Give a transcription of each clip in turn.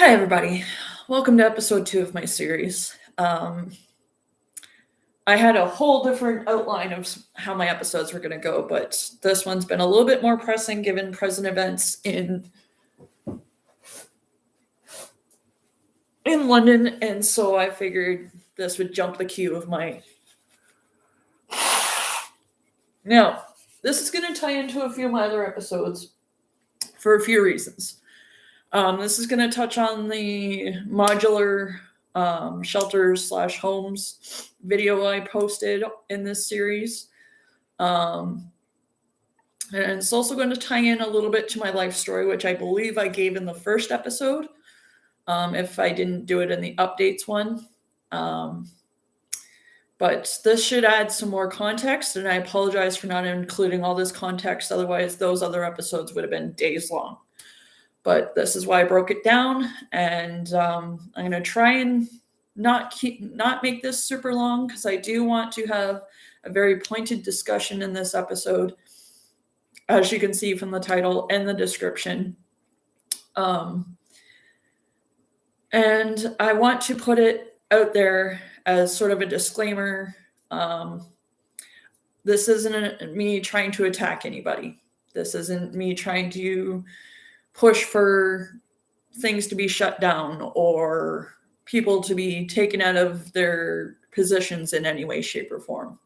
Hi, everybody. Welcome to episode 2 of my series. I had a whole different outline of how my episodes were going to go, but this one's been a little bit more pressing given present events in London, and so I figured this would jump the queue of my. Now, this is going to tie into a few of my other episodes for a few reasons. This is going to touch on the modular shelters/homes video I posted in this series. And it's also going to tie in a little bit to my life story, which I believe I gave in the first episode, if I didn't do it in the updates one. But this should add some more context, and I apologize for not including all this context. Otherwise, those other episodes would have been days long. But this is why I broke it down, and I'm going to try and not make this super long, because I do want to have a very pointed discussion in this episode, as you can see from the title and the description. And I want to put it out there as sort of a disclaimer. This isn't me trying to attack anybody. This isn't me trying to push for things to be shut down or people to be taken out of their positions in any way, shape, or form.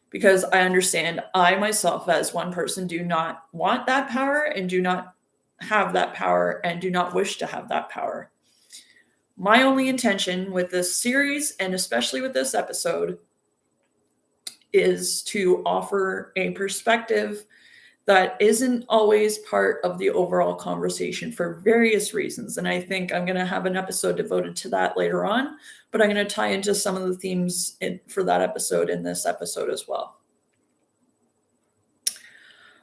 Because I understand I myself, as one person, do not want that power and do not have that power and do not wish to have that power. My only intention with this series, and especially with this episode, is to offer a perspective that isn't always part of the overall conversation for various reasons. And I think I'm going to have an episode devoted to that later on, but I'm going to tie into some of the themes for that episode in this episode as well.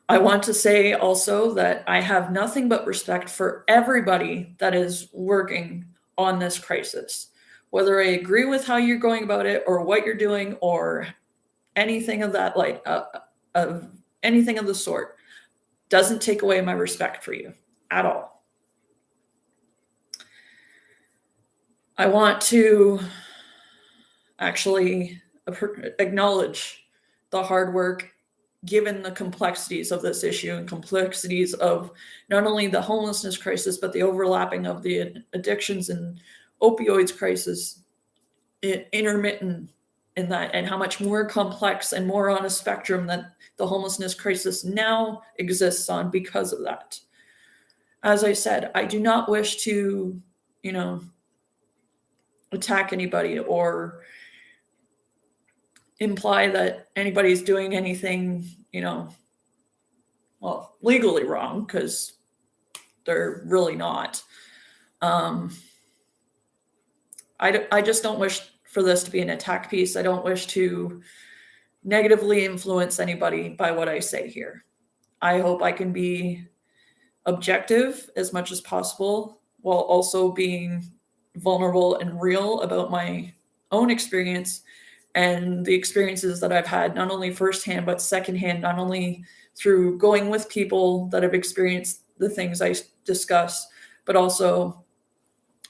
I want to say also that I have nothing but respect for everybody that is working on this crisis, whether I agree with how you're going about it or what you're doing or anything of that, of anything of the sort. Doesn't take away my respect for you at all. I want to actually acknowledge the hard work given the complexities of this issue and complexities of not only the homelessness crisis, but the overlapping of the addictions and opioids crisis, intermittent in that, and how much more complex and more on a spectrum that the homelessness crisis now exists on because of that. As I said, I do not wish to, attack anybody or imply that anybody's doing anything, legally wrong, because they're really not. I just don't wish for this to be an attack piece. I don't wish to negatively influence anybody by what I say here. I hope I can be objective as much as possible while also being vulnerable and real about my own experience and the experiences that I've had, not only firsthand, but secondhand, not only through going with people that have experienced the things I discuss, but also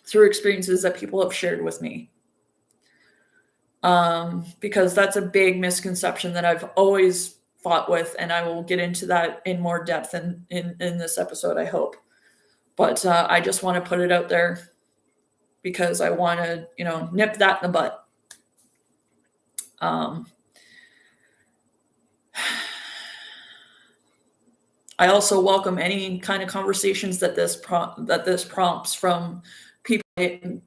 through experiences that people have shared with me. Because that's a big misconception that I've always fought with, and I will get into that in more depth in this episode, I hope. But I just want to put it out there because I want to, nip that in the butt. I also welcome any kind of conversations that this prompts from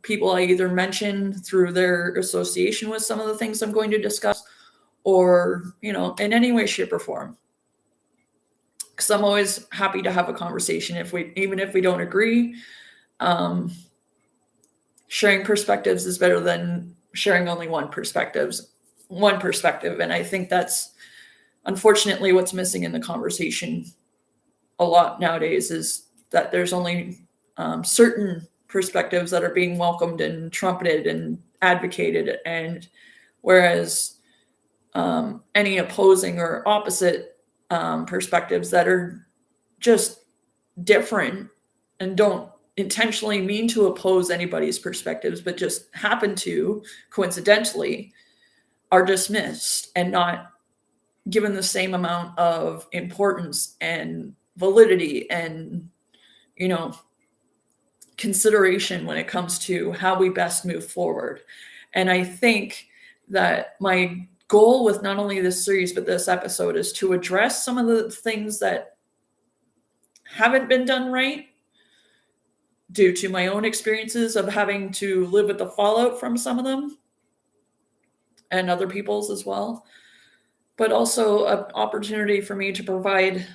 people I either mention through their association with some of the things I'm going to discuss, or in any way, shape, or form. Because I'm always happy to have a conversation even if we don't agree. Sharing perspectives is better than sharing only one perspective. And I think that's unfortunately what's missing in the conversation a lot nowadays, is that there's only certain perspectives that are being welcomed and trumpeted and advocated, and whereas any opposing or opposite perspectives that are just different and don't intentionally mean to oppose anybody's perspectives, but just happen to coincidentally are dismissed and not given the same amount of importance and validity and, consideration when it comes to how we best move forward. And I think that my goal with not only this series, but this episode is to address some of the things that haven't been done right due to my own experiences of having to live with the fallout from some of them and other people's as well, but also an opportunity for me to provide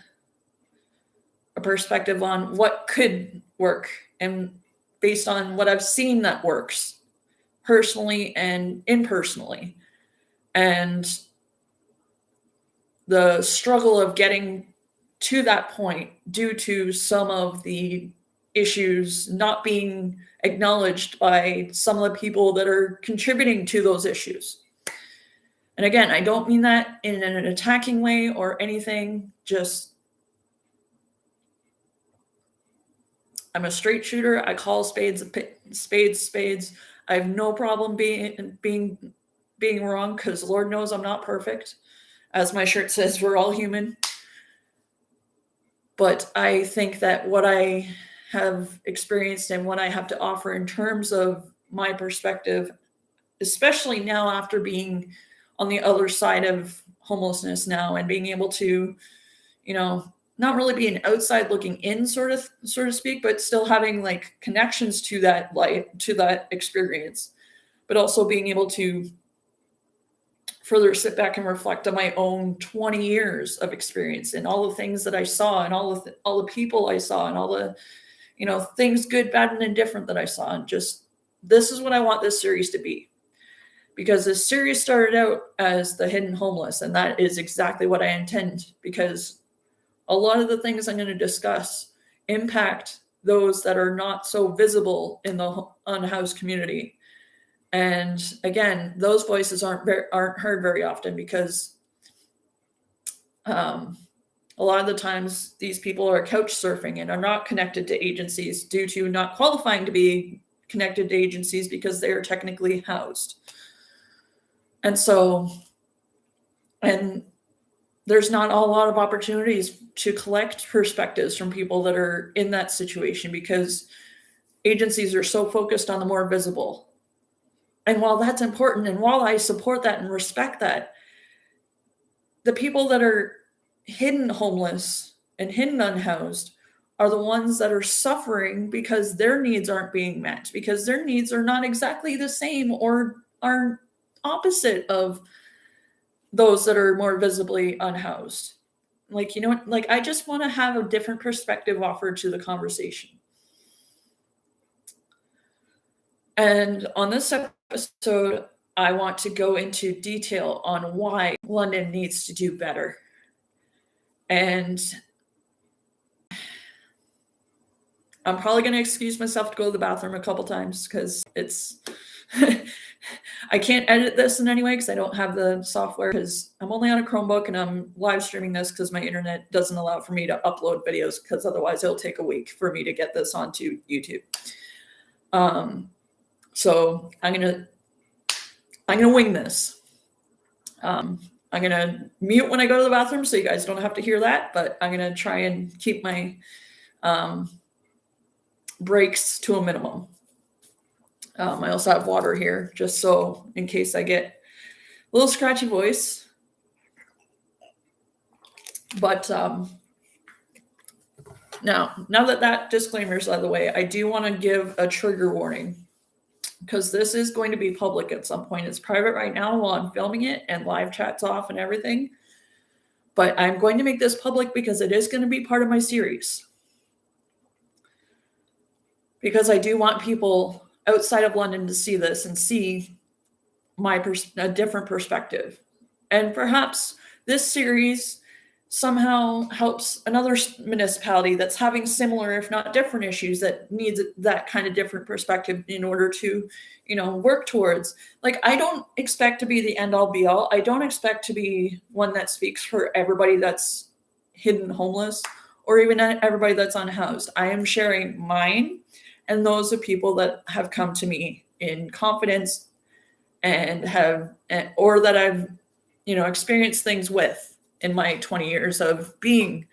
a perspective on what could work and based on what I've seen that works personally and impersonally, and the struggle of getting to that point due to some of the issues not being acknowledged by some of the people that are contributing to those issues. And again, I don't mean that in an attacking way or anything, just I'm a straight shooter. I call spades spades. I have no problem being wrong, because Lord knows I'm not perfect. As my shirt says, we're all human. But I think that what I have experienced and what I have to offer in terms of my perspective, especially now after being on the other side of homelessness now and being able to, not really be an outside looking in sort of speak, but still having like connections to that life, to that experience, but also being able to further sit back and reflect on my own 20 years of experience and all the things that I saw and all the people I saw and all the, things good, bad, and indifferent that I saw. And just, this is what I want this series to be. Because this series started out as the hidden homeless, and that is exactly what I intend, because a lot of the things I'm going to discuss impact those that are not so visible in the unhoused community. And again, those voices aren't heard very often, because a lot of the times these people are couch surfing and are not connected to agencies due to not qualifying to be connected to agencies because they are technically housed. And so, and there's not a lot of opportunities to collect perspectives from people that are in that situation, because agencies are so focused on the more visible. And while that's important, and while I support that and respect that, the people that are hidden homeless and hidden unhoused are the ones that are suffering because their needs aren't being met, because their needs are not exactly the same or are opposite of those that are more visibly unhoused. Like, I just want to have a different perspective offered to the conversation. And on this episode, I want to go into detail on why London needs to do better. And I'm probably going to excuse myself to go to the bathroom a couple times, because it's I can't edit this in any way because I don't have the software, because I'm only on a Chromebook and I'm live streaming this because my internet doesn't allow for me to upload videos, because otherwise it'll take a week for me to get this onto YouTube. So I'm gonna wing this. I'm gonna mute when I go to the bathroom so you guys don't have to hear that, but I'm gonna try and keep my breaks to a minimum. I also have water here, just so in case I get a little scratchy voice. But now that disclaimer is out of the way, I do want to give a trigger warning, because this is going to be public at some point. It's private right now while I'm filming it, and live chat's off and everything. But I'm going to make this public because it is going to be part of my series. Because I do want people outside of London to see this and see a different perspective. And perhaps this series somehow helps another municipality that's having similar, if not different, issues that needs that kind of different perspective in order to, work towards. Like, I don't expect to be the end all be all. I don't expect to be one that speaks for everybody that's hidden homeless or even everybody that's unhoused. I am sharing mine And those are people that have come to me in confidence and or that I've, experienced things with in my 20 years of being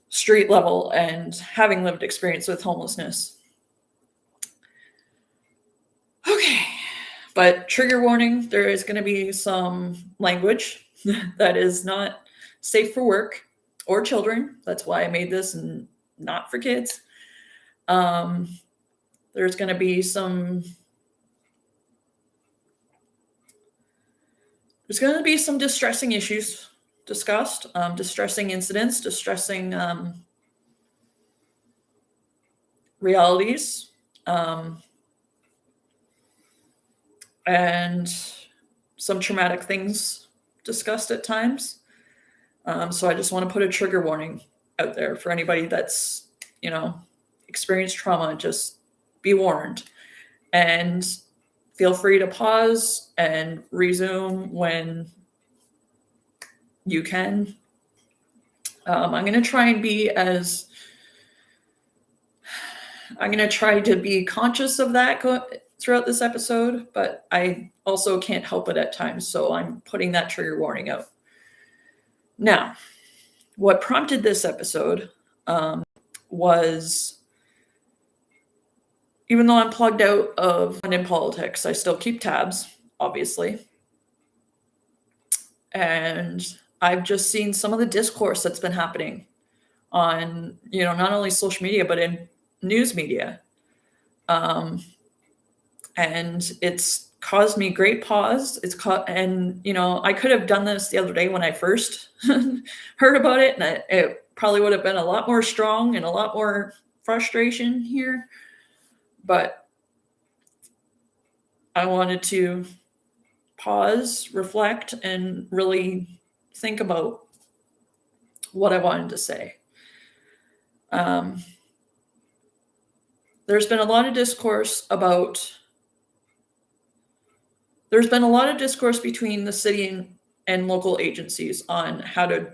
street level and having lived experience with homelessness. Okay. But trigger warning, there is going to be some language that is not safe for work or children. That's why I made this and not for kids. There's going to be some distressing issues discussed, distressing incidents, distressing realities, and some traumatic things discussed at times. So I just want to put a trigger warning out there for anybody that's, experienced trauma. Just be warned, and feel free to pause and resume when you can. I'm going to try to be conscious of that throughout this episode, but I also can't help it at times. So I'm putting that trigger warning out. Now, what prompted this episode was, even though I'm plugged out of London politics, I still keep tabs, obviously. And I've just seen some of the discourse that's been happening on, not only social media, but in news media. And it's caused me great pause. I could have done this the other day when I first heard about it, and it probably would have been a lot more strong and a lot more frustration here. But I wanted to pause, reflect, and really think about what I wanted to say. There's been a lot of discourse between the city and local agencies on how to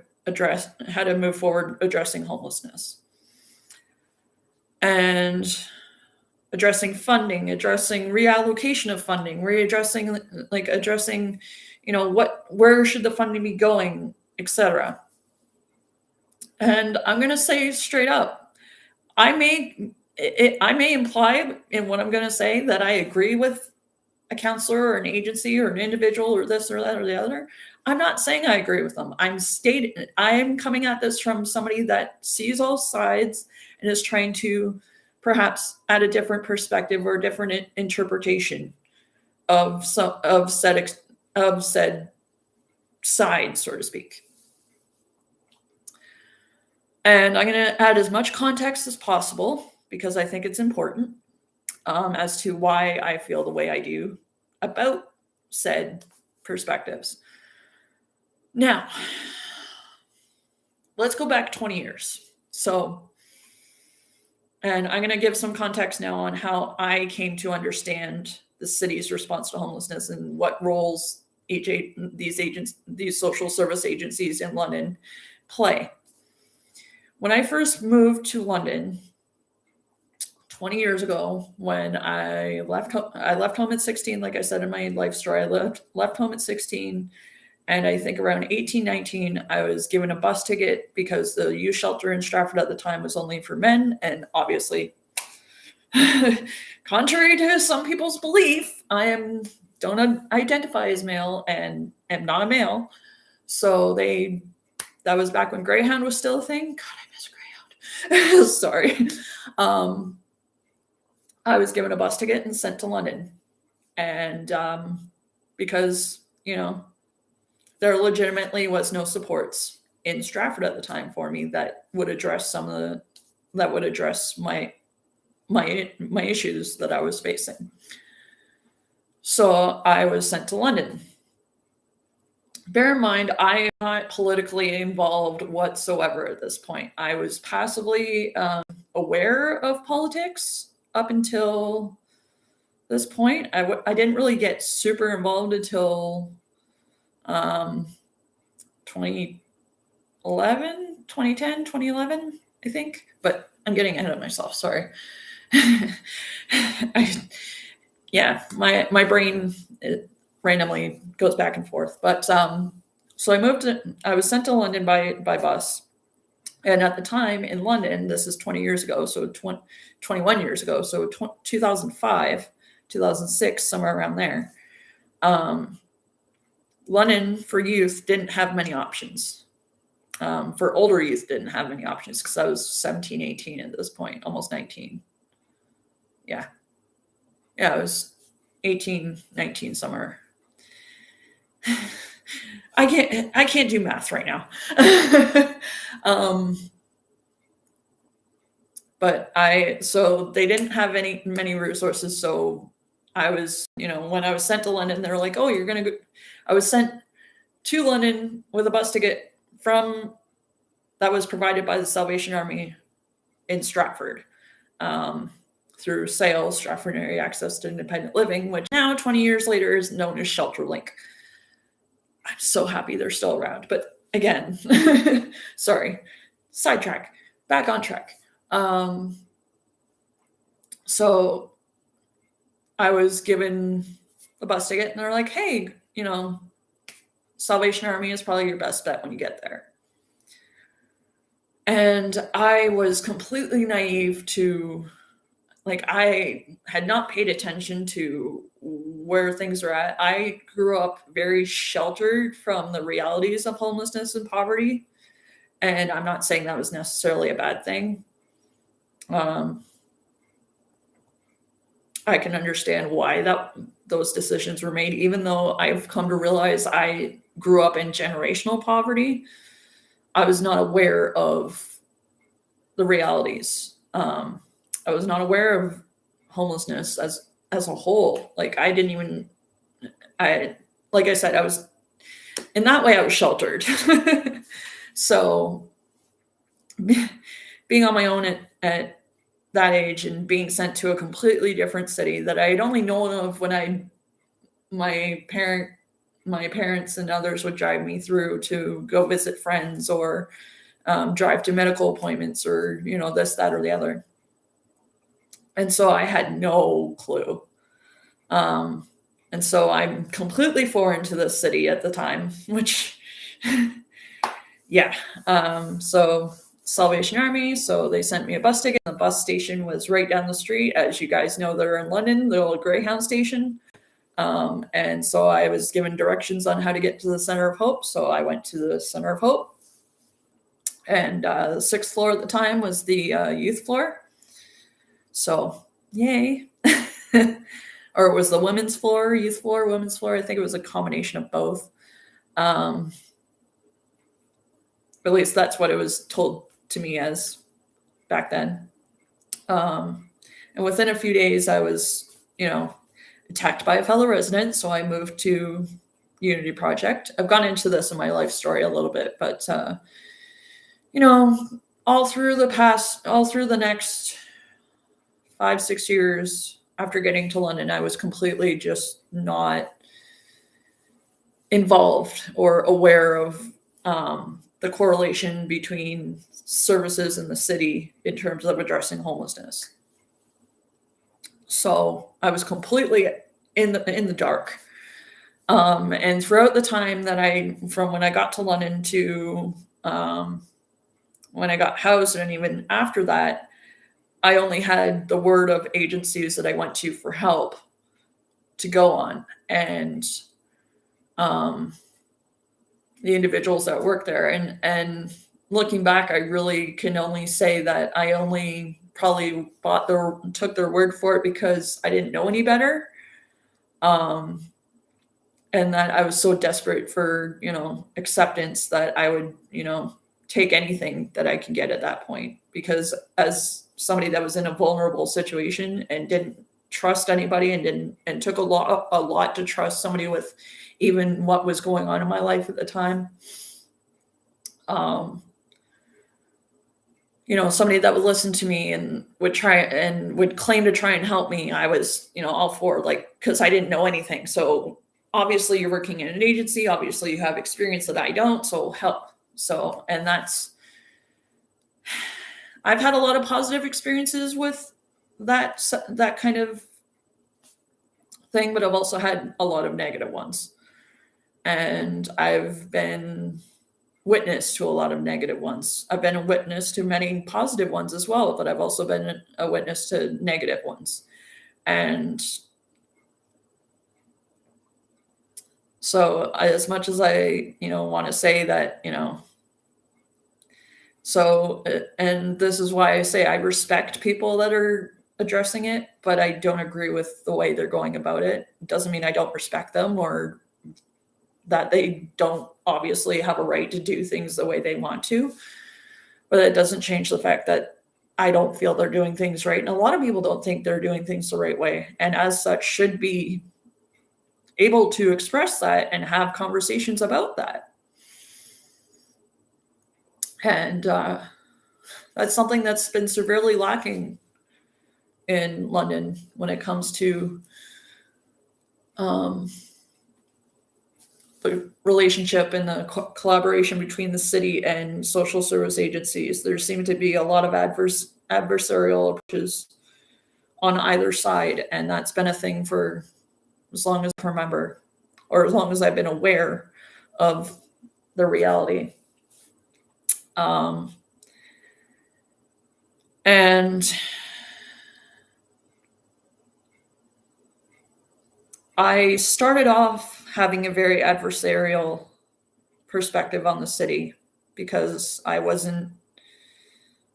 move forward addressing homelessness. And addressing funding, addressing reallocation of funding, addressing, where should the funding be going, etc. And I'm going to say straight up, I may imply in what I'm going to say that I agree with a counselor or an agency or an individual or this or that or the other. I'm not saying I agree with them. I'm coming at this from somebody that sees all sides and is trying to perhaps add a different perspective or a different interpretation of said side, so to speak. And I'm going to add as much context as possible because I think it's important as to why I feel the way I do about said perspectives. Now, let's go back 20 years. And I'm going to give some context now on how I came to understand the city's response to homelessness and what roles these social service agencies in London play. When I first moved to London 20 years ago, when I left home at 16, like I said in my life story, I left home at 16. And I think around 18, 19, I was given a bus ticket because the youth shelter in Stratford at the time was only for men. And obviously, contrary to some people's belief, I don't identify as male and am not a male. So that was back when Greyhound was still a thing. God, I miss Greyhound. Sorry. I was given a bus ticket and sent to London. And because, there legitimately was no supports in Stratford at the time for me that would address my issues that I was facing. So I was sent to London. Bear in mind, I am not politically involved whatsoever at this point. I was passively aware of politics up until this point. I didn't really get super involved until 2010, 2011, I think, but I'm getting ahead of myself. Sorry. Yeah, my brain randomly goes back and forth. But so I was sent to London by bus. And at the time in London, this is 20 years ago, so 21 years ago, so 2005, 2006, somewhere around there. London for youth didn't have many options. For older youth, didn't have many options because I was 17, 18 at this point, almost 19. Yeah. Yeah, I was 18, 19 somewhere. I can't do math right now. But so they didn't have many resources. So I was, when I was sent to London, they were like, oh, you're going to go. I was sent to London with a bus ticket that was provided by the Salvation Army in Stratford, through SAIL, Stratford Area Access to Independent Living, which now 20 years later is known as ShelterLink. I'm so happy they're still around. But again, sorry, sidetrack, back on track. So I was given a bus ticket and they're like, hey, Salvation Army is probably your best bet when you get there. And I was completely naive to, I had not paid attention to where things are at. I grew up very sheltered from the realities of homelessness and poverty. And I'm not saying that was necessarily a bad thing. I can understand why those decisions were made, even though I've come to realize I grew up in generational poverty. I was not aware of the realities. I was not aware of homelessness as a whole. Like I said, I was, in that way I was sheltered. So being on my own at that age and being sent to a completely different city that I had only known of when my parents and others would drive me through to go visit friends or drive to medical appointments or, this, that, or the other. And so I had no clue. And so I'm completely foreign to this city at the time, which, yeah. So Salvation Army. So they sent me a bus ticket. The bus station was right down the street. As you guys know, they're in London, the old Greyhound station. And so I was given directions on how to get to the Center of Hope. So I went to the Center of Hope. And the 6th floor at the time was the youth floor. So yay. Or it was the women's floor, youth floor, women's floor. I think it was a combination of both. At least that's what it was told to me as back then. And within a few days, I was, attacked by a fellow resident. So I moved to Unity Project. I've gone into this in my life story a little bit, but, all through the next 5-6 years after getting to London, I was completely just not involved or aware of the correlation between services in the city in terms of addressing homelessness. So I was completely in the dark. And throughout the time from when I got to London to when I got housed, and even after that, I only had the word of agencies that I went to for help to go on. And the individuals that work there. And looking back, I really can only say that I only probably took their word for it because I didn't know any better. And that I was so desperate for, acceptance that I would, take anything that I could get at that point. Because as somebody that was in a vulnerable situation and didn't trust anybody and took a lot to trust somebody with even what was going on in my life at the time. Somebody that would listen to me and would claim to try and help me. I was, all for, because I didn't know anything. So obviously you're working in an agency. Obviously you have experience that I don't. So help. And I've had a lot of positive experiences with that kind of thing, but I've also had a lot of negative ones. And I've been witness to a lot of negative ones. I've been a witness to many positive ones as well, but I've also been a witness to negative ones. And so as much as I, want to say that, and this is why I say I respect people that are addressing it, but I don't agree with the way they're going about it. It doesn't mean I don't respect them or that they don't obviously have a right to do things the way they want to. But it doesn't change the fact that I don't feel they're doing things right. And a lot of people don't think they're doing things the right way. And as such, should be able to express that and have conversations about that. And that's something that's been severely lacking in London when it comes to the relationship and the collaboration between the city and social service agencies. There seem to be a lot of adversarial approaches on either side, and that's been a thing for as long as I remember, or as long as I've been aware of the reality. And I started off having a very adversarial perspective on the city because I wasn't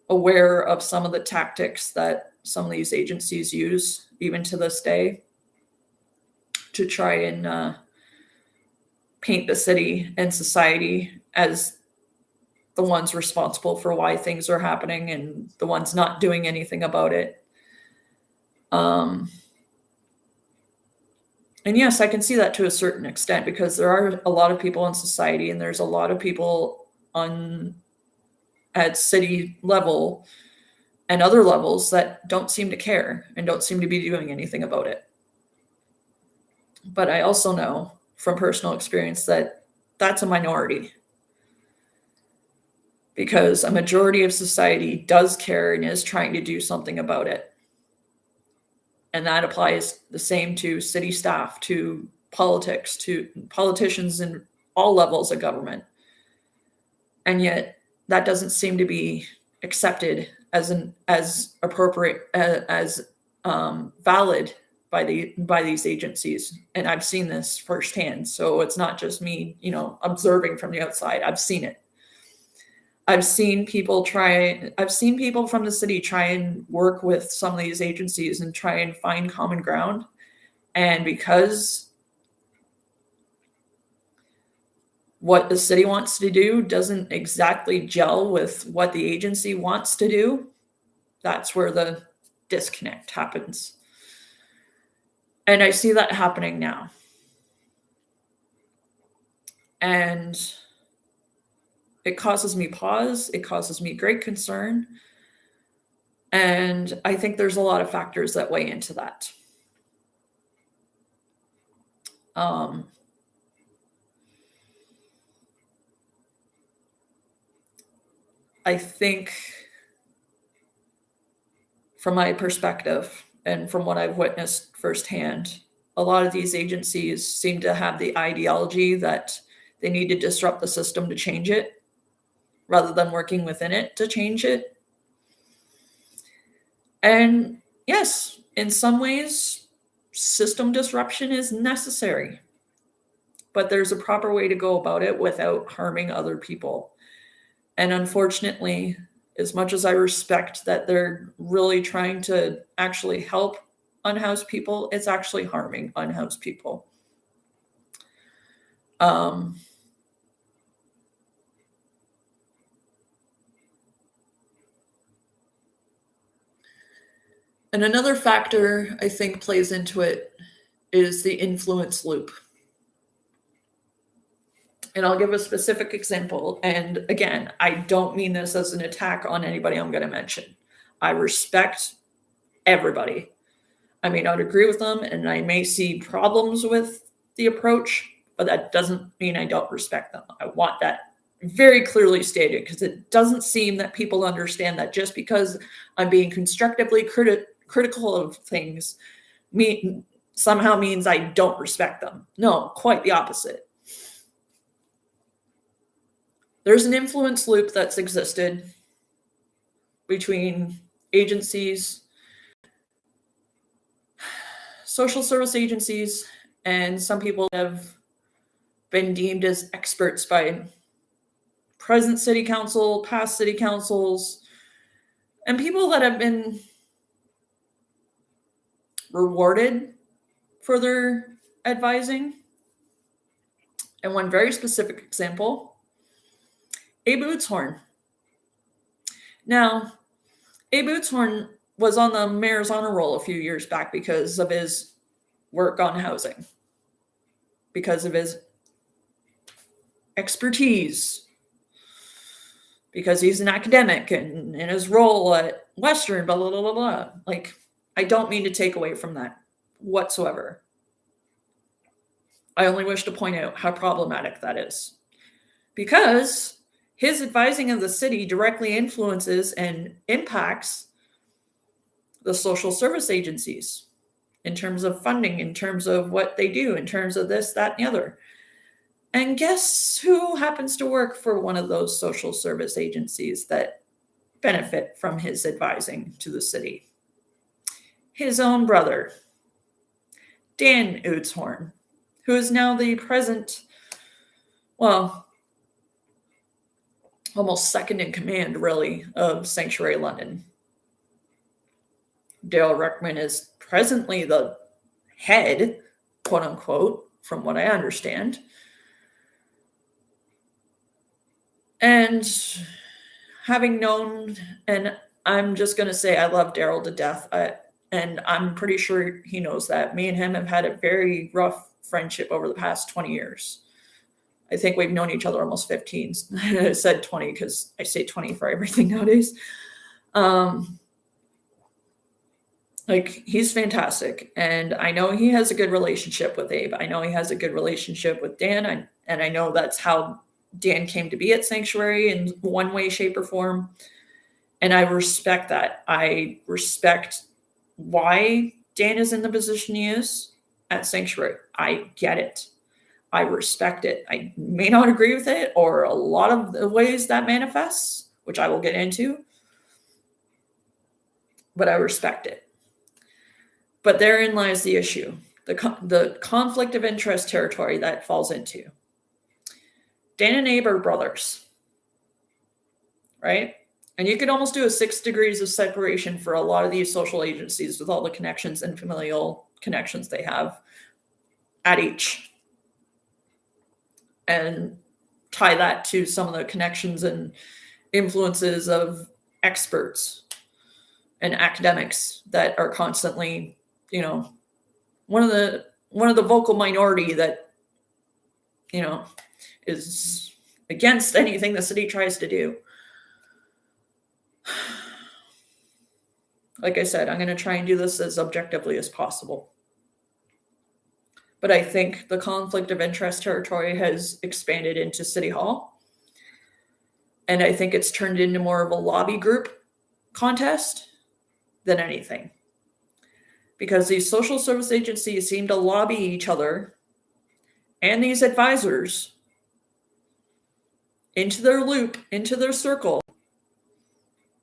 aware of some of the tactics that some of these agencies use, even to this day, to try and paint the city and society as the ones responsible for why things are happening and the ones not doing anything about it. And yes, I can see that to a certain extent because there are a lot of people in society and there's a lot of people at city level and other levels that don't seem to care and don't seem to be doing anything about it. But I also know from personal experience that that's a minority because a majority of society does care and is trying to do something about it. And that applies the same to city staff, to politics, to politicians in all levels of government. And yet that doesn't seem to be accepted as appropriate, as valid by these agencies. And I've seen this firsthand. So it's not just me, observing from the outside. I've seen it. I've seen people from the city try and work with some of these agencies and try and find common ground. And because what the city wants to do doesn't exactly gel with what the agency wants to do, that's where the disconnect happens. And I see that happening now. And it causes me pause. It causes me great concern. And I think there's a lot of factors that weigh into that. I think from my perspective and from what I've witnessed firsthand, a lot of these agencies seem to have the ideology that they need to disrupt the system to change it, rather than working within it to change it. And yes, in some ways, system disruption is necessary, but there's a proper way to go about it without harming other people. And unfortunately, as much as I respect that they're really trying to actually help unhoused people, it's actually harming unhoused people. And another factor I think plays into it is the influence loop. And I'll give a specific example. And again, I don't mean this as an attack on anybody I'm going to mention. I respect everybody. I may not agree with them, and I may see problems with the approach, but that doesn't mean I don't respect them. I want that very clearly stated because it doesn't seem that people understand that just because I'm being constructively critical of things somehow means I don't respect them. No, quite the opposite. There's an influence loop that's existed between agencies, social service agencies, and some people have been deemed as experts by present city council, past city councils, and people that have been rewarded for their advising. And one very specific example, Abe Ootshorn. Now, Abe Ootshorn was on the mayor's honor roll a few years back because of his work on housing, because of his expertise, because he's an academic and in his role at Western, blah, blah, blah, blah, blah. Like, I don't mean to take away from that whatsoever. I only wish to point out how problematic that is. Because his advising of the city directly influences and impacts the social service agencies in terms of funding, in terms of what they do, in terms of this, that, and the other. And guess who happens to work for one of those social service agencies that benefit from his advising to the city? His own brother, Dan Ootshorn, who is now the present, well, almost second in command, really, of Sanctuary London. Dale Ruckman is presently the head, quote unquote, from what I understand. And having known, and I'm just going to say I love Daryl to death, and I'm pretty sure he knows that. Me and him have had a very rough friendship over the past 20 years. I think we've known each other almost 15. I said 20 because I say 20 for everything nowadays. Like, he's fantastic. And I know he has a good relationship with Abe. I know he has a good relationship with Dan. And I know that's how Dan came to be at Sanctuary in one way, shape, or form. And I respect that. I respect why Dan is in the position he is at Sanctuary. I get it. I respect it. I may not agree with it or a lot of the ways that manifests, which I will get into, but I respect it. But therein lies the issue, the conflict of interest territory that falls into. Dan and Abe are brothers, right? And you could almost do a 6 degrees of separation for a lot of these social agencies with all the connections and familial connections they have at each. And tie that to some of the connections and influences of experts and academics that are constantly, one of the vocal minority that, is against anything the city tries to do. Like I said, I'm going to try and do this as objectively as possible. But I think the conflict of interest territory has expanded into City Hall. And I think it's turned into more of a lobby group contest than anything. Because these social service agencies seem to lobby each other and these advisors into their loop, into their circle,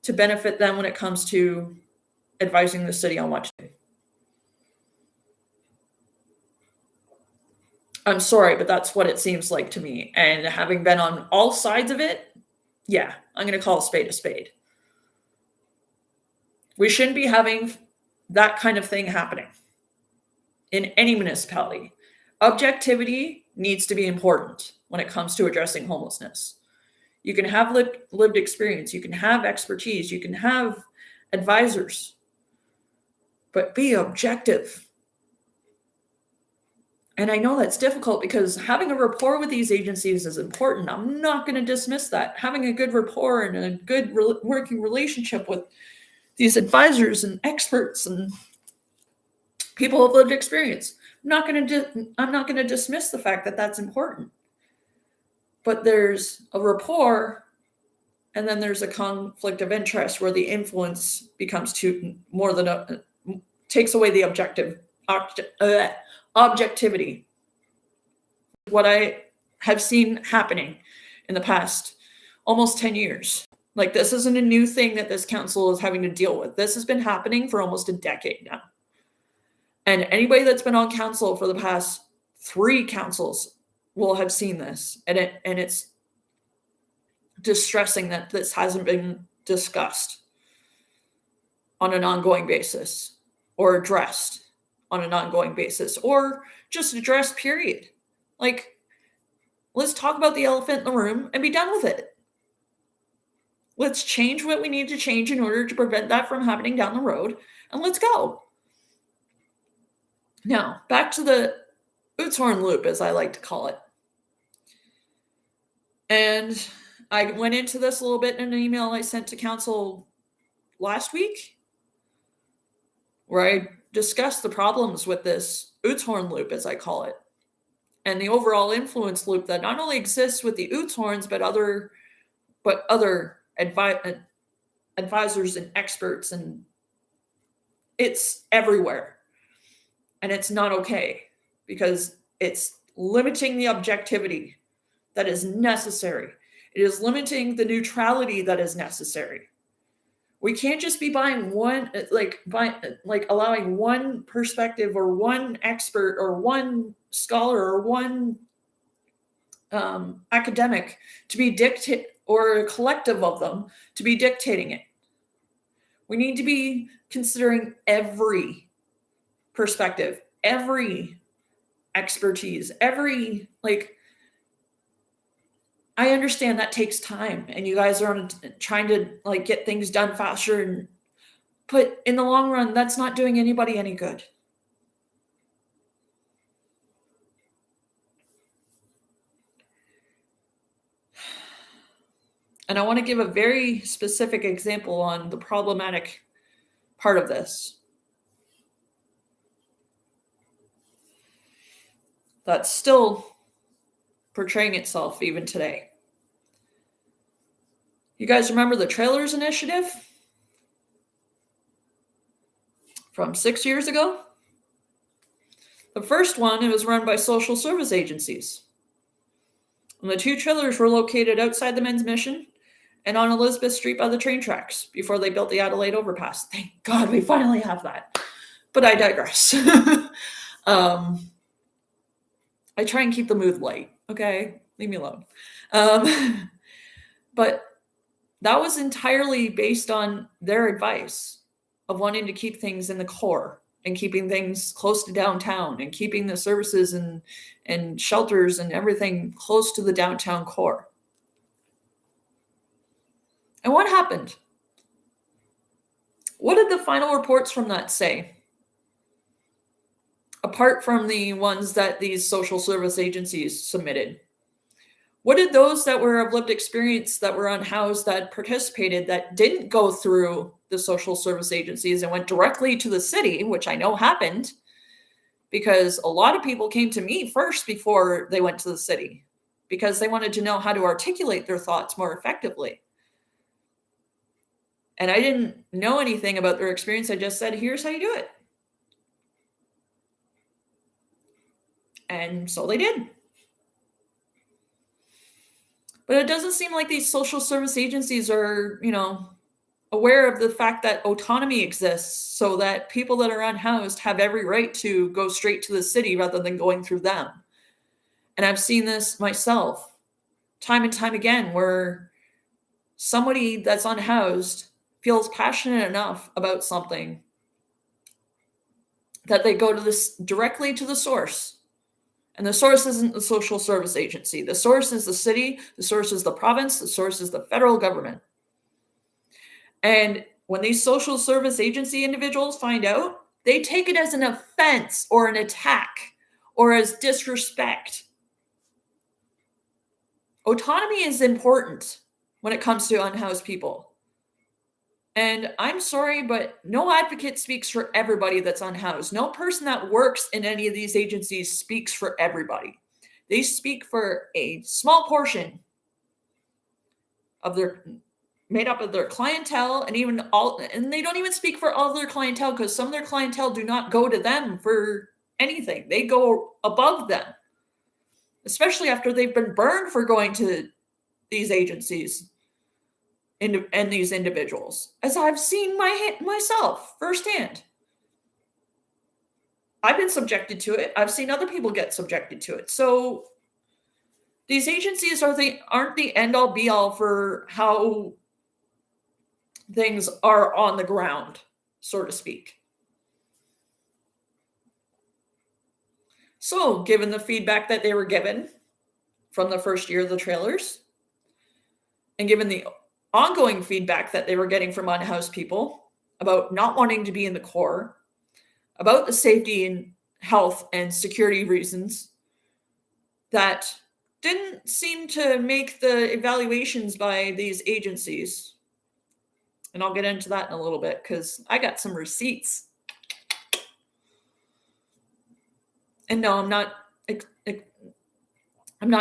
to benefit them when it comes to advising the city on what to do. I'm sorry, but that's what it seems like to me. And having been on all sides of it, yeah, I'm going to call a spade a spade. We shouldn't be having that kind of thing happening in any municipality. Objectivity needs to be important when it comes to addressing homelessness. You can have lived experience, you can have expertise, you can have advisors, but be objective. And I know that's difficult because having a rapport with these agencies is important. I'm not going to dismiss that. Having a good rapport and a good working relationship with these advisors and experts and people with lived experience. I'm not going to dismiss the fact that that's important. But there's a rapport, and then there's a conflict of interest where the influence becomes more than takes away the objectivity. What I have seen happening in the past almost 10 years. Like, this isn't a new thing that this council is having to deal with. This has been happening for almost a decade now. And anybody that's been on council for the past 3 councils will have seen this. And it's distressing that this hasn't been discussed on an ongoing basis, or addressed on an ongoing basis, or just addressed, period. Like, let's talk about the elephant in the room and be done with it. Let's change what we need to change in order to prevent that from happening down the road, and let's go. Now, back to the Ootshorn loop, as I like to call it. And I went into this a little bit in an email I sent to council last week, where I discussed the problems with this Ootshorn loop, as I call it, and the overall influence loop that not only exists with the Ootshorns, but other advisors and experts, and it's everywhere. And it's not okay, because it's limiting the objectivity that is necessary. It is limiting the neutrality that is necessary. We can't just be buying one, allowing one perspective or one expert or one scholar or one academic to be or a collective of them to be dictating it. We need to be considering every perspective, every expertise, I understand that takes time, and you guys are trying to get things done faster, but in the long run, that's not doing anybody any good. And I want to give a very specific example on the problematic part of this that's still portraying itself even today. You guys remember the Trailers Initiative from 6 years ago? The first one, it was run by social service agencies. And the 2 trailers were located outside the men's mission and on Elizabeth Street by the train tracks before they built the Adelaide overpass. Thank God we finally have that. But I digress. I try and keep the mood light, okay? Leave me alone. But that was entirely based on their advice of wanting to keep things in the core and keeping things close to downtown and keeping the services and shelters and everything close to the downtown core. And what happened? What did the final reports from that say? Apart from the ones that these social service agencies submitted. What did those that were of lived experience, that were unhoused, that participated, that didn't go through the social service agencies and went directly to the city, which I know happened, because a lot of people came to me first before they went to the city, because they wanted to know how to articulate their thoughts more effectively. And I didn't know anything about their experience. I just said, here's how you do it. And so they did. But it doesn't seem like these social service agencies are, aware of the fact that autonomy exists, so that people that are unhoused have every right to go straight to the city rather than going through them. And I've seen this myself time and time again, where somebody that's unhoused feels passionate enough about something that they go to this directly to the source. And the source isn't the social service agency. The source is the city. The source is the province. The source is the federal government. And when these social service agency individuals find out, they take it as an offense or an attack or as disrespect. Autonomy is important when it comes to unhoused people. And I'm sorry, but no advocate speaks for everybody that's unhoused. No person that works in any of these agencies speaks for everybody. They speak for a small portion of made up of their clientele, and they don't even speak for all of their clientele, because some of their clientele do not go to them for anything. They go above them, especially after they've been burned for going to these agencies and these individuals, as I've seen myself firsthand. I've been subjected to it. I've seen other people get subjected to it. So these agencies aren't the end all be all for how things are on the ground, so to speak. So, given the feedback that they were given from the first year of the trailers, and given the ongoing feedback that they were getting from unhoused people about not wanting to be in the Corps, about the safety and health and security reasons that didn't seem to make the evaluations by these agencies. And I'll get into that in a little bit, because I got some receipts. And no, I'm not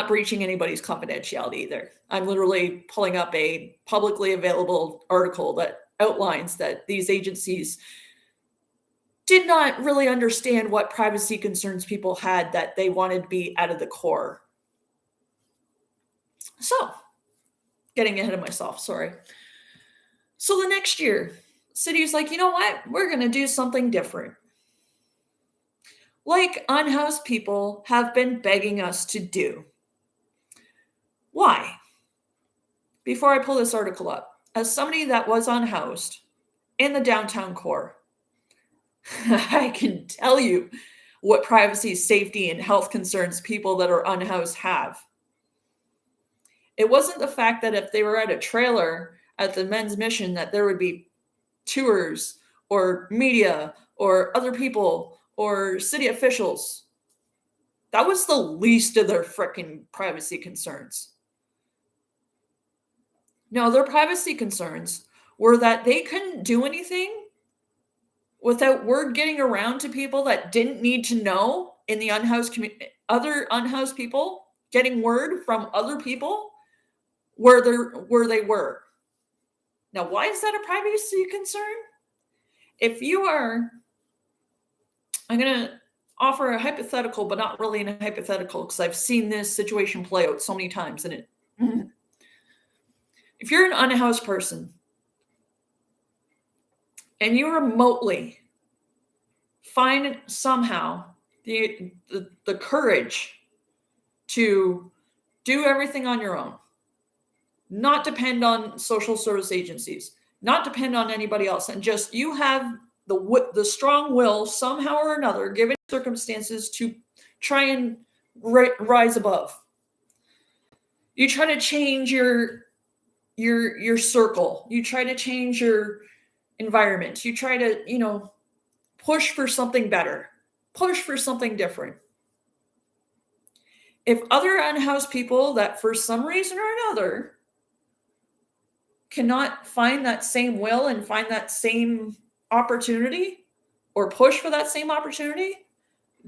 breaching anybody's confidentiality either. I'm literally pulling up a publicly available article that outlines that these agencies did not really understand what privacy concerns people had, that they wanted to be out of the Corps. So, getting ahead of myself, sorry. So the next year, city's like, you know what? We're going to do something different. Like unhoused people have been begging us to do. Why? Before I pull this article up, as somebody that was unhoused in the downtown core, I can tell you what privacy, safety, and health concerns people that are unhoused have. It wasn't the fact that if they were at a trailer at the men's mission that there would be tours or media or other people or city officials. That was the least of their freaking privacy concerns. No, their privacy concerns were that they couldn't do anything without word getting around to people that didn't need to know in the unhoused community, other unhoused people getting word from other people where they were. Now, why is that a privacy concern? If you are, I'm going to offer a hypothetical, but not really a hypothetical, because I've seen this situation play out so many times. And if you're an unhoused person and you remotely find somehow the courage to do everything on your own, not depend on social service agencies, not depend on anybody else, and just you have the strong will somehow or another, given circumstances, to try and rise above. You try to change your circle. You try to change your environment. You try to, push for something better, push for something different. If other unhoused people that for some reason or another cannot find that same will and find that same opportunity or push for that same opportunity,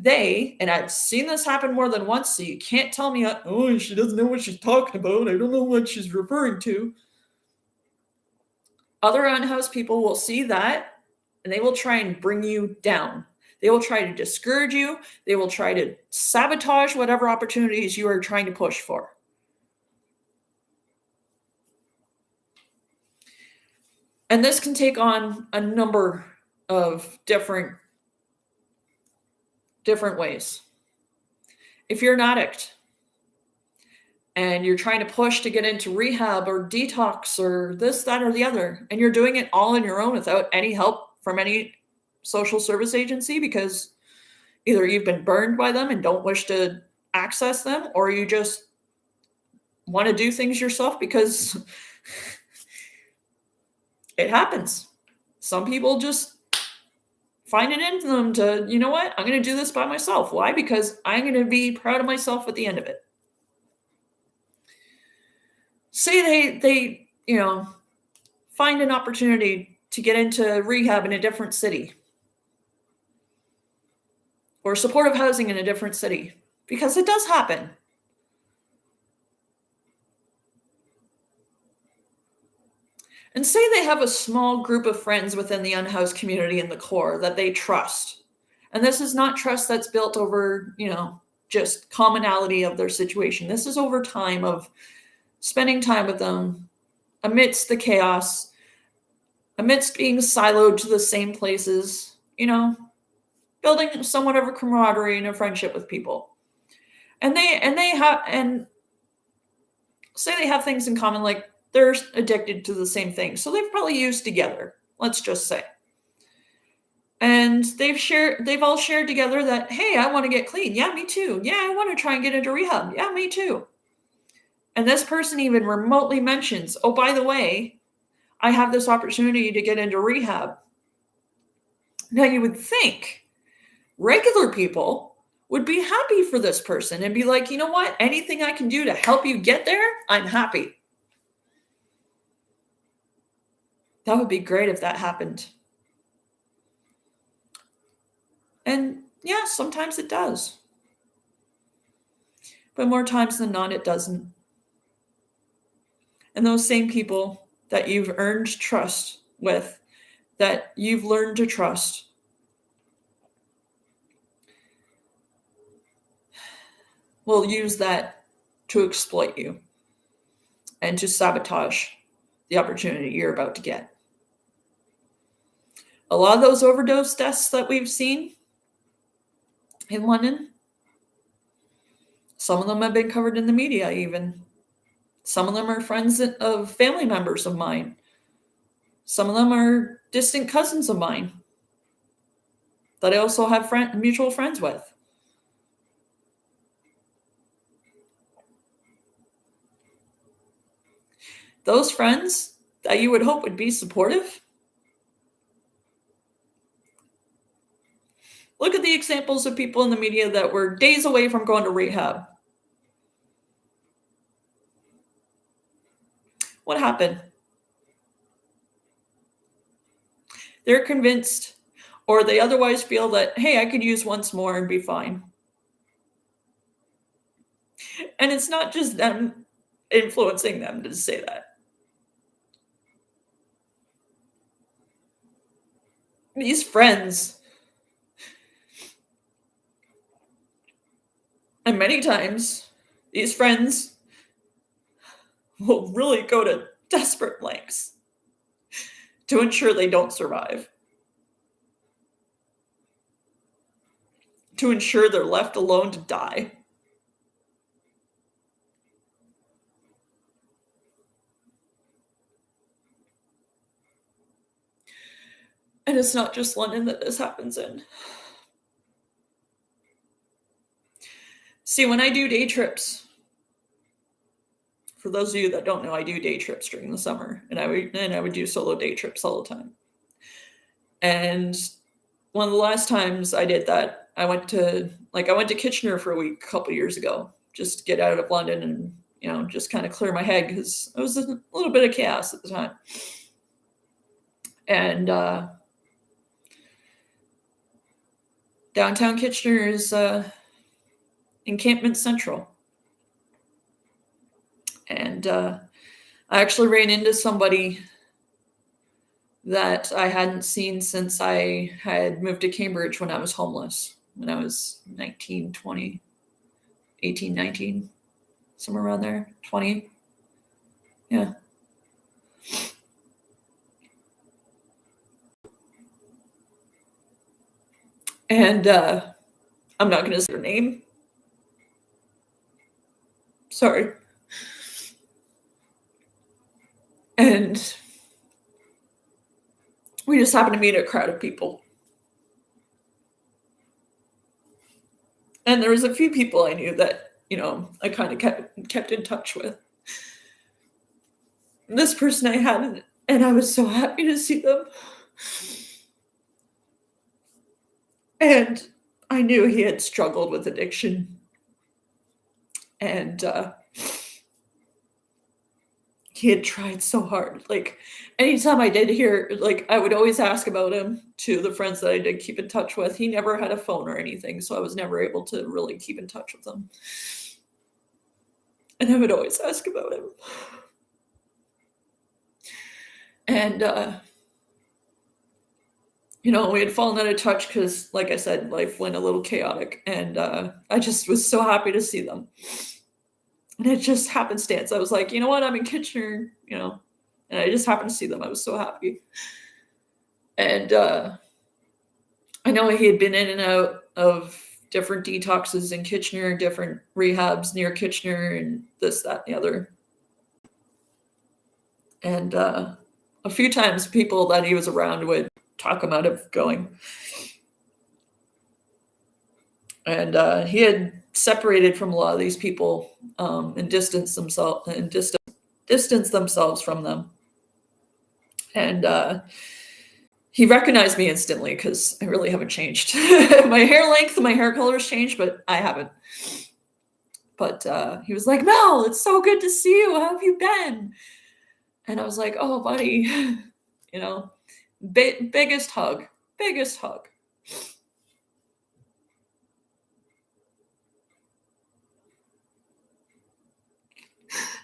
and I've seen this happen more than once, so you can't tell me, oh, she doesn't know what she's talking about, I don't know what she's referring to. Other unhoused people will see that and they will try and bring you down. They will try to discourage you. They will try to sabotage whatever opportunities you are trying to push for. And this can take on a number of different ways. If you're an addict and you're trying to push to get into rehab or detox or this, that, or the other, and you're doing it all on your own without any help from any social service agency, because either you've been burned by them and don't wish to access them, or you just want to do things yourself because it happens. Some people just find it in them to, you know what, I'm going to do this by myself. Why? Because I'm going to be proud of myself at the end of it. Say they find an opportunity to get into rehab in a different city or supportive housing in a different city, because it does happen. And say they have a small group of friends within the unhoused community in the core that they trust. And this is not trust that's built over, just commonality of their situation. This is over time of spending time with them amidst the chaos, amidst being siloed to the same places, building somewhat of a camaraderie and a friendship with people. And say they have things in common, like they're addicted to the same thing. So they've probably used together, let's just say. And they've all shared together that, hey, I want to get clean. Yeah, me too. Yeah, I want to try and get into rehab. Yeah, me too. And this person even remotely mentions, oh, by the way, I have this opportunity to get into rehab. Now you would think regular people would be happy for this person and be like, you know what? Anything I can do to help you get there, I'm happy. That would be great if that happened. And yeah, sometimes it does. But more times than not, it doesn't. And those same people that you've earned trust with, that you've learned to trust, will use that to exploit you and to sabotage the opportunity you're about to get. A lot of those overdose deaths that we've seen in London, some of them have been covered in the media even. Some of them are friends of family members of mine. Some of them are distant cousins of mine that I also have mutual friends with. Those friends that you would hope would be supportive. Look at the examples of people in the media that were days away from going to rehab. What happened? They're convinced, or they otherwise feel that, hey, I could use once more and be fine. And it's not just them influencing them to say that. These friends, and many times, these friends will really go to desperate lengths to ensure they don't survive, to ensure they're left alone to die. And it's not just London that this happens in. See, when I do day trips, for those of you that don't know, I do day trips during the summer, and I would do solo day trips all the time. And one of the last times I did that, I went to Kitchener for a week a couple years ago, just to get out of London and just kind of clear my head, because it was a little bit of chaos at the time. And downtown Kitchener is Encampment Central. And I actually ran into somebody that I hadn't seen since I had moved to Cambridge when I was homeless, when I was 19, 20, 18, 19, somewhere around there, 20. Yeah. And I'm not going to say her name. Sorry. And we just happened to meet a crowd of people. And there was a few people I knew that, I kind of kept in touch with. This person I had, and I was so happy to see them. And I knew he had struggled with addiction. And he had tried so hard. Like, anytime I did hear, I would always ask about him to the friends that I did keep in touch with. He never had a phone or anything, so I was never able to really keep in touch with him. And I would always ask about him. And, we had fallen out of touch because, like I said, life went a little chaotic. And I just was so happy to see them. And it just happenstance. I was like, you know what? I'm in Kitchener, and I just happened to see them. I was so happy. And I know he had been in and out of different detoxes in Kitchener, different rehabs near Kitchener, and this, that, and the other. And a few times people that he was around would talk him out of going. And he had separated from a lot of these people and distanced themselves from them. And he recognized me instantly because I really haven't changed. My hair length and my hair color has changed, but I haven't. But he was like, Mel, it's so good to see you. How have you been? And I was like, oh, buddy, biggest hug.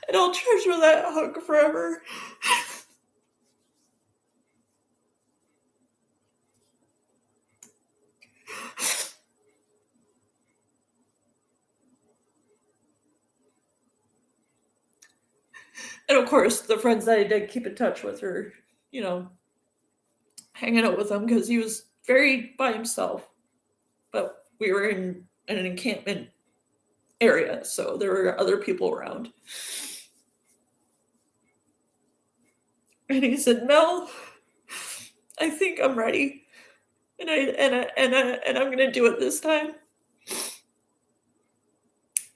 And I'll treasure that hug forever. And of course, the friends that I did keep in touch with are, hanging out with him because he was very by himself. But we were in an encampment area, so there were other people around. And he said, Mel, I think I'm ready. And I'm gonna do it this time.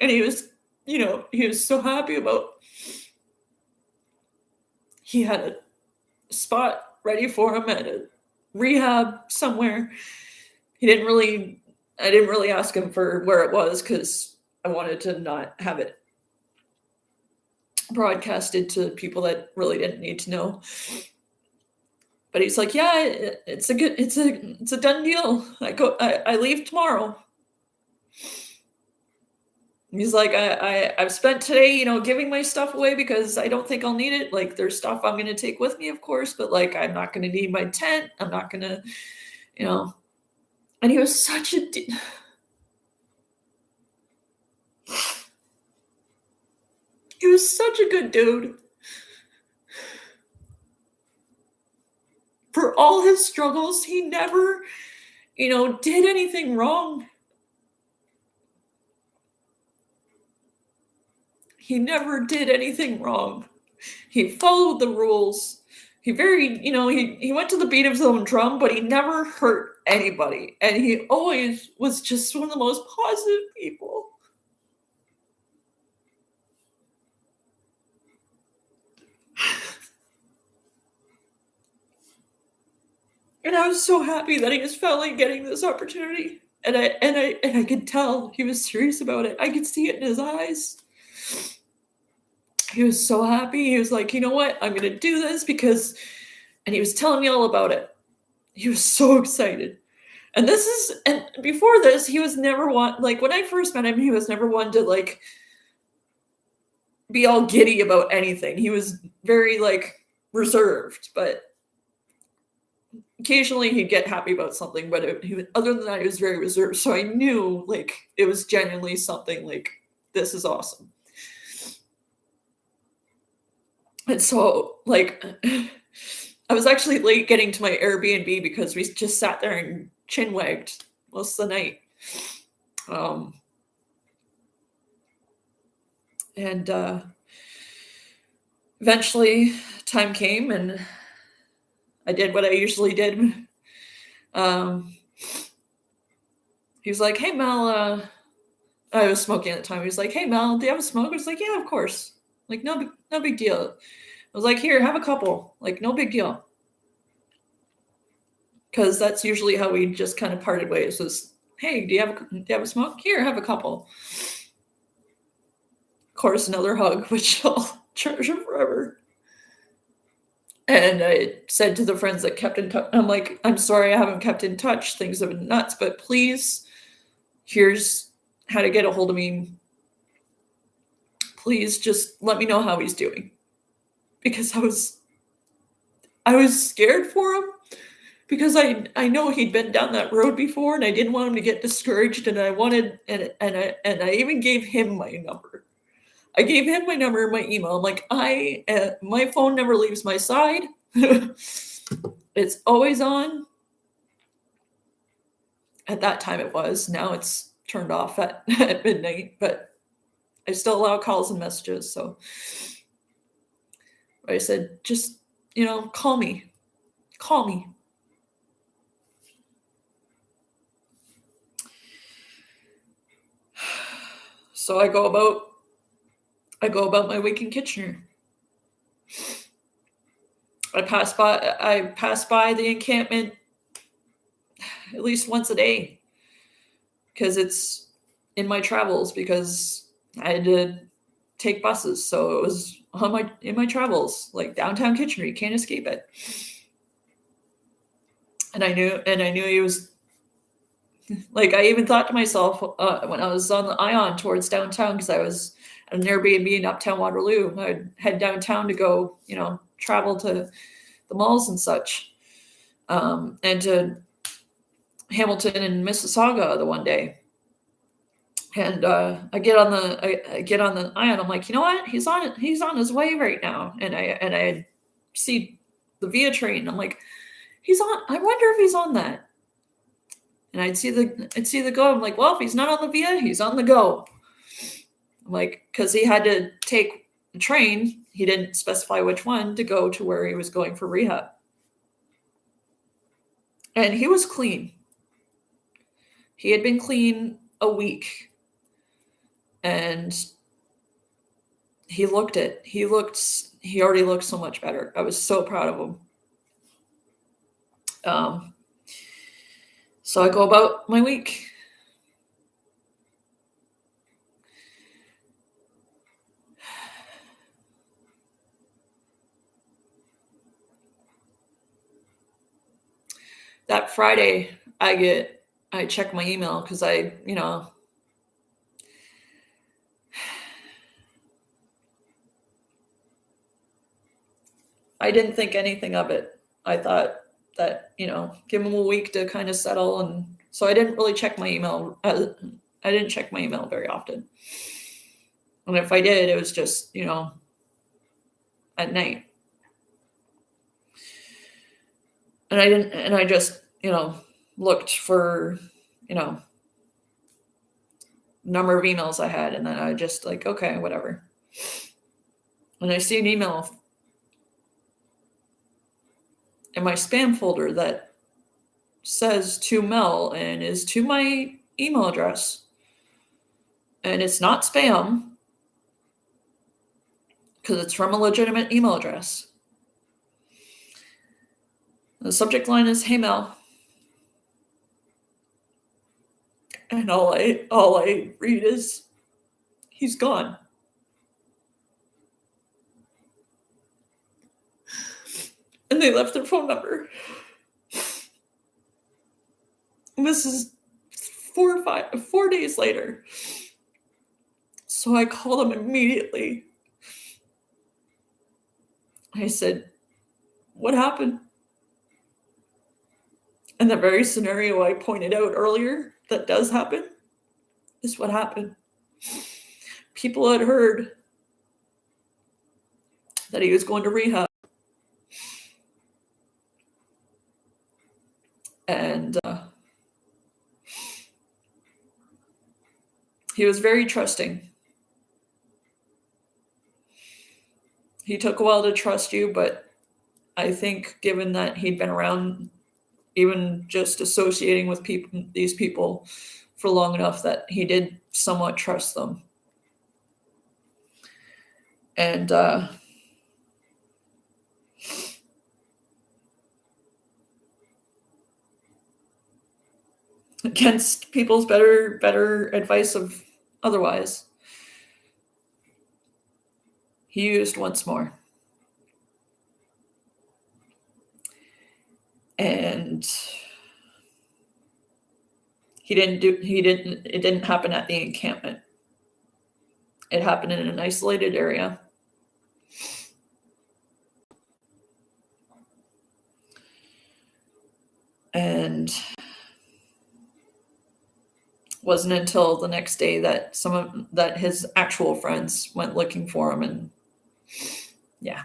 And he was, he was so happy about he had a spot ready for him at a rehab somewhere. I didn't really ask him for where it was because I wanted to not have it broadcasted to people that really didn't need to know. But he's like, yeah, it's a done deal. I leave tomorrow. He's like, I've spent today, giving my stuff away because I don't think I'll need it. Like, there's stuff I'm going to take with me, of course, but like, I'm not going to need my tent. I'm not going to, and he was such a, he was such a good dude. For all his struggles, he never, did anything wrong. He never did anything wrong. He followed the rules. He he went to the beat of his own drum, but he never hurt anybody. And he always was just one of the most positive people. And I was so happy that he was finally getting this opportunity. And I could tell he was serious about it. I could see it in his eyes. He was so happy. He was like, you know what? I'm going to do this because, and he was telling me all about it. He was so excited. And before this, he was never one, like when I first met him, he was never one to like be all giddy about anything. He was very like reserved, but occasionally he'd get happy about something, but other than that, he was very reserved. So I knew like it was genuinely something like, this is awesome. And so like, I was actually late getting to my Airbnb because we just sat there and chin-wagged most of the night. And eventually time came and I did what I usually did. He was like, hey, Mel, I was smoking at the time. He was like, hey, Mel, do you have a smoke? I was like, yeah, of course. Like, no big deal. I was like, here, have a couple. Like, no big deal. Because that's usually how we just kind of parted ways was, hey, do you have a smoke? Here, have a couple. Of course, another hug, which I'll treasure forever. And I said to the friends that kept in touch, I'm like, I'm sorry I haven't kept in touch. Things have been nuts, but please, here's how to get a hold of me. Please just let me know how he's doing. Because I was scared for him because I know he'd been down that road before, and I didn't want him to get discouraged, and I wanted and I even gave him my number. I gave him my number and my email. I'm like, my phone never leaves my side. It's always on. At that time it was. Now it's turned off at midnight, but I still allow calls and messages. So I said, just, call me. Call me. So I go about my week in Kitchener. I pass by the encampment at least once a day because it's in my travels, because I had to take buses. So it was in my travels, like downtown Kitchener. You can't escape it. And I knew he was, like, I even thought to myself when I was on the Ion towards downtown, because I was at an Airbnb in Uptown Waterloo, I'd head downtown to go, travel to the malls and such, and to Hamilton and Mississauga the one day. And I get on the Ion. I'm like, you know what? He's on his way right now. And I see the Via train. I'm like, he's on. I wonder if he's on that. And I'd see the go. I'm like, well, if he's not on the Via, he's on the go. I'm like, because he had to take the train. He didn't specify which one to go to where he was going for rehab. And he was clean. He had been clean a week. And he already looked so much better. I was so proud of him. So I go about my week. That Friday, I check my email because I didn't think anything of it. I thought that, give him a week to kind of settle. And so I didn't really check my email. I didn't check my email very often. And if I did, it was just, at night. And I just, looked for, number of emails I had. And then I just like, okay, whatever. And I see an email in my spam folder that says to Mel and is to my email address. And it's not spam because it's from a legitimate email address. The subject line is, "Hey Mel." And all I read is, "He's gone." And they left their phone number. And this is 4 days later. So I called him immediately. I said, "What happened?" And the very scenario I pointed out earlier that does happen is what happened. People had heard that he was going to rehab. And he was very trusting. He took a while to trust you, but I think given that he'd been around, even just associating with these people for long enough, that he did somewhat trust them. And against people's better advice of otherwise, he used once more. And it didn't happen at the encampment. It happened in an isolated area. And wasn't until the next day that that his actual friends went looking for him, and yeah.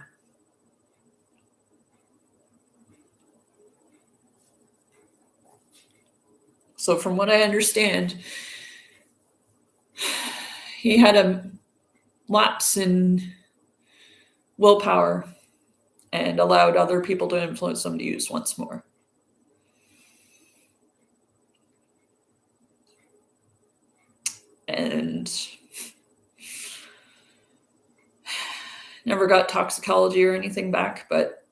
So from what I understand, he had a lapse in willpower and allowed other people to influence him to use once more. And never got toxicology or anything back, but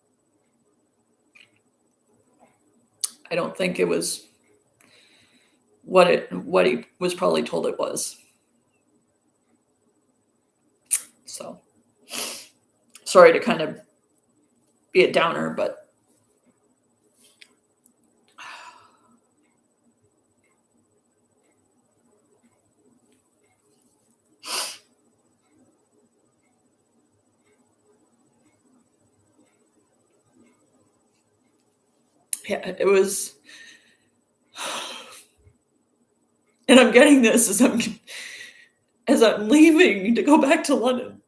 I don't think it was what he was probably told it was. So sorry to kind of be a downer, but yeah, it was. And I'm getting this as I'm leaving to go back to London.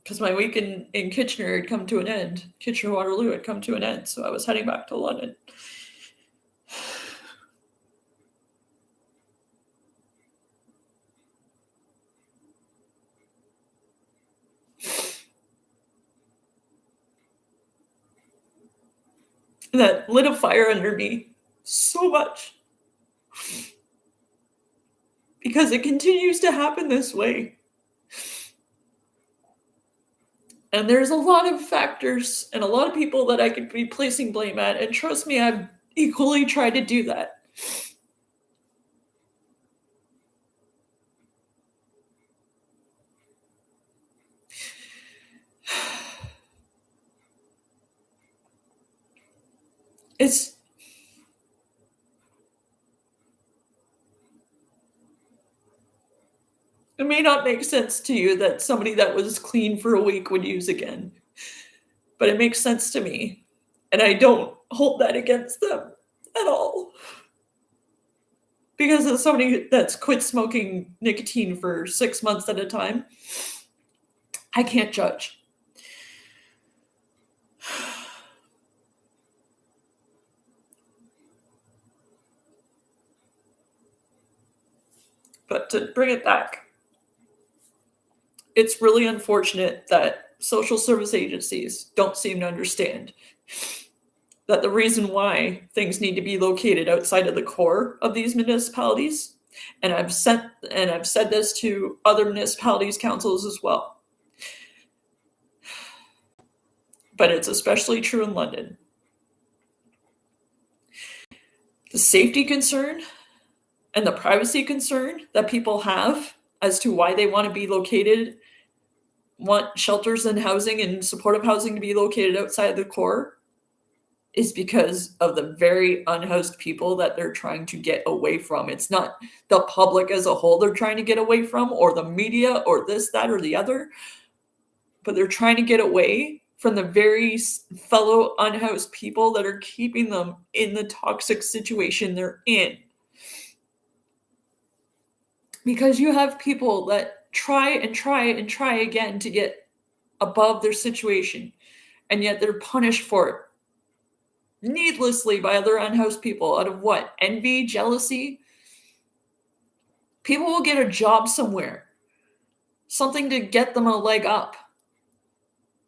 Because my week in Kitchener had come to an end. Kitchener-Waterloo had come to an end, so I was heading back to London. And that lit a fire under me so much. Because it continues to happen this way. And there's a lot of factors and a lot of people that I could be placing blame at. And trust me, I've equally tried to do that. It may not make sense to you that somebody that was clean for a week would use again, but it makes sense to me. And I don't hold that against them at all. Because as somebody that's quit smoking nicotine for 6 months at a time, I can't judge. But to bring it back, it's really unfortunate that social service agencies don't seem to understand that the reason why things need to be located outside of the core of these municipalities, and I've said this to other municipalities councils as well, but it's especially true in London. The safety concern and the privacy concern that people have as to why they want to be located, want shelters and housing and supportive housing to be located outside the core, is because of the very unhoused people that they're trying to get away from. It's not the public as a whole they're trying to get away from, or the media, or this, that, or the other, but they're trying to get away from the very fellow unhoused people that are keeping them in the toxic situation they're in. Because you have people that try and try and try again to get above their situation, and yet they're punished for it needlessly by other unhoused people out of what? Envy, jealousy? People will get a job somewhere, something to get them a leg up.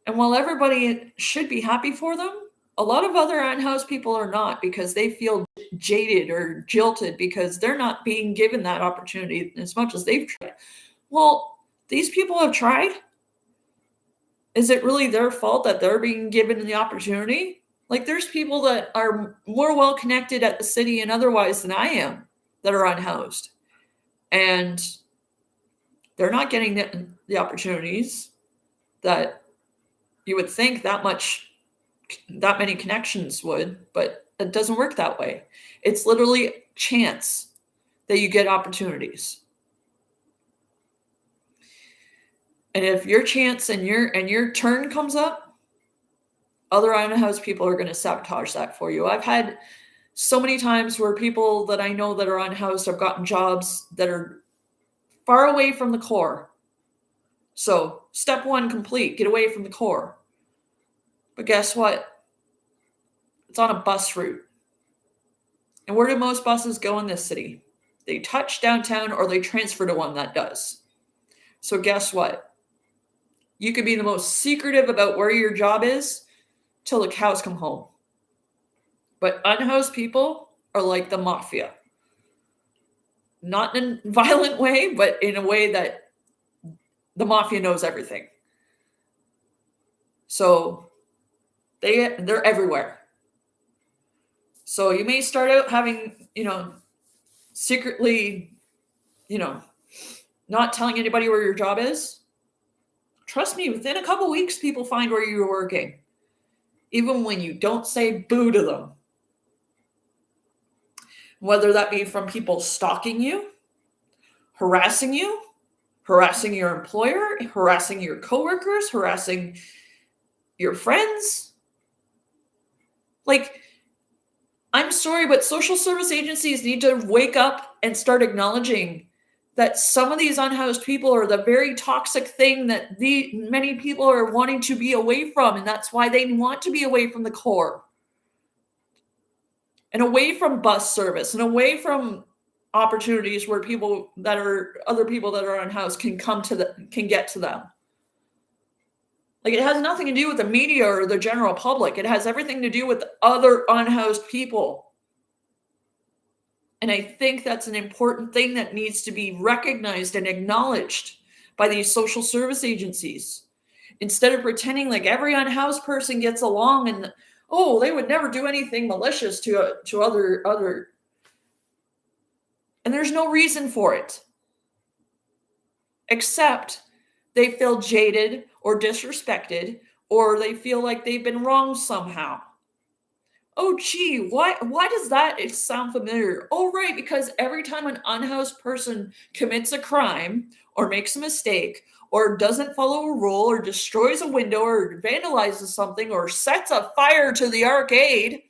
And while everybody should be happy for them, a lot of other unhoused people are not, because they feel jaded or jilted because they're not being given that opportunity as much as they've tried. Well, these people have tried. Is it really their fault that they're being given the opportunity? Like, there's people that are more well connected at the city and otherwise than I am that are unhoused. And they're not getting the opportunities that you would think that many connections would, but it doesn't work that way. It's literally chance that you get opportunities. And if your chance and your turn comes up, other unhoused people are going to sabotage that for you. I've had so many times where people that I know that are unhoused have gotten jobs that are far away from the core. So, step one complete, get away from the core. But guess what? It's on a bus route. And where do most buses go in this city? They touch downtown or they transfer to one that does. So, guess what? You could be the most secretive about where your job is till the cows come home. But unhoused people are like the mafia. Not in a violent way, but in a way that the mafia knows everything. So they're everywhere. So you may start out having, secretly, not telling anybody where your job is. Trust me, within a couple weeks, people find where you're working, even when you don't say boo to them. Whether that be from people stalking you, harassing your employer, harassing your coworkers, harassing your friends. Like, I'm sorry, but social service agencies need to wake up and start acknowledging that some of these unhoused people are the very toxic thing that many people are wanting to be away from, and that's why they want to be away from the core and away from bus service and away from opportunities where other people that are unhoused can get to them. Like, it has nothing to do with the media or the general public. It has everything to do with other unhoused people. And I think that's an important thing that needs to be recognized and acknowledged by these social service agencies. Instead of pretending like every unhoused person gets along and, they would never do anything malicious to other. And there's no reason for it. Except they feel jaded or disrespected, or they feel like they've been wronged somehow. Oh, gee, why does that sound familiar? Oh, right, because every time an unhoused person commits a crime or makes a mistake or doesn't follow a rule or destroys a window or vandalizes something or sets a fire to the arcade,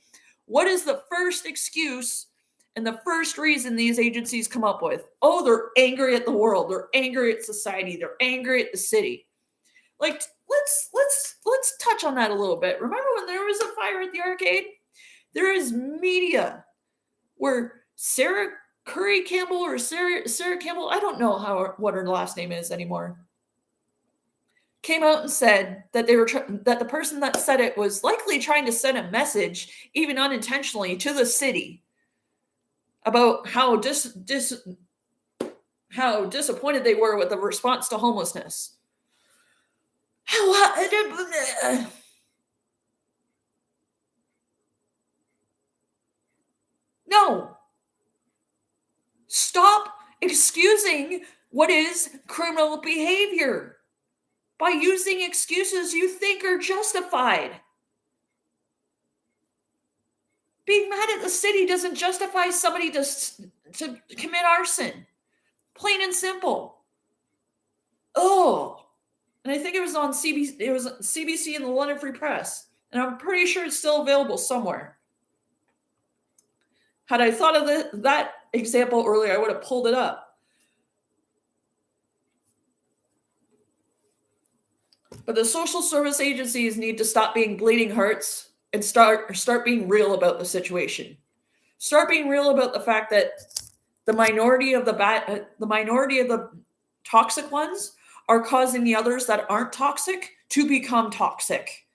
what is the first excuse and the first reason these agencies come up with? Oh, they're angry at the world. They're angry at society. They're angry at the city. Like, let's touch on that a little bit. Remember when there was a fire at the arcade? There is media where Sarah Campbell, I don't know what her last name is anymore, came out and said that that the person that said it was likely trying to send a message, even unintentionally, to the city about how disappointed they were with the response to homelessness. No. Stop excusing what is criminal behavior by using excuses you think are justified. Being mad at the city doesn't justify somebody to commit arson. Plain and simple. Oh, and I think it was on CBC. It was CBC and the London Free Press, and I'm pretty sure it's still available somewhere. Had I thought of that example earlier, I would have pulled it up. But the social service agencies need to stop being bleeding hearts and start being real about the situation. Start being real about the fact that the minority of the toxic ones are causing the others that aren't toxic to become toxic.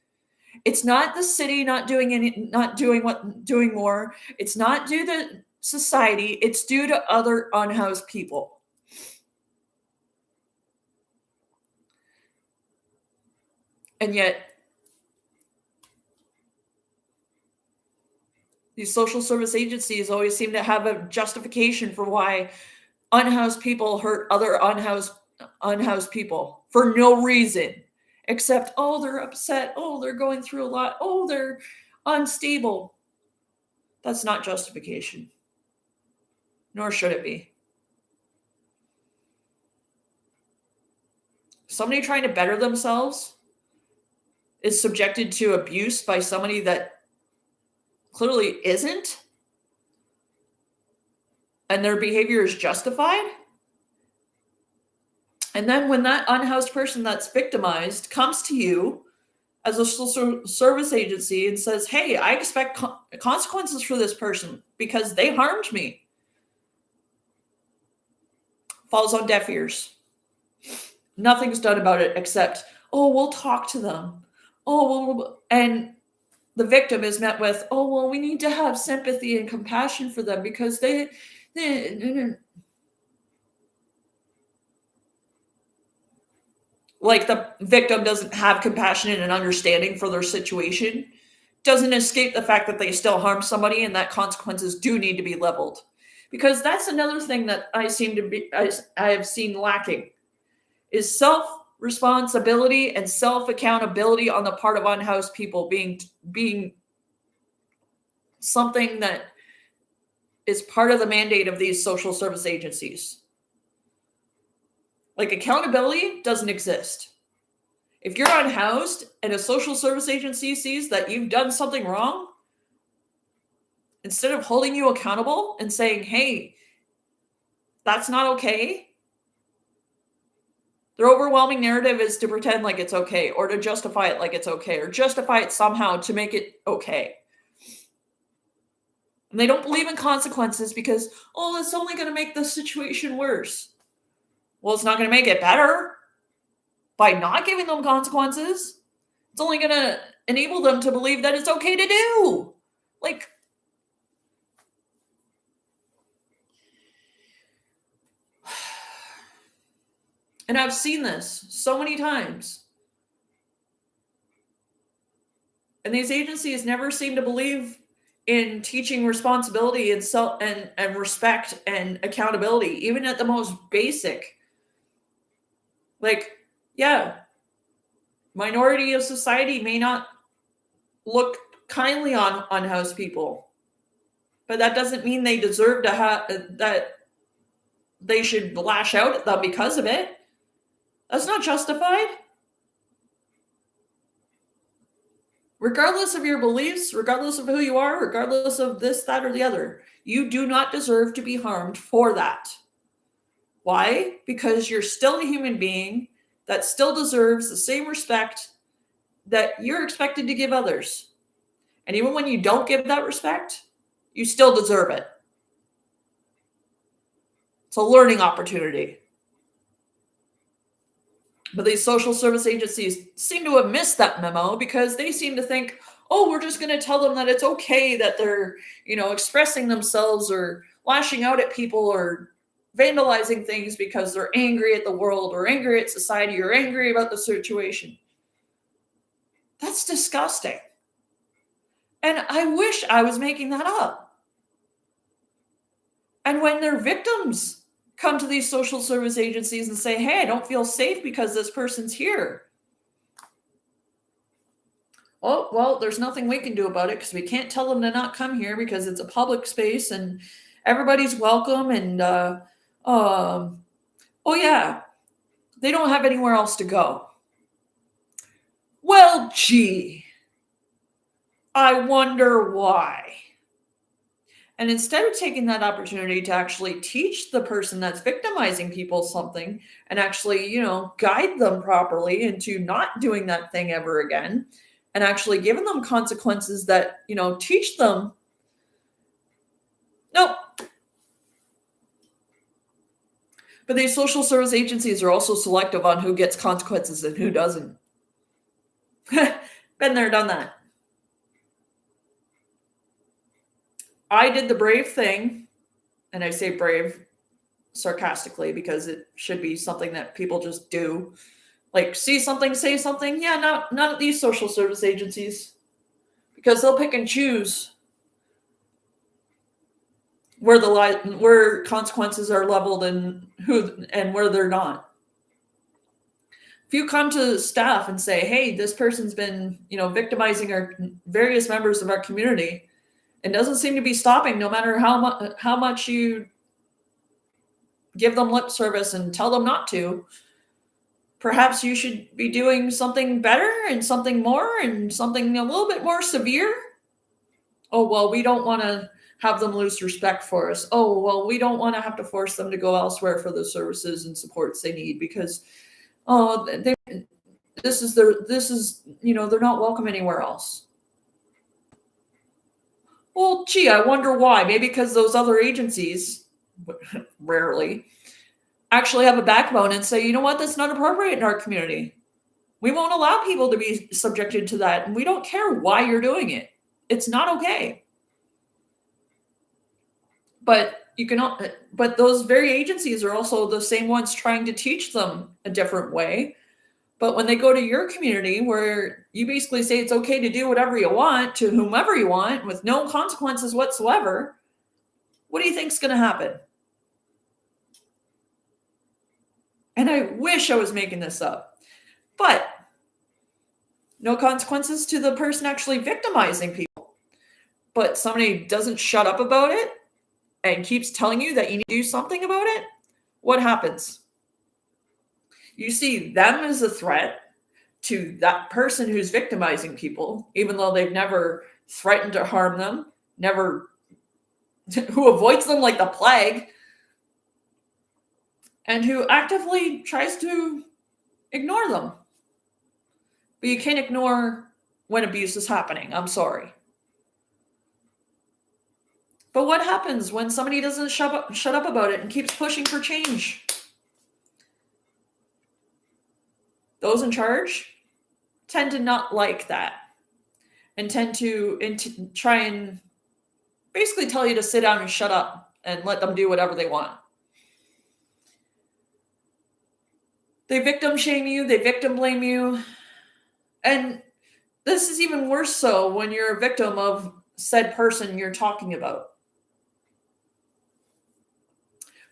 It's not the city not doing more. It's not due to society. It's due to other unhoused people. And yet, these social service agencies always seem to have a justification for why unhoused people hurt other unhoused people for no reason, except, they're upset. They're going through a lot. They're unstable. That's not justification. Nor should it be. somebody trying to better themselves is subjected to abuse by somebody that clearly isn't, and their behavior is justified. And then when that unhoused person that's victimized comes to you as a social service agency and says, hey, I expect consequences for this person because they harmed me, falls on deaf ears. Nothing's done about it except, oh, we'll talk to them. Oh, well, and the victim is met with, oh, well, we need to have sympathy and compassion for them because they like the victim doesn't have compassion and understanding for their situation, doesn't escape the fact that they still harm somebody and that consequences do need to be leveled. Because that's another thing that I have seen lacking is self-responsibility and self-accountability on the part of unhoused people being something that is part of the mandate of these social service agencies. Like, accountability doesn't exist. If you're unhoused and a social service agency sees that you've done something wrong, instead of holding you accountable and saying, hey, that's not okay, their overwhelming narrative is to pretend like it's okay, or to justify it like it's okay, or justify it somehow to make it okay. And they don't believe in consequences because, oh, it's only going to make the situation worse. Well, it's not going to make it better by not giving them consequences. It's only going to enable them to believe that it's okay to do. Like, and I've seen this so many times. And these agencies never seem to believe in teaching responsibility and self and respect and accountability, even at the most basic. Like, yeah, minority of society may not look kindly on unhoused people, but that doesn't mean they deserve to have that they should lash out at them because of it. That's not justified. Regardless of your beliefs, regardless of who you are, regardless of this, that, or the other, you do not deserve to be harmed for that. Why? Because you're still a human being that still deserves the same respect that you're expected to give others. And even when you don't give that respect, you still deserve it. It's a learning opportunity. But these social service agencies seem to have missed that memo because they seem to think, oh, we're just going to tell them that it's okay that they're, expressing themselves or lashing out at people or vandalizing things because they're angry at the world or angry at society or angry about the situation. That's disgusting. And I wish I was making that up. And when their victims come to these social service agencies and say, hey, I don't feel safe because this person's here. Oh, well, there's nothing we can do about it because we can't tell them to not come here because it's a public space and everybody's welcome. And, oh yeah, they don't have anywhere else to go. Well, gee, I wonder why. And instead of taking that opportunity to actually teach the person that's victimizing people something and actually, guide them properly into not doing that thing ever again and actually giving them consequences that, teach them. Nope. But these social service agencies are also selective on who gets consequences and who doesn't. Been there, done that. I did the brave thing, and I say brave sarcastically because it should be something that people just do. Like, see something, say something. Yeah, not at these social service agencies, because they'll pick and choose where consequences are leveled and where they're not. If you come to staff and say, hey, this person's been, victimizing our various members of our community, it doesn't seem to be stopping no matter how much you give them lip service and tell them not to, perhaps you should be doing something better and something more and something a little bit more severe. Oh, well, we don't want to have them lose respect for us. Oh, well, we don't want to have to force them to go elsewhere for the services and supports they need because, oh, this is they're not welcome anywhere else. Well, gee, I wonder why. Maybe because those other agencies, rarely, actually have a backbone and say, you know what, that's not appropriate in our community. We won't allow people to be subjected to that, and we don't care why you're doing it. It's not okay. But those very agencies are also the same ones trying to teach them a different way. But when they go to your community where you basically say it's okay to do whatever you want to whomever you want with no consequences whatsoever, what do you think's going to happen? And I wish I was making this up. But no consequences to the person actually victimizing people. But somebody doesn't shut up about it and keeps telling you that you need to do something about it. What happens? You see them as a threat to that person who's victimizing people, even though they've never threatened to harm them, who avoids them like the plague, and who actively tries to ignore them. But you can't ignore when abuse is happening. I'm sorry. But what happens when somebody doesn't shut up about it and keeps pushing for change? Those in charge tend to not like that and tend to try and basically tell you to sit down and shut up and let them do whatever they want. They victim shame you, they victim blame you. And this is even worse so when you're a victim of said person you're talking about.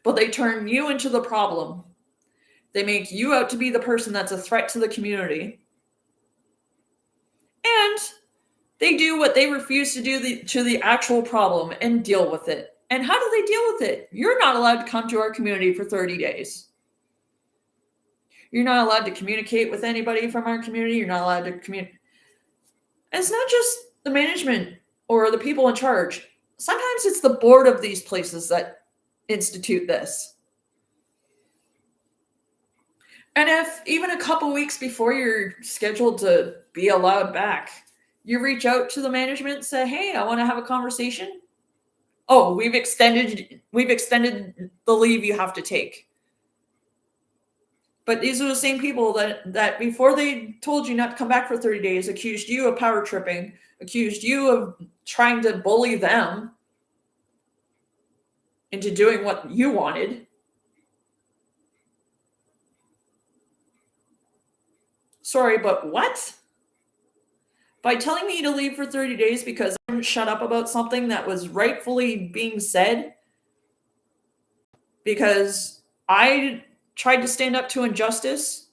But they turn you into the problem. They make you out to be the person that's a threat to the community. And they do what they refuse to do to the actual problem and deal with it. And how do they deal with it? You're not allowed to come to our community for 30 days. You're not allowed to communicate with anybody from our community. You're not allowed to communicate. And it's not just the management or the people in charge. Sometimes it's the board of these places that institute this. And if even a couple weeks before you're scheduled to be allowed back, you reach out to the management and say, hey, I want to have a conversation. Oh, we've extended the leave you have to take. But these are the same people that before they told you not to come back for 30 days, accused you of power tripping, accused you of trying to bully them into doing what you wanted. Sorry, but what? By telling me to leave for 30 days because I didn't shut up about something that was rightfully being said, because I tried to stand up to injustice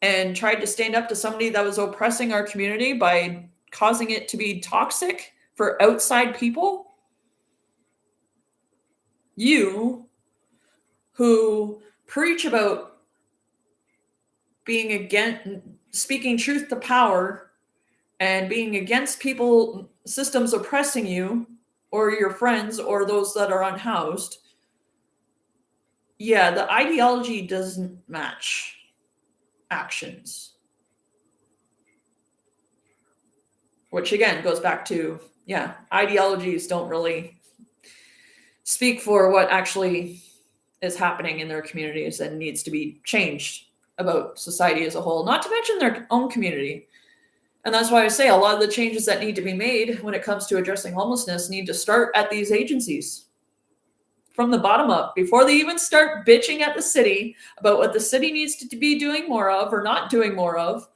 and tried to stand up to somebody that was oppressing our community by causing it to be toxic for outside people. You who preach about being against speaking truth to power and being against people, systems oppressing you or your friends or those that are unhoused. Yeah, the ideology doesn't match actions. Which again goes back to, ideologies don't really speak for what actually is happening in their communities and needs to be changed about society as a whole, not to mention their own community. And that's why I say a lot of the changes that need to be made when it comes to addressing homelessness need to start at these agencies from the bottom up before they even start bitching at the city about what the city needs to be doing more of or not doing more of.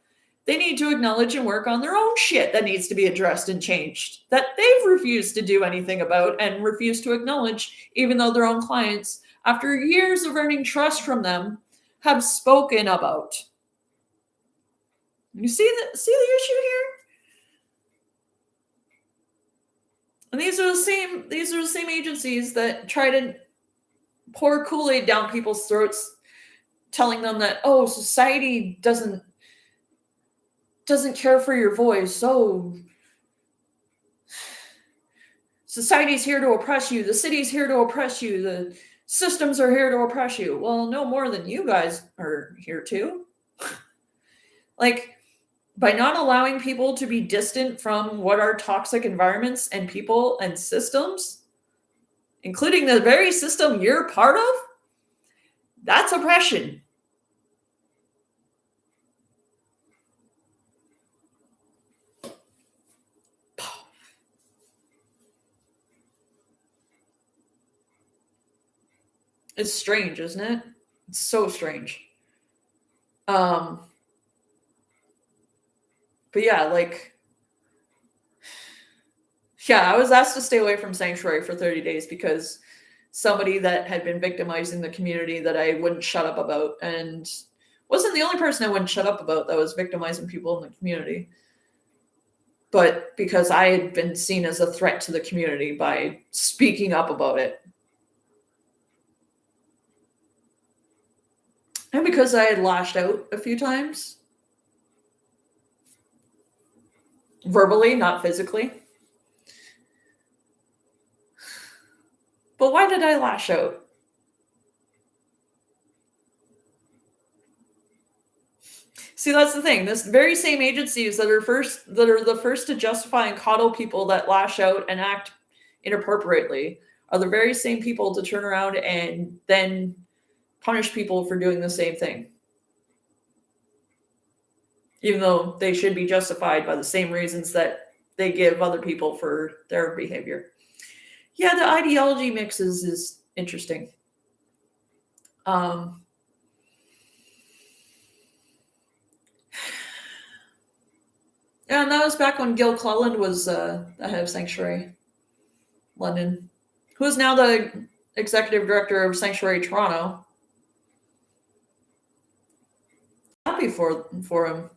They need to acknowledge and work on their own shit that needs to be addressed and changed, that they've refused to do anything about and refused to acknowledge, even though their own clients, after years of earning trust from them, have spoken about. You see the issue here? And these are the same agencies that try to pour Kool-Aid down people's throats telling them that, oh, society doesn't care for your voice. Oh, society's here to oppress you. The city's here to oppress you. The systems are here to oppress you. Well, no more than you guys are here to. Like, by not allowing people to be distant from what are toxic environments and people and systems, including the very system you're part of, that's oppression. It's strange, isn't it? It's so strange. But yeah, like, yeah, I was asked to stay away from Sanctuary for 30 days because somebody that had been victimizing the community that I wouldn't shut up about, and wasn't the only person I wouldn't shut up about that was victimizing people in the community, but because I had been seen as a threat to the community by speaking up about it. And because I had lashed out a few times. Verbally, not physically. But why did I lash out? See, that's the thing. This very same agencies that are the first to justify and coddle people that lash out and act inappropriately are the very same people to turn around and then punish people for doing the same thing. Even though they should be justified by the same reasons that they give other people for their behavior. Yeah, the ideology mixes is interesting. And that was back when Gil Cleland was the head of Sanctuary London, who is now the executive director of Sanctuary Toronto. Happy for him.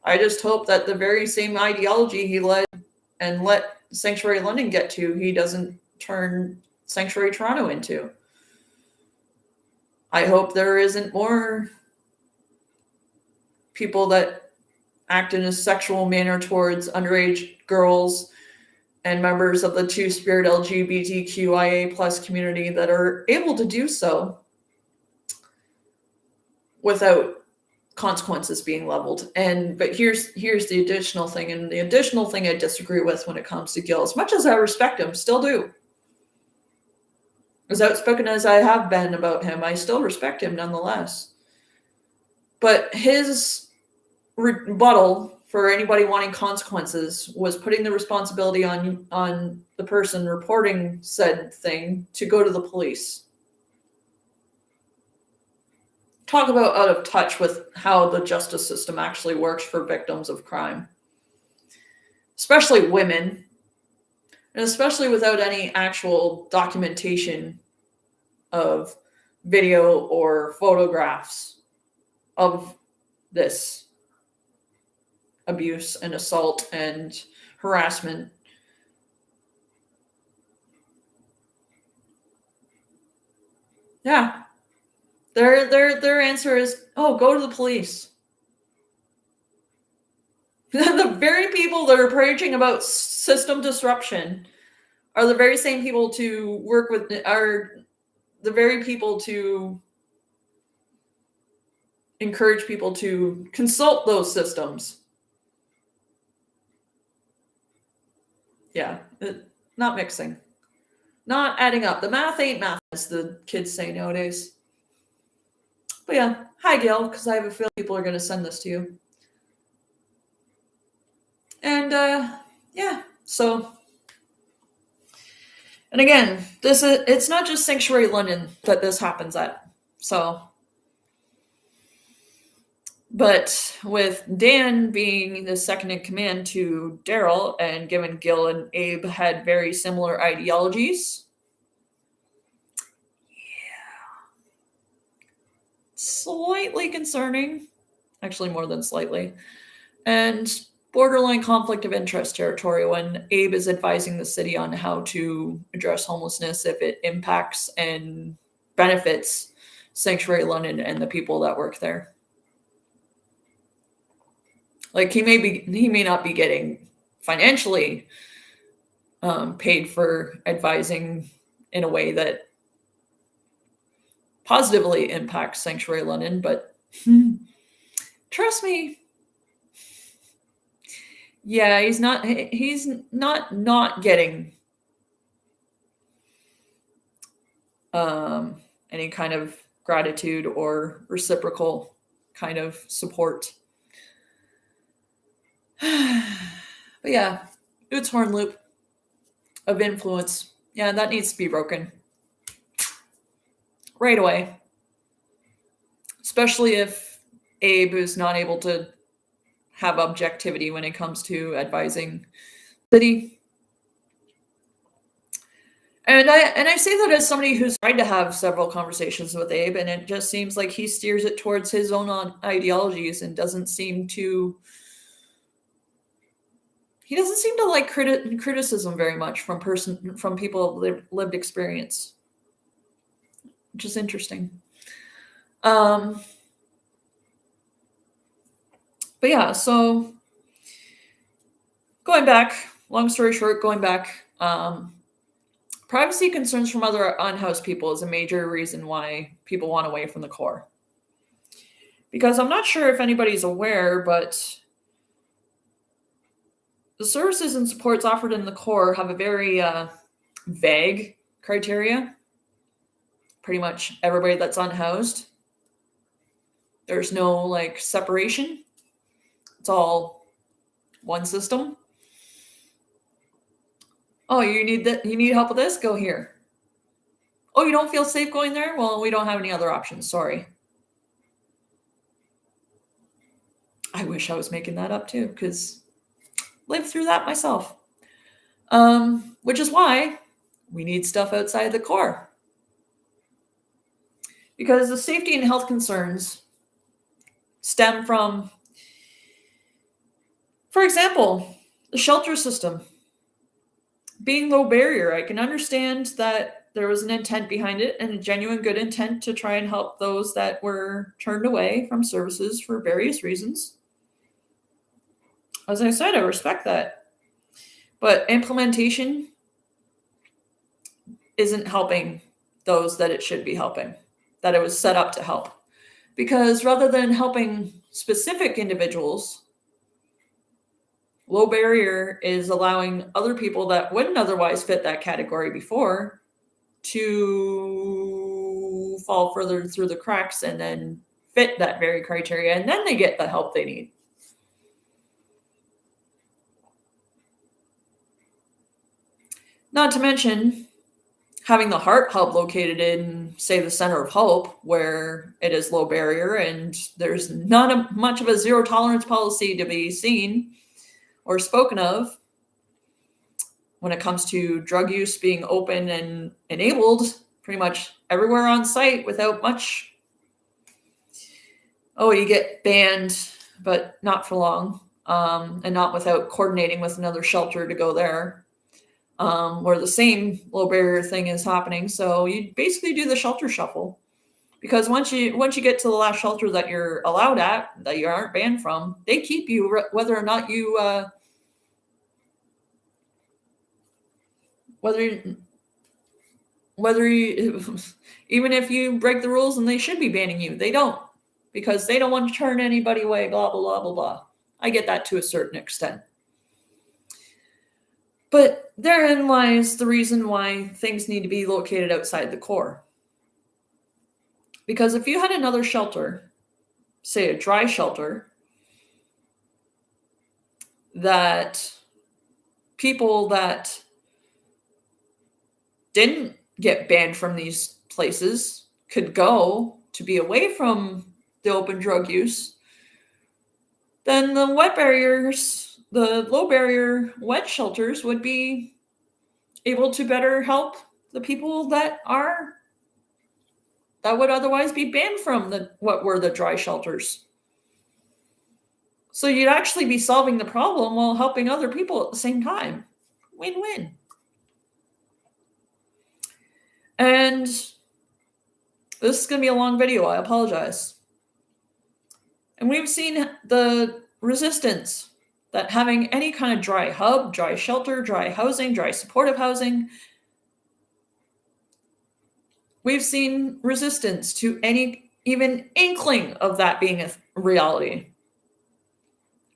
I just hope that the very same ideology he led and let Sanctuary London get to, he doesn't turn Sanctuary Toronto into. I hope there isn't more people that act in a sexual manner towards underage girls and members of the Two-Spirit LGBTQIA plus community that are able to do so without consequences being leveled. But here's the additional thing, and the additional thing I disagree with when it comes to Gil. As much as I respect him, still do. As outspoken as I have been about him, I still respect him nonetheless. But his rebuttal for anybody wanting consequences was putting the responsibility on the person reporting said thing to go to the police. Talk about out of touch with how the justice system actually works for victims of crime, especially women, and especially without any actual documentation of video or photographs of this abuse and assault and harassment. Yeah. Their answer is, oh, go to the police. The very people that are preaching about system disruption are the very same people to work with, are the very people to encourage people to consult those systems. Yeah, not mixing. Not adding up. The math ain't math, as the kids say nowadays. But yeah, hi Gail, because I have a feeling people are going to send this to you. And yeah, so, and again, it's not just Sanctuary London that this happens at. So, but with Dan being the second in command to Daryl, and given Gil and Abe had very similar ideologies, slightly concerning, actually more than slightly, and borderline conflict of interest territory when Abe is advising the city on how to address homelessness if it impacts and benefits Sanctuary London and the people that work there. Like he may not be getting financially paid for advising in a way that positively impacts Sanctuary London, but trust me, yeah, he's not getting any kind of gratitude or reciprocal kind of support. But yeah, Ute's horn loop of influence, yeah, that needs to be broken right away. Especially if Abe is not able to have objectivity when it comes to advising the city. And I say that as somebody who's tried to have several conversations with Abe, and it just seems like he steers it towards his own ideologies and doesn't seem to. He doesn't seem to like criticism very much from people with lived experience, which is interesting. But yeah, so going back, long story short, privacy concerns from other unhoused people is a major reason why people want away from the core. Because I'm not sure if anybody's aware, but the services and supports offered in the core have a very vague criteria. Pretty much everybody that's unhoused. There's no like separation. It's all one system. Oh, you need help with this? Go here. Oh, you don't feel safe going there? Well, we don't have any other options. Sorry. I wish I was making that up too, because lived through that myself. Which is why we need stuff outside the core. Because the safety and health concerns stem from, for example, the shelter system being low barrier. I can understand that there was an intent behind it and a genuine good intent to try and help those that were turned away from services for various reasons. As I said, I respect that. But implementation isn't helping those that it should be helping, that it was set up to help. Because rather than helping specific individuals, low barrier is allowing other people that wouldn't otherwise fit that category before to fall further through the cracks and then fit that very criteria, and then they get the help they need. Not to mention having the Heart Hub located in, say, the Center of Hope, where it is low barrier and there's not much of a zero tolerance policy to be seen or spoken of when it comes to drug use being open and enabled pretty much everywhere on site without much. Oh, you get banned, but not for long, and not without coordinating with another shelter to go there. Where the same low barrier thing is happening. So you basically do the shelter shuffle, because once you get to the last shelter that you're allowed at, that you aren't banned from, they keep you whether or not you even if you break the rules and they should be banning you, they don't, because they don't want to turn anybody away. Blah blah blah blah blah. I get that to a certain extent. But therein lies the reason why things need to be located outside the core. Because if you had another shelter, say a dry shelter, that people that didn't get banned from these places could go to be away from the open drug use, then the low barrier wet shelters would be able to better help the people that would otherwise be banned from what were the dry shelters. So you'd actually be solving the problem while helping other people at the same time. Win-win. And This is going to be a long video. I apologize. And we've seen the resistance that having any kind of dry hub, dry shelter, dry housing, dry supportive housing, we've seen resistance to any even inkling of that being a reality.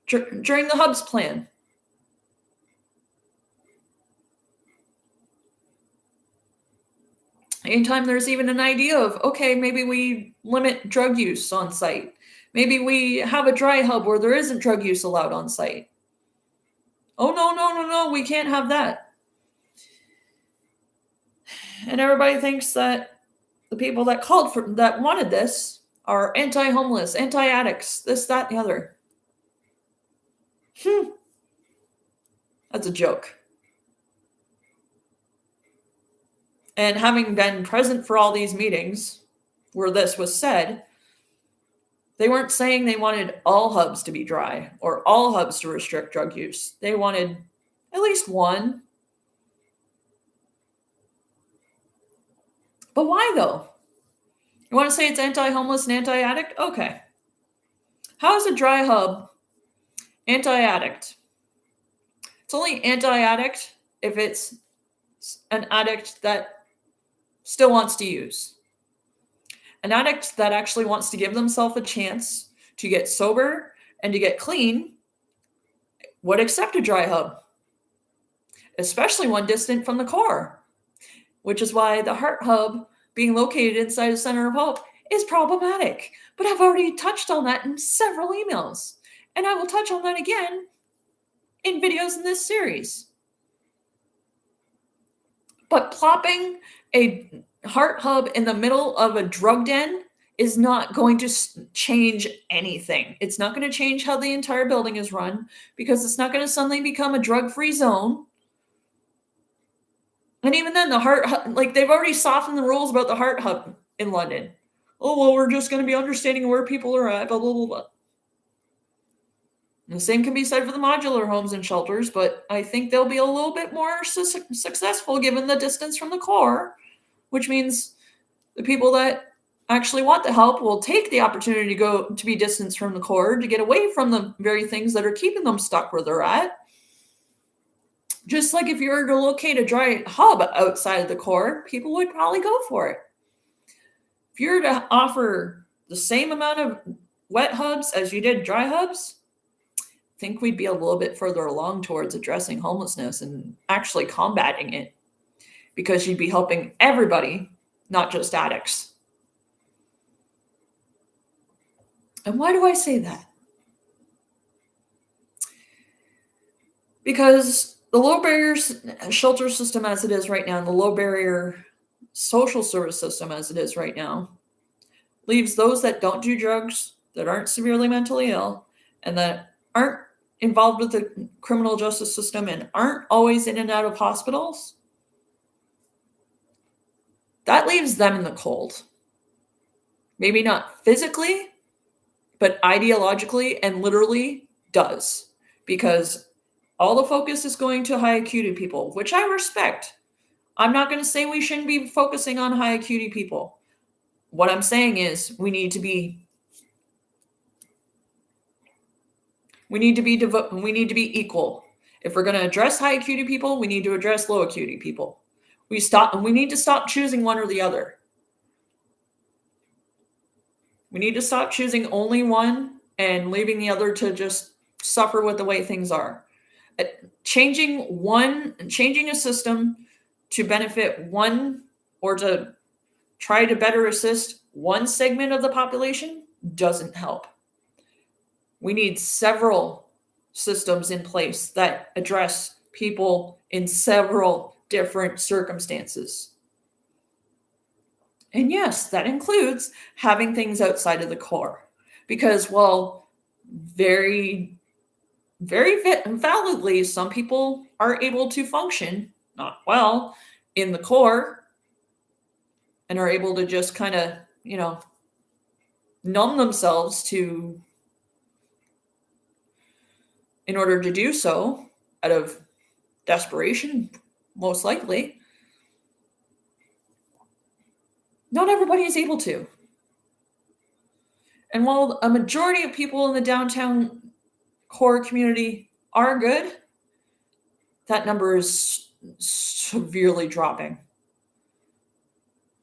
During the hubs plan, anytime there's even an idea of, okay, maybe we limit drug use on site. Maybe we have a dry hub where there isn't drug use allowed on site. Oh, no, we can't have that. And everybody thinks that the people that that wanted this are anti-homeless, anti-addicts, this, that, and the other. That's a joke. And having been present for all these meetings where this was said, they weren't saying they wanted all hubs to be dry or all hubs to restrict drug use. They wanted at least one. But why, though? You want to say it's anti-homeless and anti-addict? Okay. How is a dry hub anti-addict? It's only anti-addict if it's an addict that still wants to use. An addict that actually wants to give themselves a chance to get sober and to get clean would accept a dry hub, especially one distant from the core, which is why the heart hub being located inside the center of hope is problematic. But I've already touched on that in several emails, and I will touch on that again in videos in this series. But plopping a heart hub in the middle of a drug den is not going to change anything. It's not going to change how the entire building is run, because it's not going to suddenly become a drug-free zone. And even then, the heart hub, like, they've already softened the rules about the heart hub in London. Oh, well, we're just going to be understanding where people are at, blah, blah, blah, blah. And the same can be said for the modular homes and shelters, but I think they'll be a little bit more successful given the distance from the core, which means the people that actually want the help will take the opportunity to go to be distanced from the core, to get away from the very things that are keeping them stuck where they're at. Just like if you were to locate a dry hub outside of the core, people would probably go for it. If you were to offer the same amount of wet hubs as you did dry hubs, I think we'd be a little bit further along towards addressing homelessness and actually combating it, because you'd be helping everybody, not just addicts. And why do I say that? Because the low barrier shelter system as it is right now, and the low barrier social service system as it is right now, leaves those that don't do drugs, that aren't severely mentally ill, and that aren't involved with the criminal justice system and aren't always in and out of hospitals, that leaves them in the cold. Maybe not physically, but ideologically and literally does, because all the focus is going to high acuity people, which I respect. I'm not going to say we shouldn't be focusing on high acuity people. What I'm saying is we need to be equal. If we're going to address high acuity people, we need to address low acuity people. We need to stop choosing one or the other. We need to stop choosing only one and leaving the other to just suffer with the way things are. Changing a system to benefit one or to try to better assist one segment of the population doesn't help. We need several systems in place that address people in several different circumstances. And yes, that includes having things outside of the core, because, well, very, very validly, some people are able to function not well in the core and are able to just kind of, numb themselves in order to do so out of desperation, most likely. Not everybody is able to. And while a majority of people in the downtown core community are good, that number is severely dropping.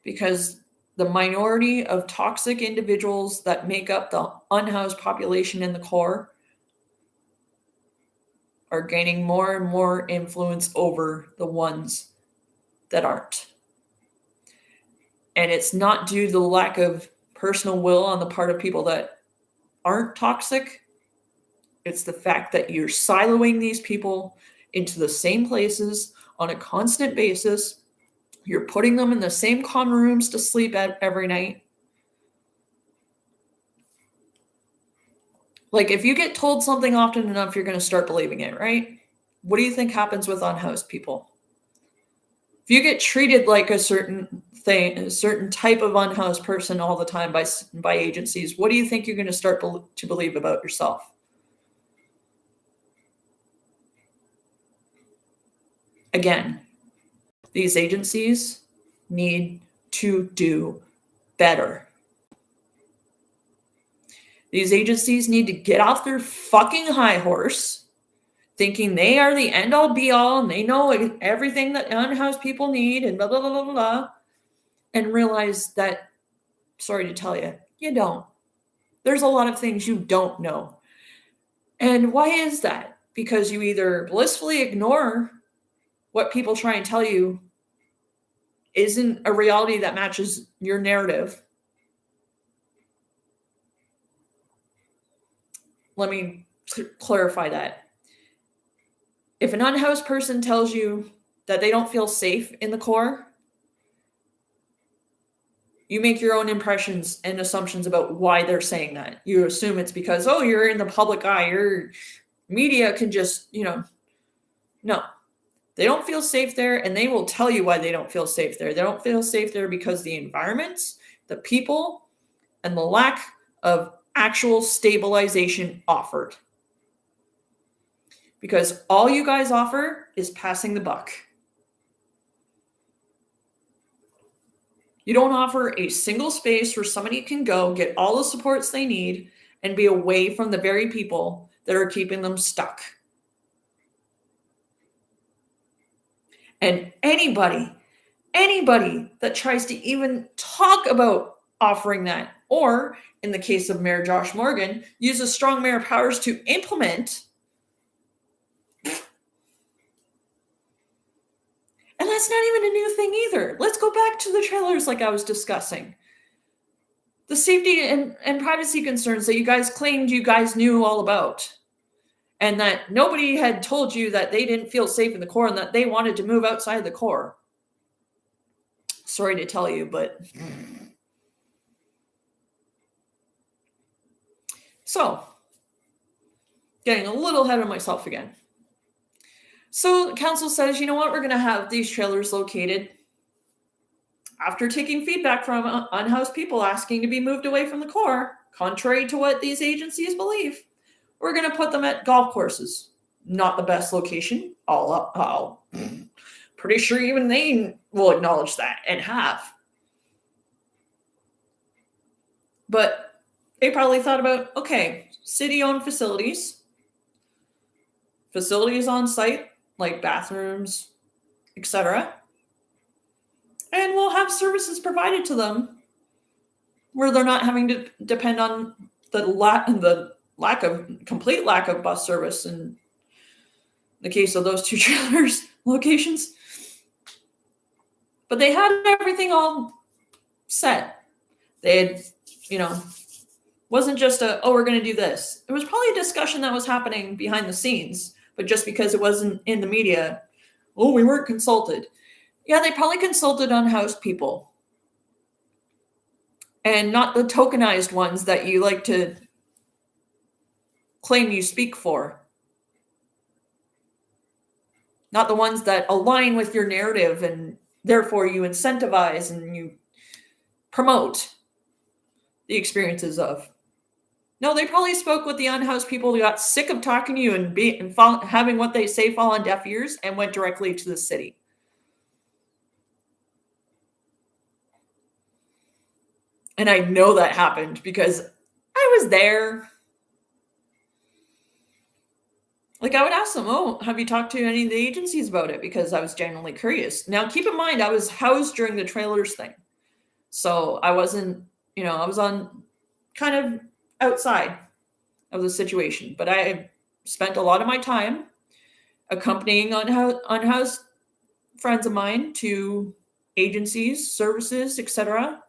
Because the minority of toxic individuals that make up the unhoused population in the core are gaining more and more influence over the ones that aren't. And it's not due to the lack of personal will on the part of people that aren't toxic. It's the fact that you're siloing these people into the same places on a constant basis. You're putting them in the same common rooms to sleep at every night. Like, if you get told something often enough, you're going to start believing it, right? What do you think happens with unhoused people? If you get treated like a certain thing, a certain type of unhoused person all the time by agencies, what do you think you're going to start to believe about yourself? Again, these agencies need to do better. These agencies need to get off their fucking high horse, thinking they are the end all be all and they know everything that unhoused people need and blah, blah, blah, blah, blah, and realize that, sorry to tell you, you don't. There's a lot of things you don't know. And why is that? Because you either blissfully ignore what people try and tell you isn't a reality that matches your narrative. Let me clarify that. If an unhoused person tells you that they don't feel safe in the core, you make your own impressions and assumptions about why they're saying that. You assume it's because, oh, you're in the public eye, your media can just, no. They don't feel safe there, and they will tell you why they don't feel safe there. They don't feel safe there because the environments, the people, and the lack of actual stabilization offered. Because all you guys offer is passing the buck. You don't offer a single space where somebody can go get all the supports they need and be away from the very people that are keeping them stuck. And anybody that tries to even talk about offering that, or in the case of Mayor Josh Morgan, uses strong mayor powers to implement. And that's not even a new thing either. Let's go back to the trailers like I was discussing. The safety and privacy concerns that you guys claimed you guys knew all about. And that nobody had told you that they didn't feel safe in the core and that they wanted to move outside the core. Sorry to tell you, but... So, getting a little ahead of myself again. So, council says, you know what, we're going to have these trailers located after taking feedback from unhoused people asking to be moved away from the core, contrary to what these agencies believe. We're going to put them at golf courses. Not the best location. Pretty sure even they will acknowledge that and have. But they probably thought about, okay, city-owned facilities on site, like bathrooms, etc. And we'll have services provided to them where they're not having to depend on the complete lack of bus service in the case of those two trailers locations. But they had everything all set. They had, wasn't just we're going to do this. It was probably a discussion that was happening behind the scenes, but just because it wasn't in the media, we weren't consulted. Yeah, they probably consulted unhoused people. And not the tokenized ones that you like to claim you speak for. Not the ones that align with your narrative and therefore you incentivize and you promote the experiences of. No, they probably spoke with the unhoused people who got sick of talking to you and having what they say fall on deaf ears and went directly to the city. And I know that happened because I was there. Like, I would ask them, oh, have you talked to any of the agencies about it? Because I was genuinely curious. Now, keep in mind, I was housed during the trailers thing. So I wasn't, I was on kind of outside of the situation. But I spent a lot of my time accompanying unhoused friends of mine to agencies, services, etc.,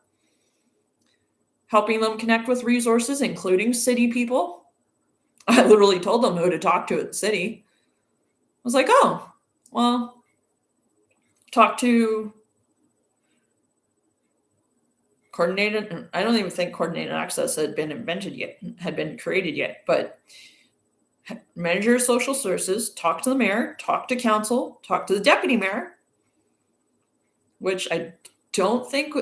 helping them connect with resources, including city people. I literally told them who to talk to at the city. I was like, oh, well, talk to coordinated. I don't even think coordinated access had been created yet, but manager of social services, talk to the mayor, talk to council, talk to the deputy mayor, which I don't think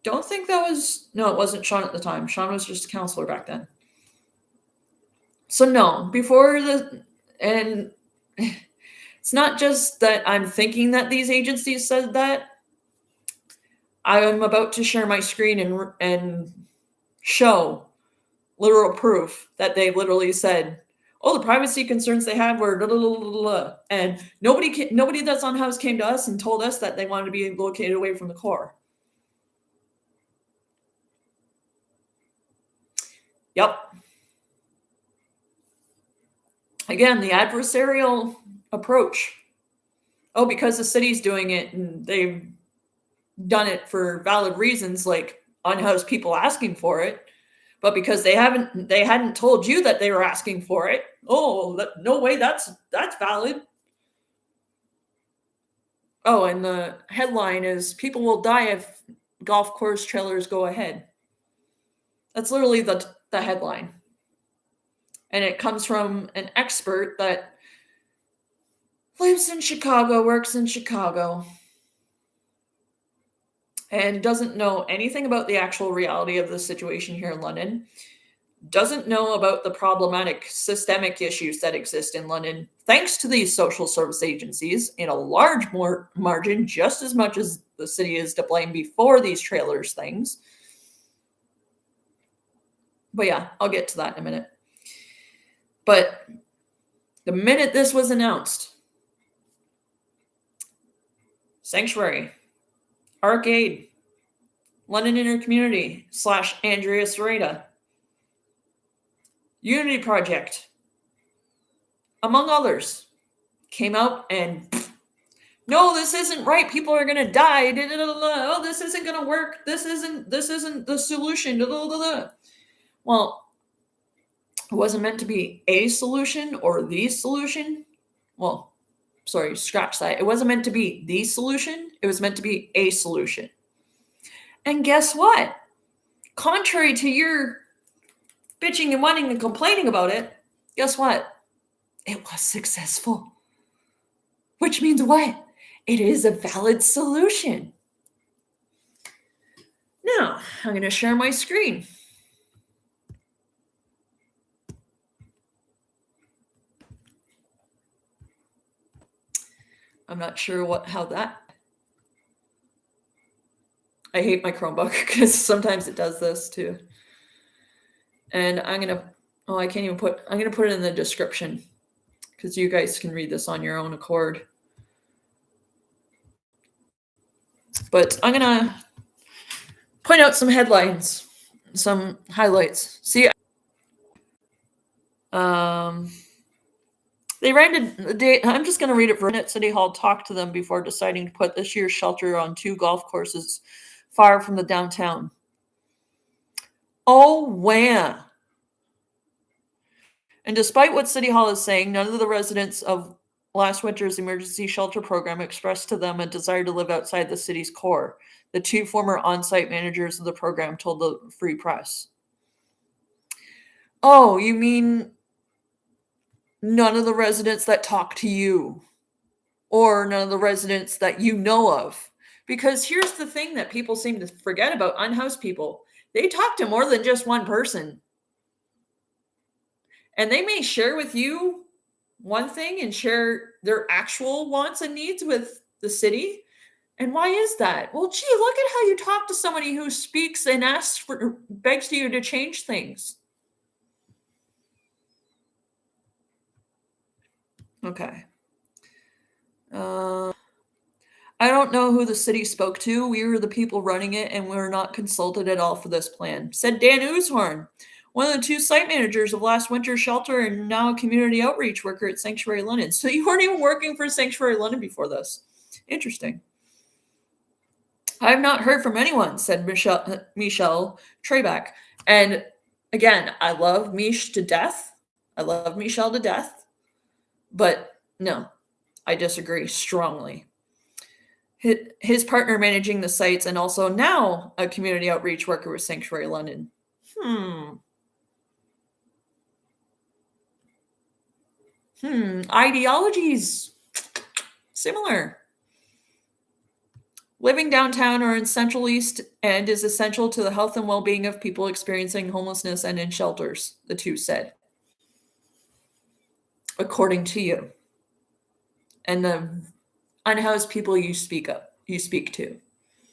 that was, no, it wasn't Sean at the time. Sean was just a counselor back then. So no, and it's not just that I'm thinking that these agencies said that. I'm about to share my screen and show literal proof that they literally said, oh, the privacy concerns they had were blah, blah, blah, blah, blah. And nobody that's on house came to us and told us that they wanted to be located away from the core. Yep. Again, the adversarial approach. Oh, because the city's doing it and they've done it for valid reasons, like unhoused people asking for it, but because they hadn't told you that they were asking for it. Oh, no way, that's valid. Oh, and the headline is people will die if golf course trailers go ahead. That's literally the headline. And it comes from an expert that lives in Chicago, works in Chicago, and doesn't know anything about the actual reality of the situation here in London, doesn't know about the problematic systemic issues that exist in London, thanks to these social service agencies, in a large margin, just as much as the city is to blame before these trailers things. But yeah, I'll get to that in a minute. But the minute this was announced, Sanctuary, Arcade, London Inner Community / Andrea Serrata, Unity Project, among others, came out and, no, this isn't right. People are going to die. Oh, this isn't going to work. This isn't the solution. Well, it wasn't meant to be a solution or the solution. Well, sorry, scratch that. It wasn't meant to be the solution. It was meant to be a solution. And guess what? Contrary to your bitching and whining and complaining about it, guess what? It was successful. Which means what? It is a valid solution. Now, I'm going to share my screen. I'm not sure how that. I hate my Chromebook because sometimes it does this too. And I'm going to, I'm going to put it in the description because you guys can read this on your own accord. But I'm going to point out some headlines, some highlights. See, they ran a day. I'm just going to read it for a minute. City Hall talked to them before deciding to put this year's shelter on 2 golf courses far from the downtown. Oh, wow. And despite what City Hall is saying, none of the residents of last winter's emergency shelter program expressed to them a desire to live outside the city's core, the 2 former on-site managers of the program told the Free Press. Oh, you mean none of the residents that talk to you, or none of the residents that you know of? Because here's the thing that people seem to forget about unhoused people. They talk to more than just one person. And they may share with you one thing and share their actual wants and needs with the city. And why is that? Well, gee, look at how you talk to somebody who speaks and begs you to change things. Okay. I don't know who the city spoke to. We were the people running it, and we were not consulted at all for this plan, said Dan Uzhorn, one of the two site managers of last winter's shelter and now a community outreach worker at Sanctuary London. So you weren't even working for Sanctuary London before this. Interesting. I have not heard from anyone, said Michelle Trebeck. And again, I love Mish to death. I love Michelle to death. But no, I disagree strongly. His partner managing the sites and also now a community outreach worker with Sanctuary London. Ideologies similar. Living downtown or in Central East End is essential to the health and well-being of people experiencing homelessness and in shelters, the two said. According to you. And the unhoused people you speak to.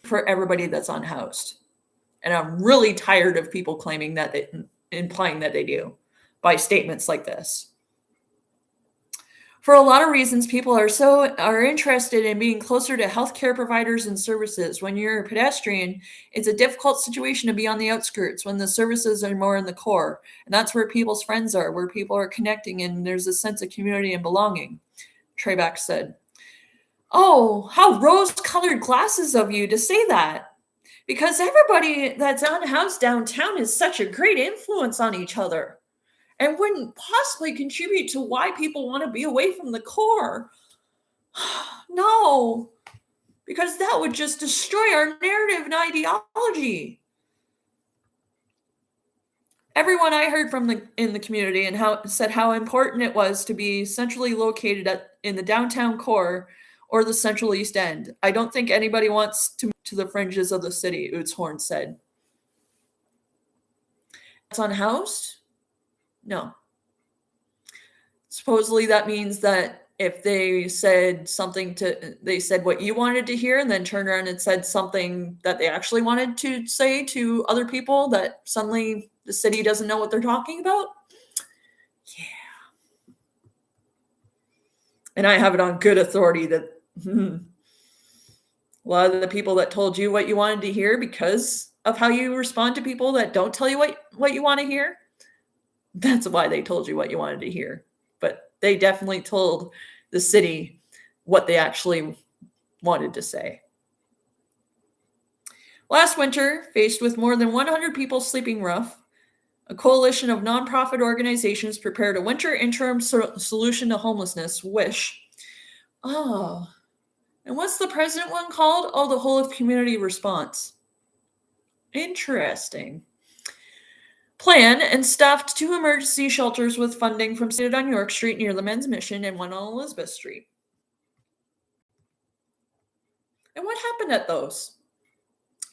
For everybody that's unhoused. And I'm really tired of people claiming that implying that they do by statements like this. For a lot of reasons, people are interested in being closer to healthcare providers and services. When you're a pedestrian, it's a difficult situation to be on the outskirts when the services are more in the core. And that's where people's friends are, where people are connecting, and there's a sense of community and belonging, Trebeck said. Oh, how rose-colored glasses of you to say that. Because everybody that's unhoused downtown is such a great influence on each other. And wouldn't possibly contribute to why people want to be away from the core. No, because that would just destroy our narrative and ideology. Everyone I heard from in the community and said how important it was to be centrally located in the downtown core or the Central East End. I don't think anybody wants to move to the fringes of the city, Uzhorn said. It's unhoused? No. Supposedly that means that if they said what you wanted to hear and then turned around and said something that they actually wanted to say to other people, that suddenly the city doesn't know what they're talking about? Yeah. And I have it on good authority that a lot of the people that told you what you wanted to hear because of how you respond to people that don't tell you what you want to hear, that's why they told you what you wanted to hear. But they definitely told the city what they actually wanted to say. Last winter, faced with more than 100 people sleeping rough, a coalition of nonprofit organizations prepared a winter interim solution to homelessness, WISH. Oh, and what's the president one called? Oh, the whole of community response. Interesting. Plan and staffed 2 emergency shelters with funding from State on York Street near the Men's Mission and one on Elizabeth Street. And what happened at those?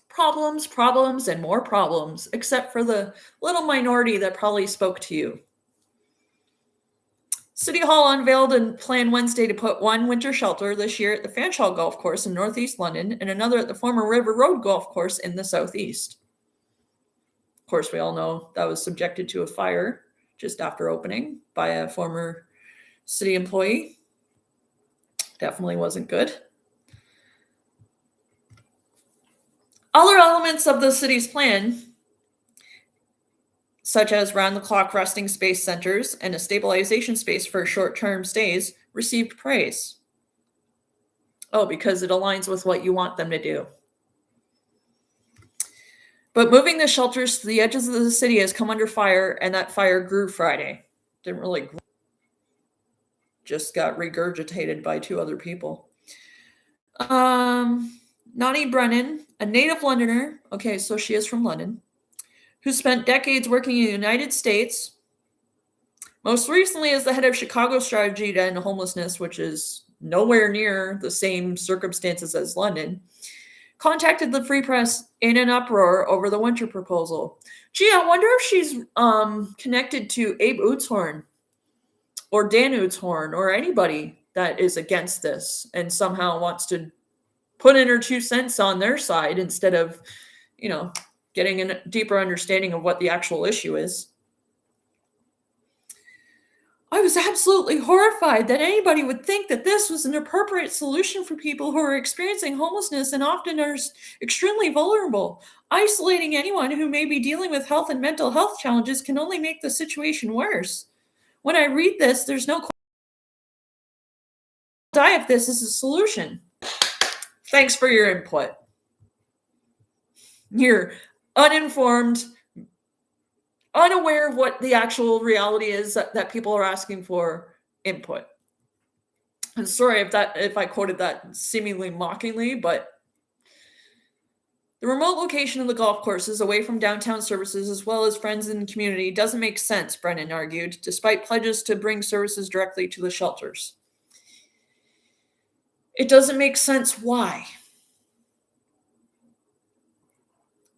Problems, and more problems, except for the little minority that probably spoke to you. City Hall unveiled a plan Wednesday to put one winter shelter this year at the Fanshawe Golf Course in northeast London and another at the former River Road Golf Course in the southeast. Of course, we all know that was subjected to a fire just after opening by a former city employee. Definitely wasn't good. Other elements of the city's plan, such as round-the-clock resting space centers and a stabilization space for short-term stays, received praise. Oh, because it aligns with what you want them to do. But moving the shelters to the edges of the city has come under fire, and that fire grew Friday. Didn't really grow. Just got regurgitated by 2 other people. Nani Brennan, a native Londoner, okay, so she is from London, who spent decades working in the United States, most recently as the head of Chicago strategy to end homelessness, which is nowhere near the same circumstances as London, contacted the Free Press in an uproar over the winter proposal. Gee, I wonder if she's connected to Abe Uzhorn or Dan Uzhorn or anybody that is against this and somehow wants to put in her 2 cents on their side instead of, getting a deeper understanding of what the actual issue is. I was absolutely horrified that anybody would think that this was an appropriate solution for people who are experiencing homelessness and often are extremely vulnerable. Isolating anyone who may be dealing with health and mental health challenges can only make the situation worse. When I read this, there's no die if this is a solution. Thanks for your input. You're uninformed, unaware of what the actual reality is that people are asking for input. I'm sorry if I quoted that seemingly mockingly, but the remote location of the golf courses away from downtown services as well as friends and community doesn't make sense, Brennan argued, despite pledges to bring services directly to the shelters. It doesn't make sense. Why?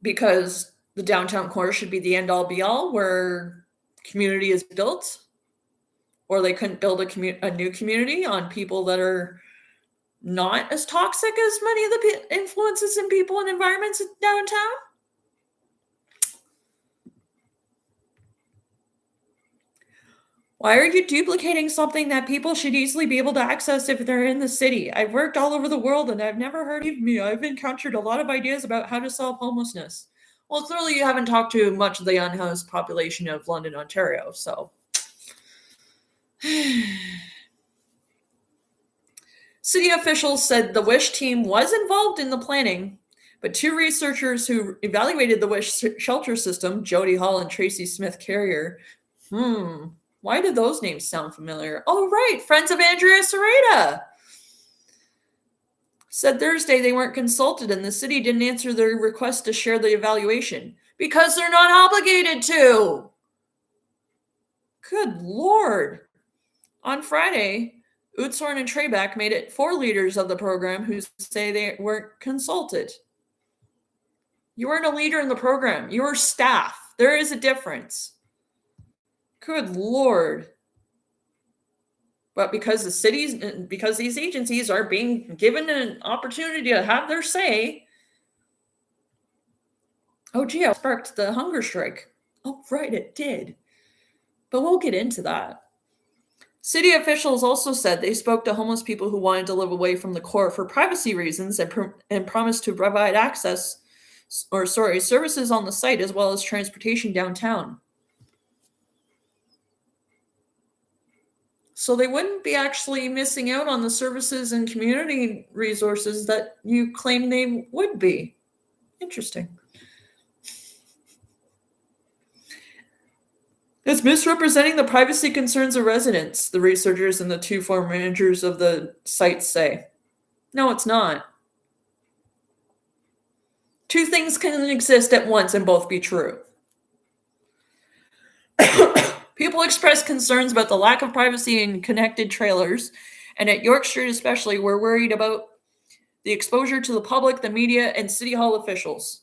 Because the downtown core should be the end-all be-all where community is built, or they couldn't build a new community on people that are not as toxic as many of the influences and people and environments downtown. Why are you duplicating something that people should easily be able to access if they're in the city? I've worked all over the world and I've never heard of me. I've encountered a lot of ideas about how to solve homelessness. Well, clearly you haven't talked to much of the unhoused population of London, Ontario, so. City officials said the WISH team was involved in the planning, but 2 researchers who evaluated the WISH shelter system, Jody Hall and Tracy Smith Carrier, why do those names sound familiar? Oh, right, friends of Andrea Serrata. Said Thursday they weren't consulted and the city didn't answer their request to share the evaluation because they're not obligated to. Good Lord. On Friday, Utzhorn and Trebek made it 4 leaders of the program who say they weren't consulted. You weren't a leader in the program. You were staff. There is a difference. Good Lord. But because these agencies are being given an opportunity to have their say, oh gee, I sparked the hunger strike. Oh, right, it did. But we'll get into that. City officials also said they spoke to homeless people who wanted to live away from the core for privacy reasons and promised to provide services on the site as well as transportation downtown. So they wouldn't be actually missing out on the services and community resources that you claim they would be. Interesting. It's misrepresenting the privacy concerns of residents, the researchers and the 2 former managers of the site say. No, it's not. 2 things can exist at once and both be true. People expressed concerns about the lack of privacy in connected trailers, and at York Street especially, we're worried about the exposure to the public, the media, and City Hall officials.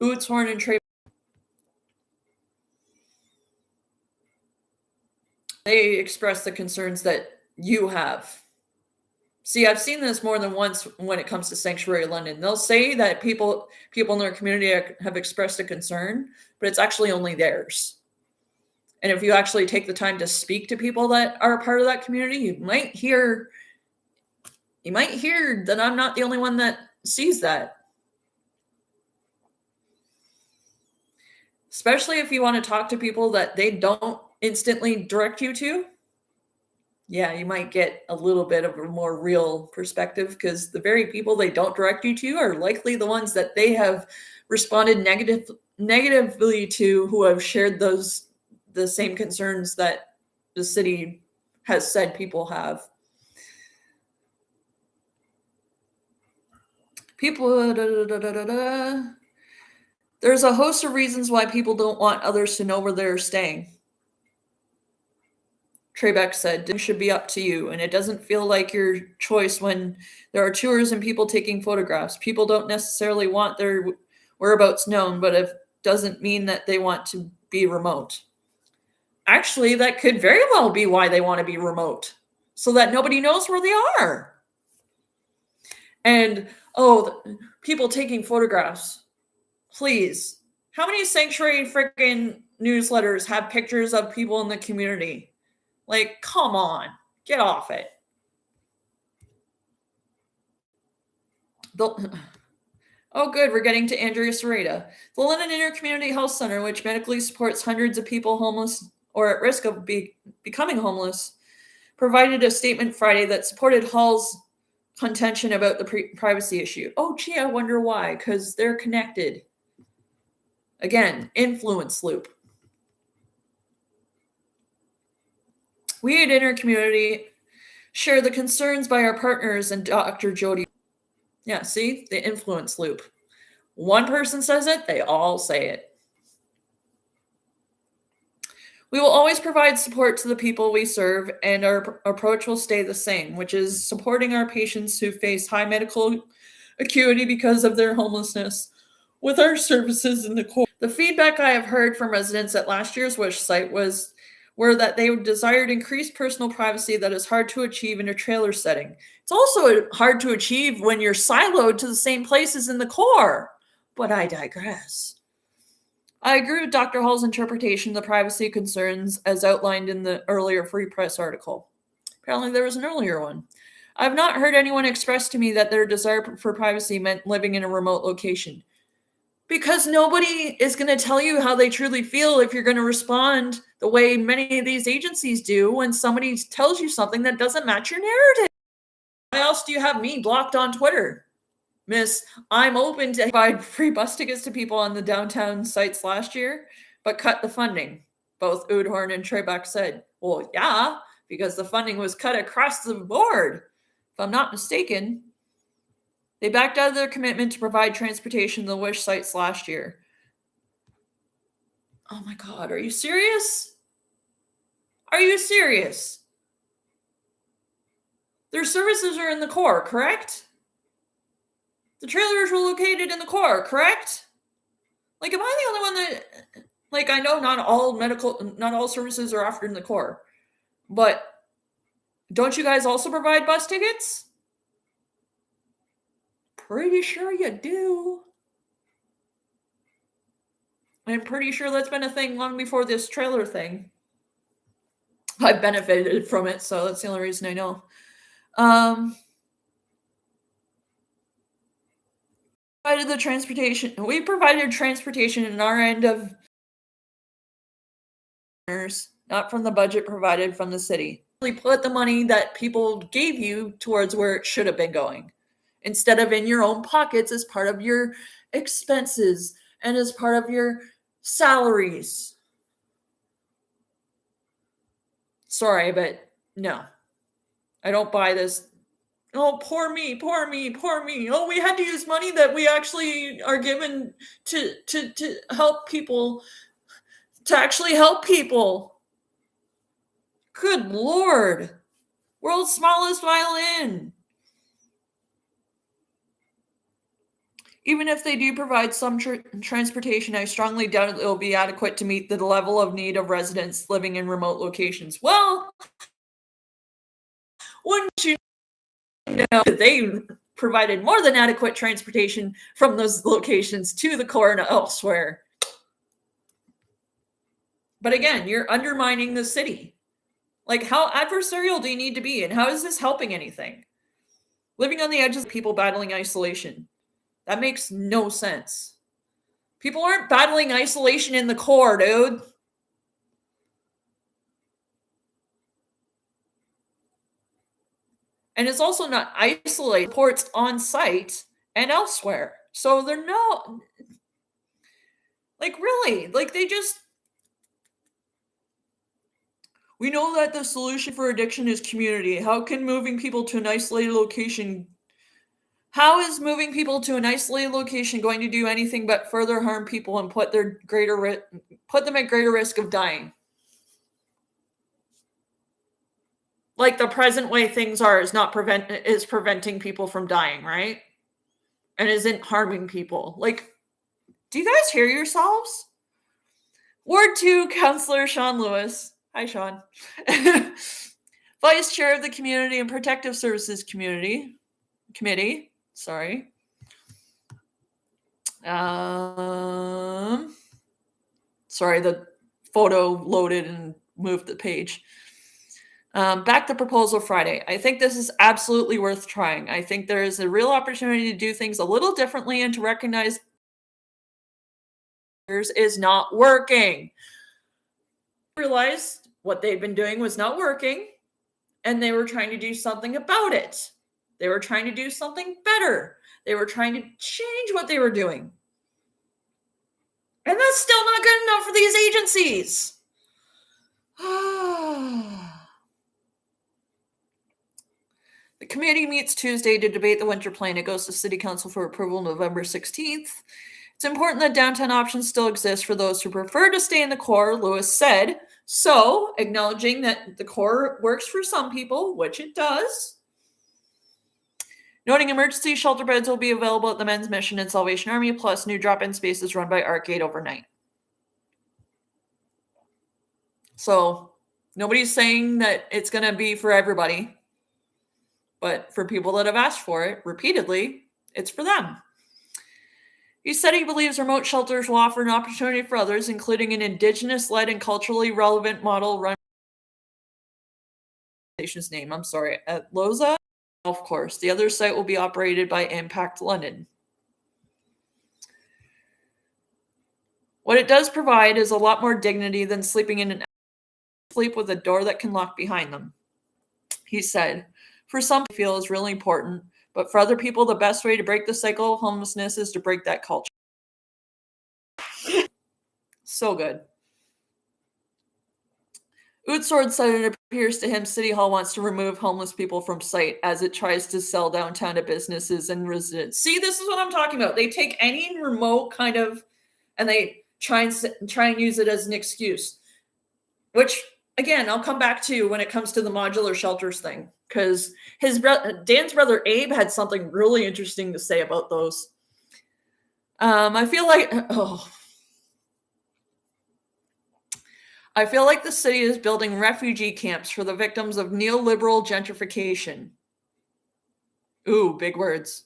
Utzhorn and Trey. They express the concerns that you have. See, I've seen this more than once when it comes to Sanctuary London. They'll say that people in their community have expressed a concern, but it's actually only theirs. And if you actually take the time to speak to people that are a part of that community, you might hear that I'm not the only one that sees that. Especially if you want to talk to people that they don't instantly direct you to. Yeah, you might get a little bit of a more real perspective because the very people they don't direct you to are likely the ones that they have responded negatively to, who have shared the same concerns that the city has said people have. There's a host of reasons why people don't want others to know where they're staying. Trebek said, it should be up to you, and it doesn't feel like your choice when there are tours and people taking photographs. People don't necessarily want their whereabouts known, but it doesn't mean that they want to be remote. Actually, that could very well be why they want to be remote, so that nobody knows where they are. And people taking photographs. Please. How many sanctuary freaking newsletters have pictures of people in the community? Like, come on, get off it. Oh, good, we're getting to Andrea Serrata. The London Intercommunity Health Center, which medically supports hundreds of people homeless or at risk of becoming homeless, provided a statement Friday that supported Hall's contention about the privacy issue. Oh, gee, I wonder why, because they're connected. Again, influence loop. We at Intercommunity share the concerns by our partners and Dr. Jody. Yeah, see? The influence loop. One person says it, they all say it. We will always provide support to the people we serve, and our approach will stay the same, which is supporting our patients who face high medical acuity because of their homelessness with our services in the core. The feedback I have heard from residents at last year's Wish site were that they desired increased personal privacy that is hard to achieve in a trailer setting. It's also hard to achieve when you're siloed to the same places in the core, but I digress. I agree with Dr. Hall's interpretation of the privacy concerns as outlined in the earlier Free Press article. Apparently there was an earlier one. I have not heard anyone express to me that their desire for privacy meant living in a remote location. Because nobody is going to tell you how they truly feel if you're going to respond the way many of these agencies do when somebody tells you something that doesn't match your narrative. Why else do you have me blocked on Twitter? Miss, I'm open to provide free bus tickets to people on the downtown sites last year, but cut the funding. Both Udhorn and Trebek said, well, yeah, because the funding was cut across the board. If I'm not mistaken, they backed out of their commitment to provide transportation to the Wish sites last year. Oh my God, are you serious? Are you serious? Their services are in the core, correct? The trailers were located in the core, correct? Like, am I the only one that, like, I know not all services are offered in the core, but don't you guys also provide bus tickets? Pretty sure you do. I'm pretty sure that's been a thing long before this trailer thing. I've benefited from it, so that's the only reason I know. We provided transportation in our end of not from the budget provided from the city. We put the money that people gave you towards where it should have been going, instead of in your own pockets as part of your expenses and as part of your salaries. Sorry, but no, I don't buy this. Oh, poor me, poor me, poor me. Oh, we had to use money that we actually are given to help people, to actually help people. Good Lord. World's smallest violin. Even if they do provide some transportation, I strongly doubt it will be adequate to meet the level of need of residents living in remote locations. Well, wouldn't you know that they provided more than adequate transportation from those locations to the core and elsewhere? But again, you're undermining the city. Like, how adversarial do you need to be? And how is this helping anything? Living on the edges of people battling isolation. That makes no sense. People aren't battling isolation in the core, dude. And it's also not isolated. Reports on site and elsewhere. So they're not, like, really, like, they just, we know that the solution for addiction is community. How can moving people to an isolated location, how is moving people to an isolated location going to do anything but further harm people and put them at greater risk of dying? Like, the present way things are is preventing people from dying, right? And isn't harming people. Like, do you guys hear yourselves? Ward 2 Councillor Sean Lewis. Hi, Sean. Vice Chair of the Community and Protective Services Committee. Sorry. Sorry, the photo loaded and moved the page. Back to proposal Friday. I think this is absolutely worth trying. I think there is a real opportunity to do things a little differently and to recognize is not working. Realized what they'd been doing was not working, and they were trying to do something about it. They were trying to do something better. They were trying to change what they were doing. And that's still not good enough for these agencies. The committee meets Tuesday to debate the winter plan. It goes to City Council for approval November 16th. It's important that downtown options still exist for those who prefer to stay in the core, Lewis said. So, acknowledging that the core works for some people, which it does. Noting emergency shelter beds will be available at the Men's Mission and Salvation Army, plus new drop-in spaces run by Arcade overnight. So, nobody's saying that it's going to be for everybody. But for people that have asked for it repeatedly, it's for them. He said he believes remote shelters will offer an opportunity for others, including an Indigenous-led and culturally relevant model run station's name, at Loza Golf Course. The other site will be operated by Impact London. What it does provide is a lot more dignity than sleeping in an sleep with a door that can lock behind them. He said, for some people, feel is really important, but for other people, the best way to break the cycle of homelessness is to break that culture. So good. Utsord said it appears to him City Hall wants to remove homeless people from site as it tries to sell downtown to businesses and residents. See, this is what I'm talking about. They take any remote kind of, and they try and use it as an excuse. Which, again, I'll come back to when it comes to the modular shelters thing, because Dan's brother Abe had something really interesting to say about those. I feel like the city is building refugee camps for the victims of neoliberal gentrification. Ooh, big words.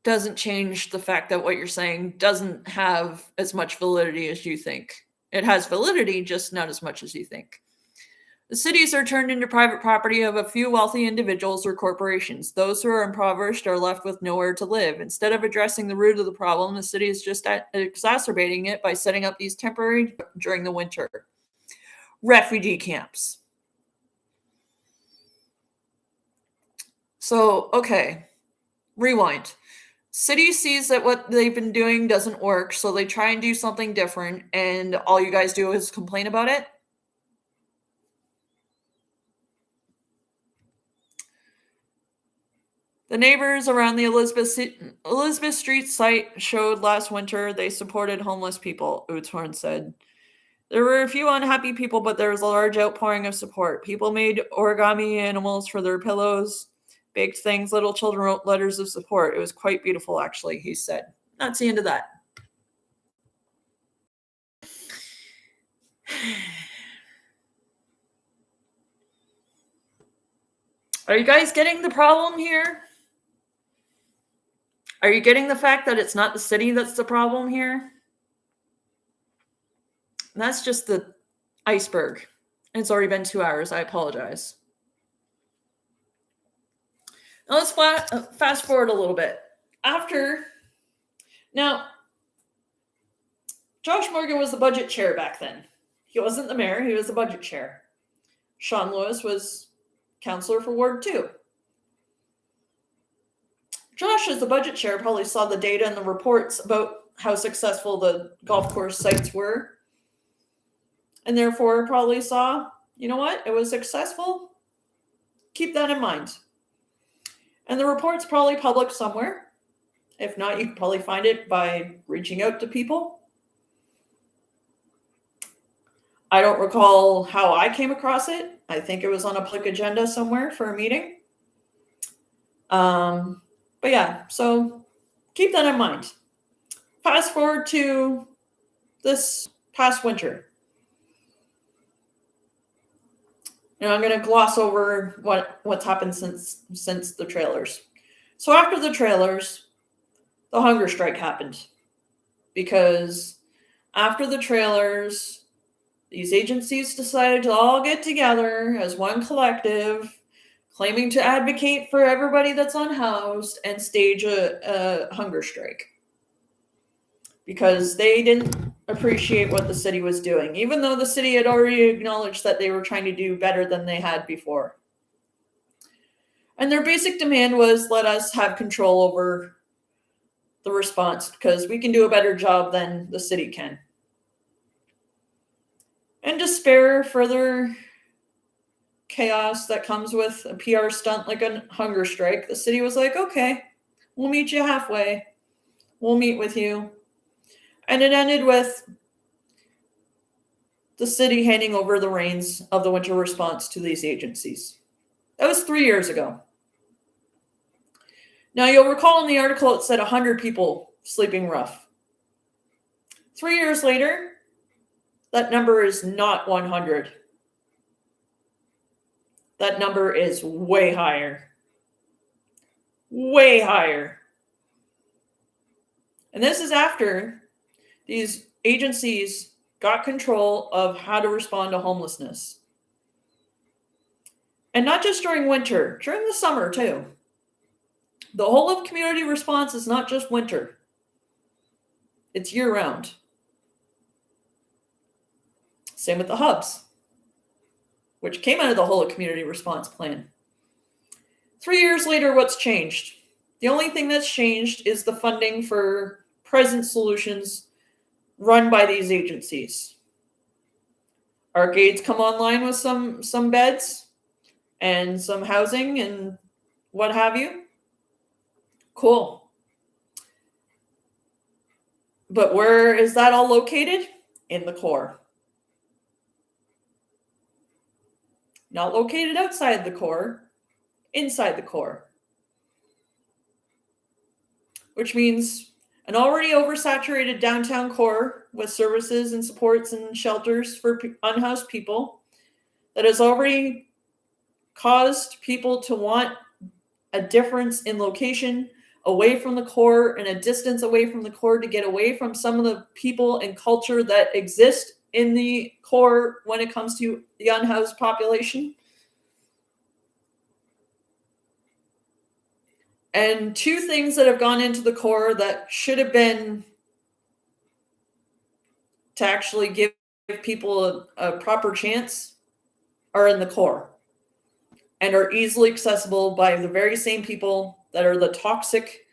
Doesn't change the fact that what you're saying doesn't have as much validity as you think. It has validity, just not as much as you think. The cities are turned into private property of a few wealthy individuals or corporations. Those who are impoverished are left with nowhere to live. Instead of addressing the root of the problem, the city is just exacerbating it by setting up these temporary during the winter refugee camps. So, okay, rewind. City sees that what they've been doing doesn't work, so they try and do something different, and all you guys do is complain about it. The neighbors around the Elizabeth Street site showed last winter they supported homeless people, Uthorn said. There were a few unhappy people, but there was a large outpouring of support. People made origami animals for their pillows, baked things. Little children wrote letters of support. It was quite beautiful, actually, he said. That's the end of that. Are you guys getting the problem here? Are you getting the fact that it's not the city that's the problem here? And that's just the iceberg. It's already been 2 hours. I apologize. Now let's fast forward a little bit. Now, Josh Morgan was the budget chair back then. He wasn't the mayor. He was the budget chair. Sean Lewis was councillor for Ward 2. Josh, as the budget chair, probably saw the data and the reports about how successful the golf course sites were. And therefore probably saw, you know what, it was successful. Keep that in mind. And the report's probably public somewhere. If not, you can probably find it by reaching out to people. I don't recall how I came across it. I think it was on a public agenda somewhere for a meeting. But yeah, so keep that in mind. Fast forward to this past winter. Now I'm going to gloss over what's happened since the trailers. So after the trailers, the hunger strike happened. Because after the trailers, these agencies decided to all get together as one collective, claiming to advocate for everybody that's unhoused and stage a hunger strike. Because they didn't appreciate what the city was doing, even though the city had already acknowledged that they were trying to do better than they had before. And their basic demand was, let us have control over the response because we can do a better job than the city can. And to spare further chaos that comes with a PR stunt like a hunger strike, the city was like, okay, we'll meet you halfway. We'll meet with you. And it ended with the city handing over the reins of the winter response to these agencies. That was 3 years ago. Now, you'll recall in the article it said 100 people sleeping rough. 3 years later, that number is not 100. That number is way higher. Way higher. And this is after these agencies got control of how to respond to homelessness. And not just during winter, during the summer too. The whole of community response is not just winter. It's year-round. Same with the hubs, which came out of the whole of community response plan. 3 years later, what's changed? The only thing that's changed is the funding for present solutions run by these agencies. Arcades come online with some beds and some housing and what have you. Cool. But where is that all located? In the core. Not located outside the core, inside the core. Which means an already oversaturated downtown core with services and supports and shelters for unhoused people that has already caused people to want a difference in location away from the core and a distance away from the core to get away from some of the people and culture that exist in the core when it comes to the unhoused population. And two things that have gone into the core that should have been to actually give people a proper chance are in the core and are easily accessible by the very same people that are the toxic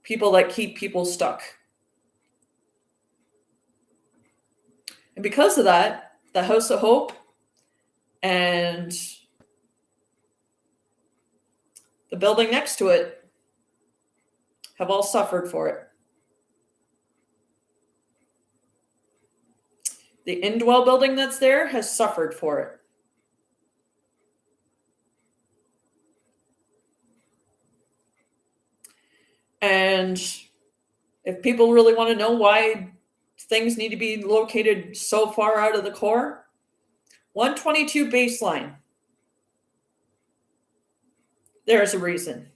people that keep people stuck. And because of that, the House of Hope and the building next to it have all suffered for it. The Indwell building that's there has suffered for it. And if people really want to know why things need to be located so far out of the core, 122 baseline. There's a reason.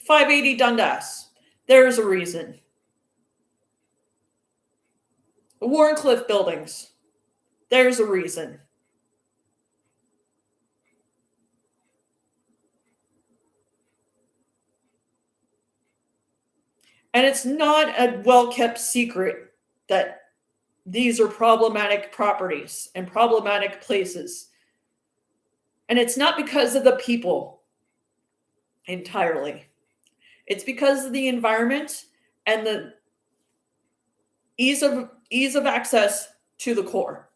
580 Dundas. There's a reason. The Warncliffe buildings. There's a reason. And it's not a well-kept secret that these are problematic properties and problematic places. And it's not because of the people entirely. It's because of the environment and the ease of access to the core.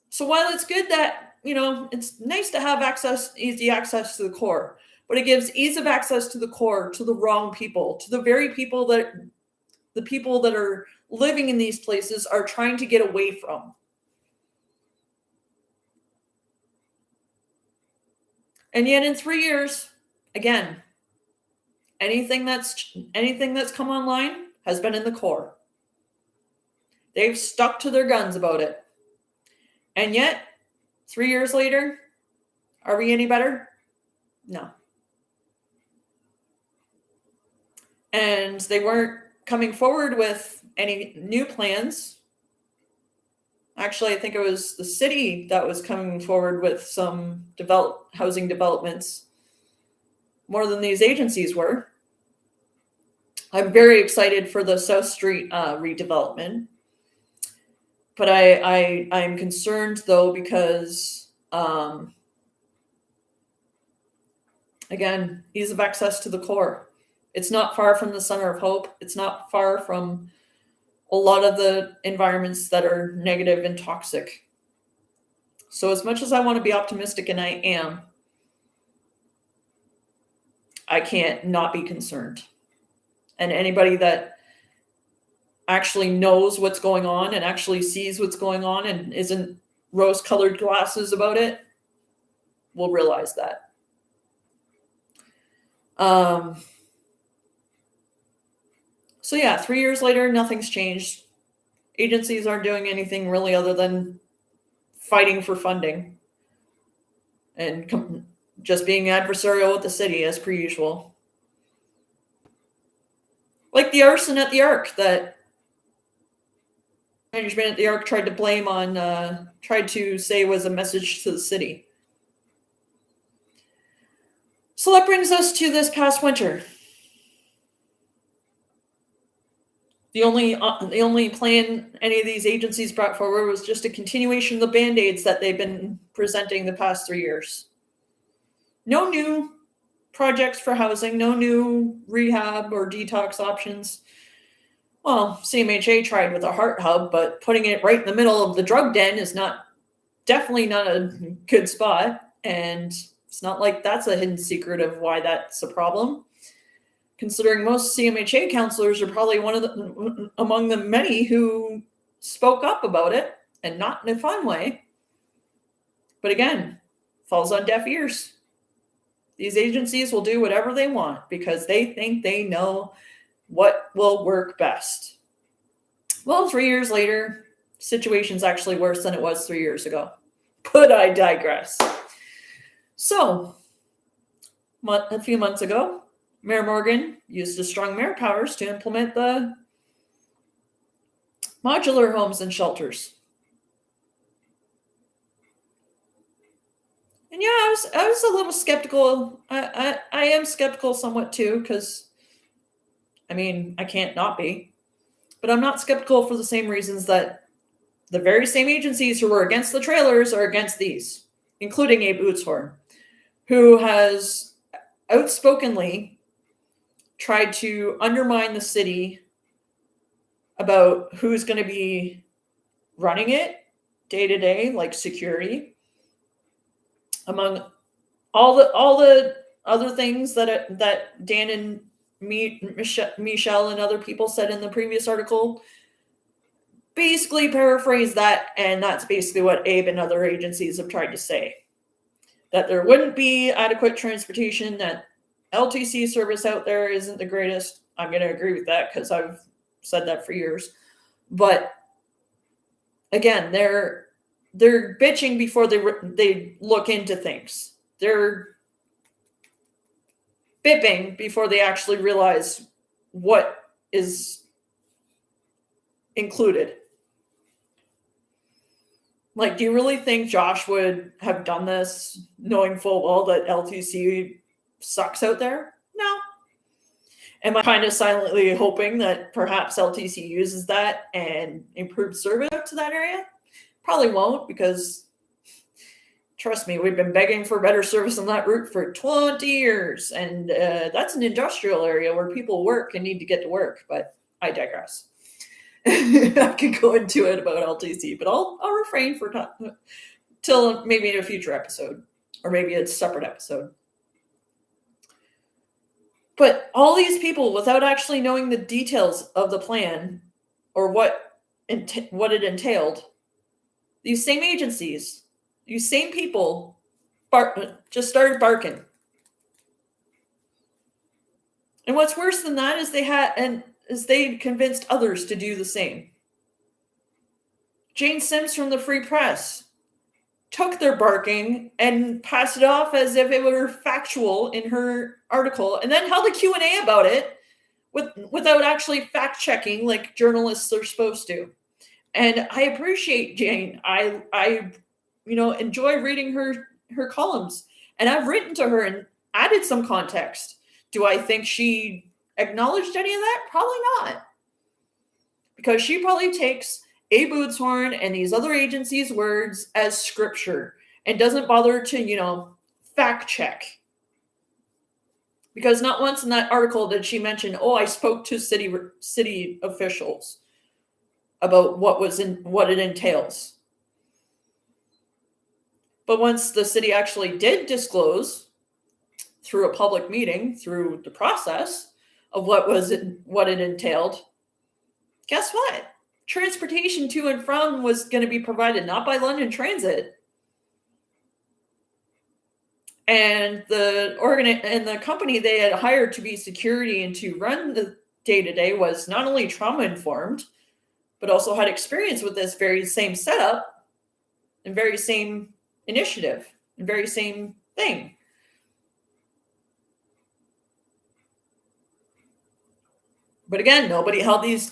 So while it's good that, it's nice to have easy access to the core, but it gives ease of access to the core to the wrong people, to the very people that the people that are living in these places are trying to get away from. And yet in 3 years, again, anything that's come online has been in the core. They've stuck to their guns about it. And yet, 3 years later, are we any better? No. And they weren't coming forward with any new plans. Actually, I think it was the city that was coming forward with some housing developments more than these agencies were. I'm very excited for the South Street redevelopment. But I'm concerned, though, because, again, ease of access to the core. It's not far from the Center of Hope. It's not far from a lot of the environments that are negative and toxic. So as much as I want to be optimistic, and I am, I can't not be concerned. And anybody that actually knows what's going on and actually sees what's going on and isn't rose-colored glasses about it will realize that. So yeah, 3 years later, nothing's changed. Agencies aren't doing anything really other than fighting for funding and just being adversarial with the city as per usual. Like the arson at the Ark that management at the Ark tried to blame on, tried to say was a message to the city. So that brings us to this past winter. The only plan any of these agencies brought forward was just a continuation of the Band-Aids that they've been presenting the past 3 years. No new projects for housing, no new rehab or detox options. Well, CMHA tried with a heart hub, but putting it right in the middle of the drug den is definitely not a good spot. And it's not like that's a hidden secret of why that's a problem, considering most CMHA counselors are probably among the many who spoke up about it, and not in a fun way. But again, falls on deaf ears. These agencies will do whatever they want because they think they know what will work best. Well, 3 years later, situation's actually worse than it was 3 years ago. But I digress. So, a few months ago, Mayor Morgan used his strong mayor powers to implement the modular homes and shelters. And yeah, I was a little skeptical. I am skeptical somewhat too, because, I mean, I can't not be. But I'm not skeptical for the same reasons that the very same agencies who were against the trailers are against these, including Abe Bootshorn, who has outspokenly tried to undermine the city about who's going to be running it day to day, like security, among all the other things that Dan and Michelle and other people said in the previous article. Basically paraphrase that, and that's basically what Abe and other agencies have tried to say. That there wouldn't be adequate transportation, that LTC service out there isn't the greatest. I'm going to agree with that because I've said that for years. But again, they're bitching before they look into things. They're bipping before they actually realize what is included. Like, do you really think Josh would have done this knowing full well that LTC sucks out there? No. Am I kind of silently hoping that perhaps LTC uses that and improves service to that area? Probably won't, because trust me, we've been begging for better service on that route for 20 years. And that's an industrial area where people work and need to get to work. But I digress. I could go into it about LTC, but I'll refrain for till maybe in a future episode, or maybe it's a separate episode. But all these people, without actually knowing the details of the plan or what it entailed, these same agencies, these same people, just started barking. And what's worse than that is they convinced others to do the same. Jane Sims from the Free Press took their barking and passed it off as if it were factual in her article, and then held a Q&A about it without actually fact checking like journalists are supposed to. And I appreciate Jane. I enjoy reading her columns, and I've written to her and added some context. Do I think she acknowledged any of that? Probably not, because she probably takes Abe Bootshorn and these other agencies' words as scripture and doesn't bother to fact check. Because not once in that article did she mention, "Oh, I spoke to city officials about what it entails." But once the city actually did disclose through a public meeting, through the process of what it entailed, guess what? Transportation to and from was going to be provided not by London Transit. And the company they had hired to be security and to run the day-to-day was not only trauma informed, but also had experience with this very same setup and very same initiative and very same thing. But again, nobody held these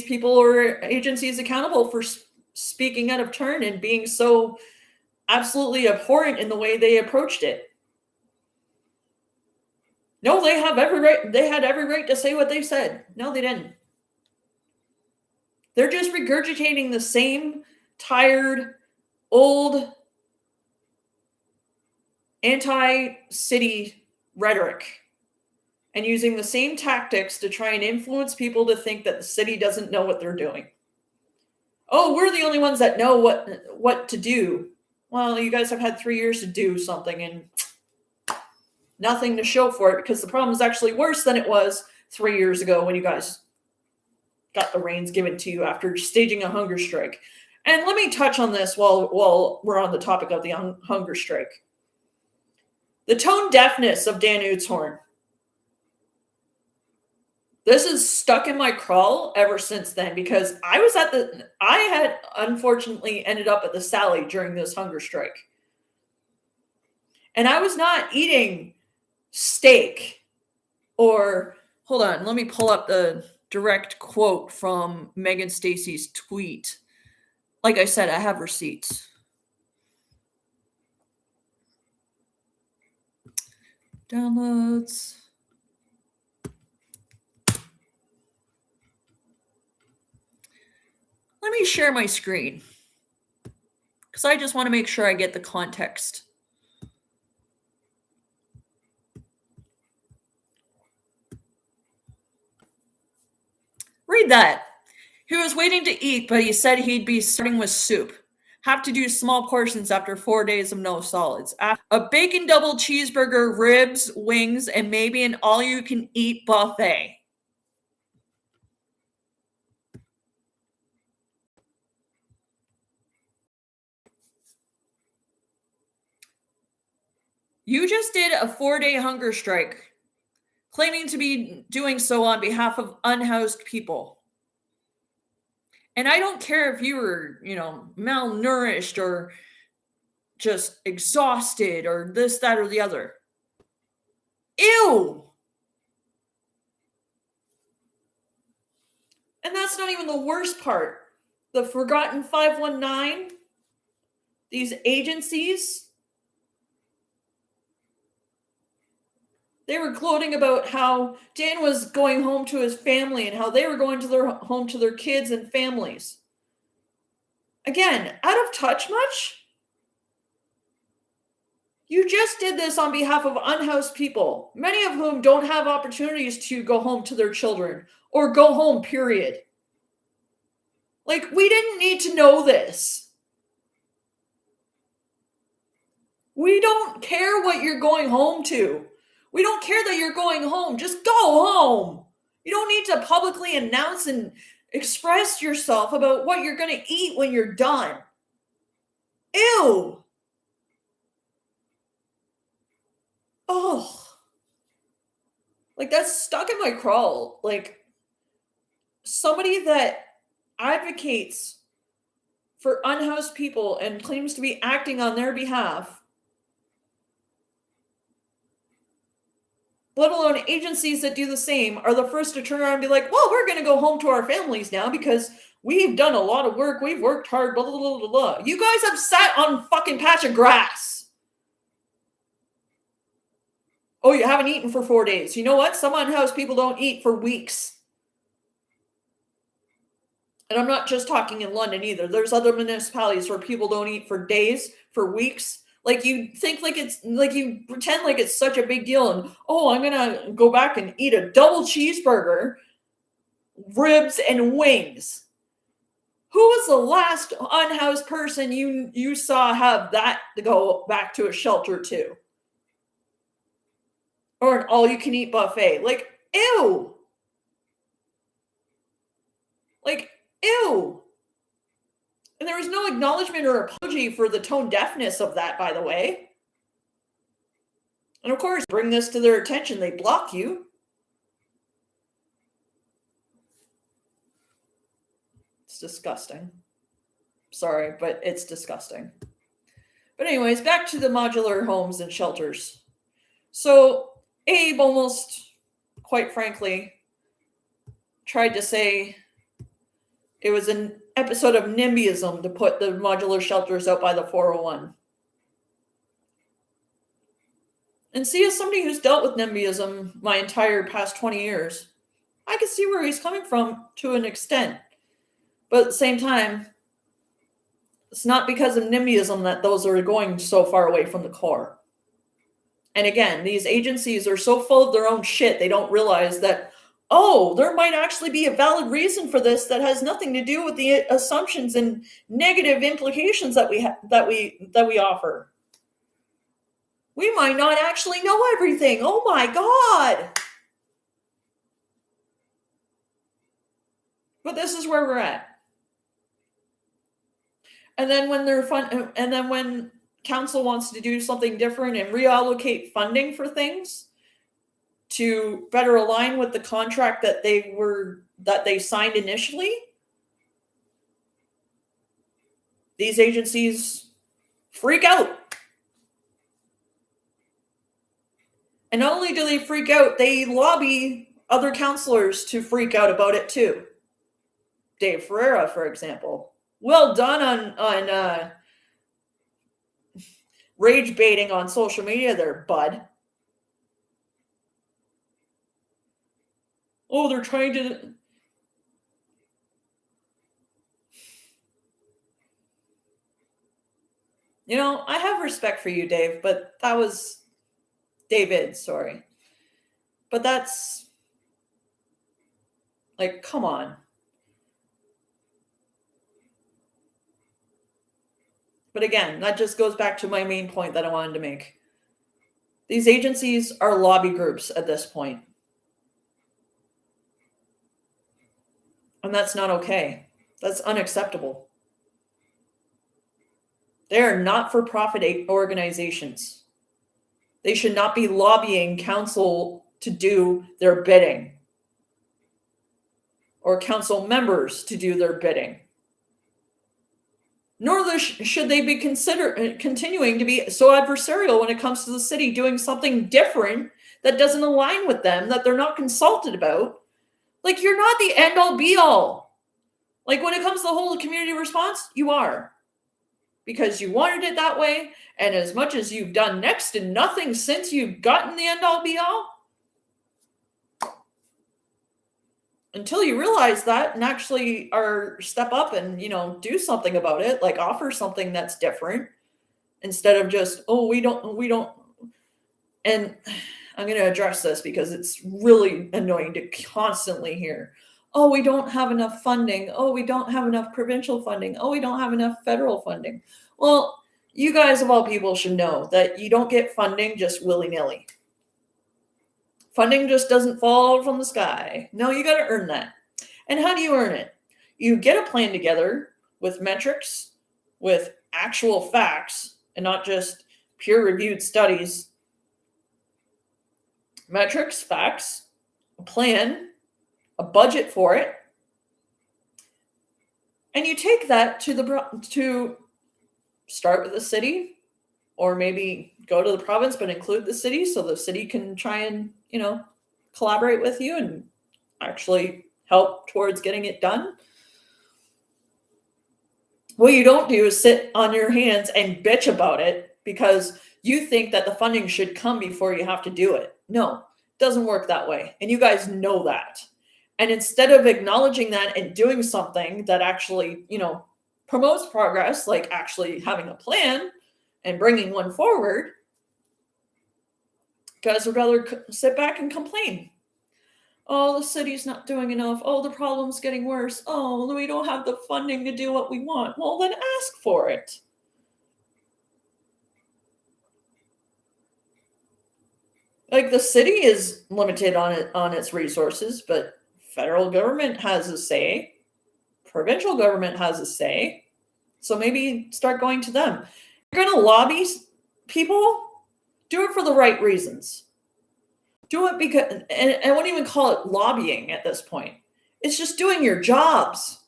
people or agencies accountable for speaking out of turn and being so absolutely abhorrent in the way they approached it. No, they have every right. They had every right to say what they said. No, they didn't. They're just regurgitating the same tired, old, anti-city rhetoric and using the same tactics to try and influence people to think that the city doesn't know what they're doing. Oh, we're the only ones that know what to do. Well, you guys have had 3 years to do something and nothing to show for it, because the problem is actually worse than it was 3 years ago when you guys got the reins given to you after staging a hunger strike. And let me touch on this while we're on the topic of the hunger strike. The tone deafness of Dan Utzhorn. This is stuck in my crawl ever since then, because I had unfortunately ended up at the Sally during this hunger strike. And I was not eating steak or, hold on, let me pull up the direct quote from Megan Stacy's tweet. Like I said, I have receipts. Downloads. Let me share my screen, because I just want to make sure I get the context. Read that. He was waiting to eat, but he said he'd be starting with soup. Have to do small portions after 4 days of no solids. A bacon double cheeseburger, ribs, wings, and maybe an all-you-can-eat buffet. You just did a 4-day hunger strike, claiming to be doing so on behalf of unhoused people. And I don't care if you were, malnourished or just exhausted or this, that, or the other. Ew! And that's not even the worst part. The Forgotten 519, these agencies, they were gloating about how Dan was going home to his family and how they were going home to their kids and families. Again, out of touch much? You just did this on behalf of unhoused people, many of whom don't have opportunities to go home to their children or go home, period. Like, we didn't need to know this. We don't care what you're going home to. We don't care that you're going home. Just go home. You don't need to publicly announce and express yourself about what you're going to eat when you're done. Ew. Oh. Like, that's stuck in my crawl. Like, somebody that advocates for unhoused people and claims to be acting on their behalf let alone agencies that do the same, are the first to turn around and be like, well, we're going to go home to our families now because we've done a lot of work. We've worked hard, blah, blah, blah, blah, blah. You guys have sat on a fucking patch of grass. Oh, you haven't eaten for 4 days. You know what? Some unhoused people don't eat for weeks. And I'm not just talking in London either. There's other municipalities where people don't eat for days, for weeks. Like you think like it's like you pretend like it's such a big deal. And oh, I'm gonna go back and eat a double cheeseburger, ribs and wings. Who was the last unhoused person you saw have that to go back to a shelter to? Or an all-you-can-eat buffet? Like, ew. Like, ew. And there was no acknowledgement or apology for the tone deafness of that, by the way. And of course, bring this to their attention, they block you. It's disgusting. Sorry, but it's disgusting. But anyways, back to the modular homes and shelters. So Abe almost, quite frankly, tried to say it was an episode of NIMBYism to put the modular shelters out by the 401. And see, as somebody who's dealt with NIMBYism my entire past 20 years, I can see where he's coming from to an extent. But at the same time, it's not because of NIMBYism that those are going so far away from the core. And again, these agencies are so full of their own shit, they don't realize that, oh, there might actually be a valid reason for this that has nothing to do with the assumptions and negative implications that we offer. We might not actually know everything. Oh my God. But this is where we're at. And then when council wants to do something different and reallocate funding for things to better align with the contract that they signed initially, these agencies freak out. And not only do they freak out, they lobby other councillors to freak out about it too. Dave Ferreira, for example. Well done on rage baiting on social media there, bud. Oh, they're trying to... You know, I have respect for you, Dave, but that was... David, sorry. But that's... Like, come on. But again, that just goes back to my main point that I wanted to make. These agencies are lobby groups at this point. And that's not okay. That's unacceptable. They are not-for-profit organizations. They should not be lobbying council to do their bidding. Or council members to do their bidding. Nor should they be continuing to be so adversarial when it comes to the city doing something different that doesn't align with them, that they're not consulted about. Like, you're not the end-all be-all. Like, when it comes to the whole community response, you are. Because you wanted it that way, and as much as you've done next to nothing since you've gotten the end-all be-all, until you realize that and actually step up and, do something about it, like offer something that's different instead of just, oh, we don't. And I'm going to address this because it's really annoying to constantly hear, oh, we don't have enough funding. Oh, we don't have enough provincial funding. Oh, we don't have enough federal funding. Well, you guys of all people should know that you don't get funding just willy-nilly. Funding just doesn't fall from the sky. No, you got to earn that. And how do you earn it? You get a plan together with metrics, with actual facts, and not just peer-reviewed studies. Metrics, facts, a plan, a budget for it. And you take that to start with the city, Or maybe go to the province but include the city so the city can try and, collaborate with you and actually help towards getting it done. What you don't do is sit on your hands and bitch about it because you think that the funding should come before you have to do it. No, it doesn't work that way. And you guys know that. And instead of acknowledging that and doing something that actually, promotes progress, like actually having a plan and bringing one forward, you guys would rather sit back and complain. Oh, the city's not doing enough. Oh, the problem's getting worse. Oh, we don't have the funding to do what we want. Well, then ask for it. Like, the city is limited on its resources, but federal government has a say. Provincial government has a say. So maybe start going to them. If you're going to lobby people, do it for the right reasons. Do it because, and I wouldn't even call it lobbying at this point. It's just doing your jobs.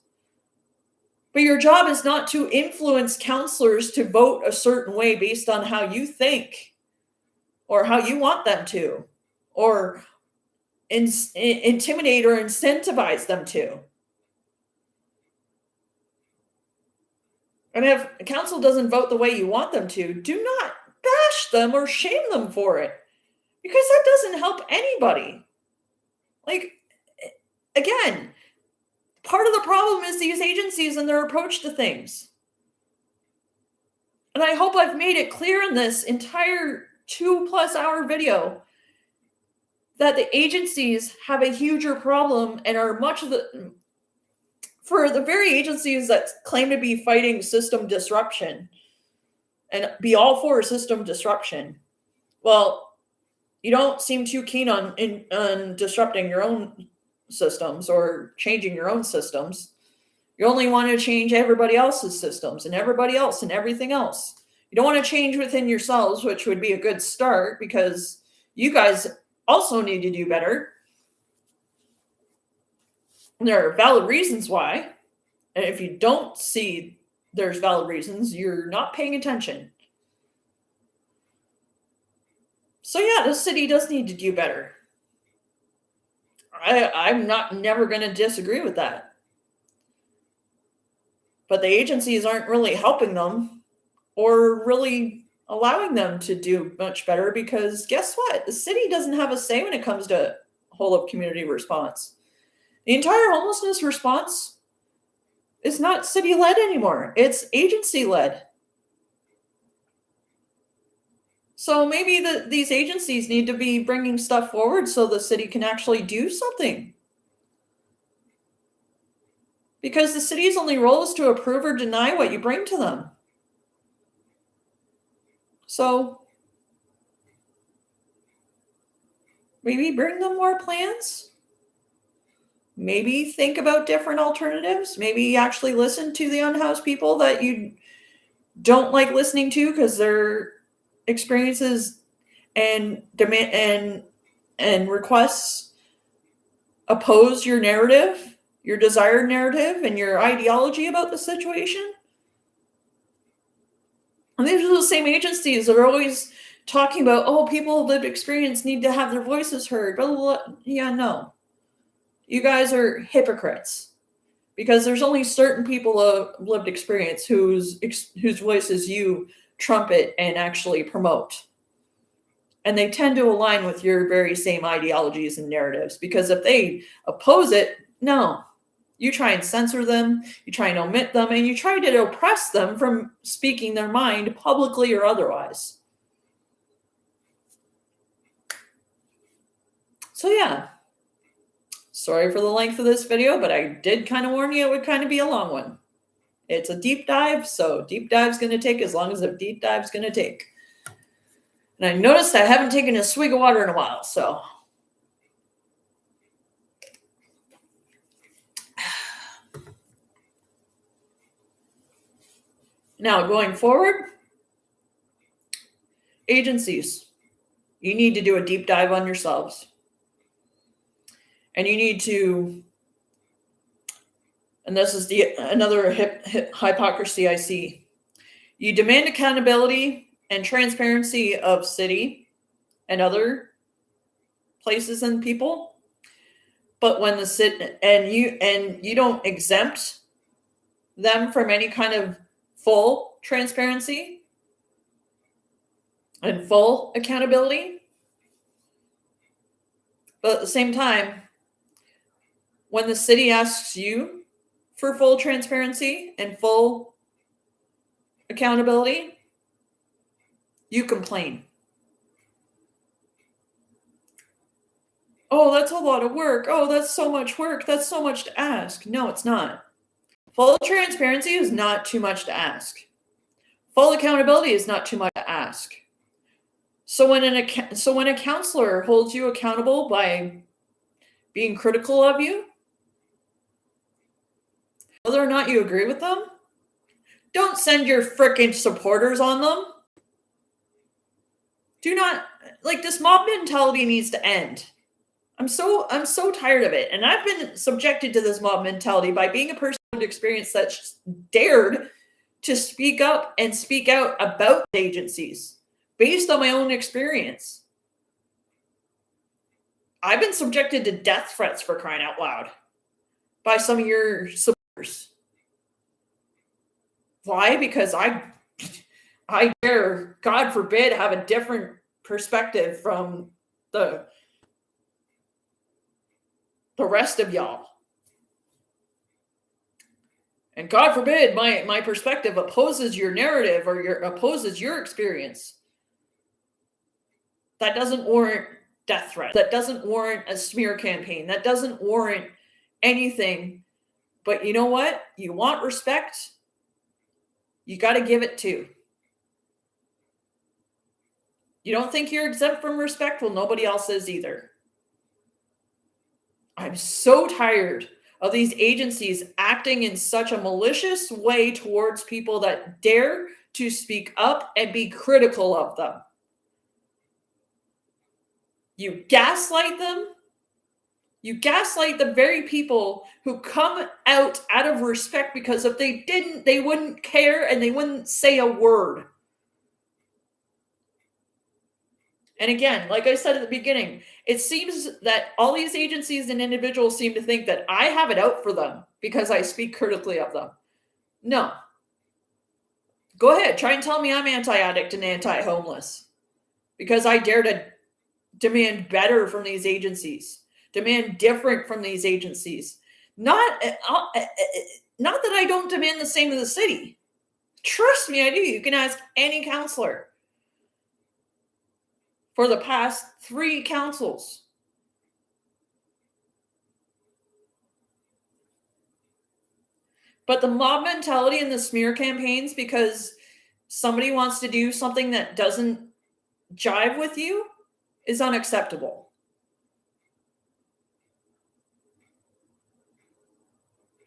But your job is not to influence councillors to vote a certain way based on how you think or how you want them to, or intimidate or incentivize them to. And if council doesn't vote the way you want them to, do not bash them or shame them for it, because that doesn't help anybody. Like, again, part of the problem is these agencies and their approach to things. And I hope I've made it clear in this entire 2+ hour video that the agencies have a huger problem and are for the very agencies that claim to be fighting system disruption and be all for system disruption. Well, you don't seem too keen on disrupting your own systems or changing your own systems. You only want to change everybody else's systems and everybody else and everything else. You don't want to change within yourselves, which would be a good start, because you guys also need to do better. And there are valid reasons why. And if you don't see there's valid reasons, you're not paying attention. So yeah, the city does need to do better. I'm never going to disagree with that. But the agencies aren't really helping them or really allowing them to do much better, because guess what? The city doesn't have a say when it comes to whole of community response. The entire homelessness response is not city-led anymore. It's agency-led. So maybe these agencies need to be bringing stuff forward so the city can actually do something. Because the city's only role is to approve or deny what you bring to them. So maybe bring them more plans. Maybe think about different alternatives. Maybe actually listen to the unhoused people that you don't like listening to because their experiences and demand and requests oppose your narrative, your desired narrative, and your ideology about the situation. And these are the same agencies that are always talking about, oh, people with lived experience need to have their voices heard. Blah, blah, blah. Yeah, no. You guys are hypocrites, because there's only certain people of lived experience whose voices you trumpet and actually promote. And they tend to align with your very same ideologies and narratives, because if they oppose it, no. You try and censor them, you try and omit them, and you try to oppress them from speaking their mind publicly or otherwise. So yeah, sorry for the length of this video, but I did kind of warn you it would kind of be a long one. It's a deep dive, so deep dive's going to take as long as a deep dive's going to take. And I noticed I haven't taken a swig of water in a while, so. Now, going forward, agencies, you need to do a deep dive on yourselves. And you need to, and this is another hypocrisy I see. You demand accountability and transparency of city and other places and people. But when the city and you don't exempt them from any kind of full transparency and full accountability, but at the same time, when the city asks you for full transparency and full accountability, you complain. Oh, that's a lot of work. Oh, that's so much work. That's so much to ask. No, it's not. Full transparency is not too much to ask. Full accountability is not too much to ask. So when a counselor holds you accountable by being critical of you, whether or not you agree with them, don't send your frickin' supporters on them. Do not, like, this mob mentality needs to end. I'm so tired of it. And I've been subjected to this mob mentality by being a person with experience that dared to speak up and speak out about agencies based on my own experience. I've been subjected to death threats, for crying out loud, by some of your supporters. Why? Because I dare, God forbid, have a different perspective from the rest of y'all. And God forbid my perspective opposes your narrative or opposes your experience. That doesn't warrant death threat. That doesn't warrant a smear campaign. That doesn't warrant anything. But you know what? You want respect, you got to give it too. You don't think you're exempt from respect? Well, nobody else is either. I'm so tired of these agencies acting in such a malicious way towards people that dare to speak up and be critical of them. You gaslight them. You gaslight the very people who come out of respect, because if they didn't, they wouldn't care and they wouldn't say a word. And again, like I said at the beginning, it seems that all these agencies and individuals seem to think that I have it out for them because I speak critically of them. No. Go ahead, try and tell me I'm anti-addict and anti-homeless because I dare to demand better from these agencies, demand different from these agencies. Not that I don't demand the same of the city. Trust me, I do. You can ask any counselor. For the past 3 councils. But the mob mentality and the smear campaigns because somebody wants to do something that doesn't jive with you is unacceptable.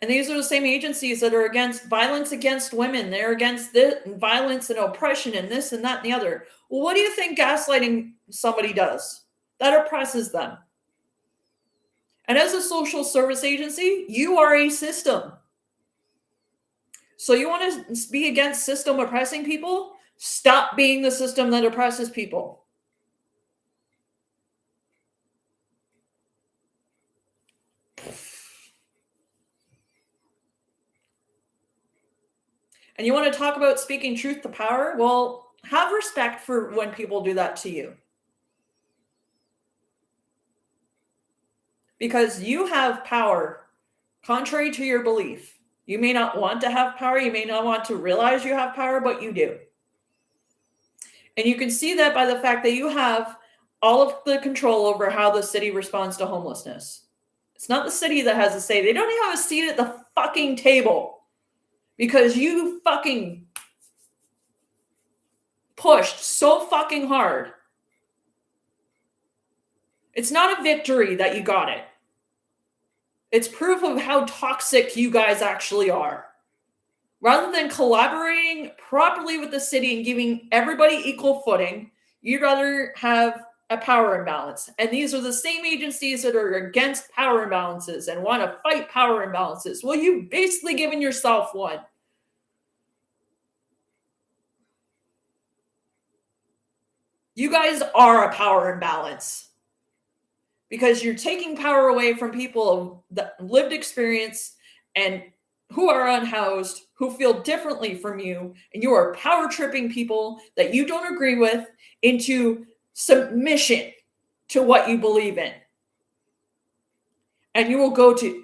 And these are the same agencies that are against violence against women. They're against violence and oppression and this and that and the other. Well, what do you think gaslighting somebody does? That oppresses them. And as a social service agency, you are a system. So you want to be against system oppressing people? Stop being the system that oppresses people. And you want to talk about speaking truth to power? Well, have respect for when people do that to you. Because you have power, contrary to your belief. You may not want to have power. You may not want to realize you have power, but you do. And you can see that by the fact that you have all of the control over how the city responds to homelessness. It's not the city that has a say. They don't even have a seat at the fucking table because you fucking pushed so fucking hard. It's not a victory that you got it. It's proof of how toxic you guys actually are. Rather than collaborating properly with the city and giving everybody equal footing, you'd rather have a power imbalance. And these are the same agencies that are against power imbalances and want to fight power imbalances. Well, you've basically given yourself one. You guys are a power imbalance because you're taking power away from people of the lived experience and who are unhoused, who feel differently from you, and you are power tripping people that you don't agree with into submission to what you believe in. And you will go to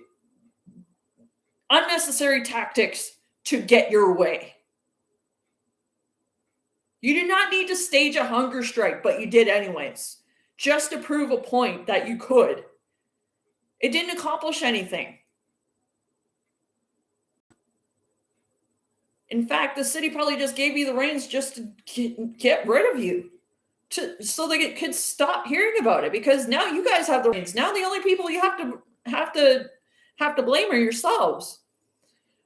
unnecessary tactics to get your way. You did not need to stage a hunger strike, but you did anyways, just to prove a point that you could. It didn't accomplish anything. In fact, the city probably just gave you the reins just to get rid of you, so they could stop hearing about it, because now you guys have the reins. Now the only people you have to blame are yourselves.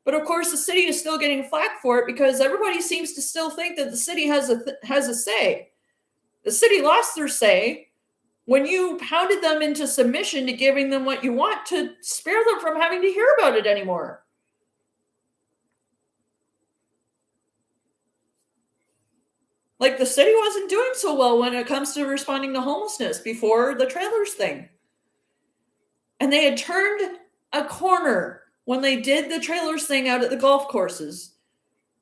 But of course, the city is still getting flack for it because everybody seems to still think that the city has a say. The city lost their say when you pounded them into submission to giving them what you want to spare them from having to hear about it anymore. Like, the city wasn't doing so well when it comes to responding to homelessness before the trailers thing. And they had turned a corner when they did the trailers thing out at the golf courses.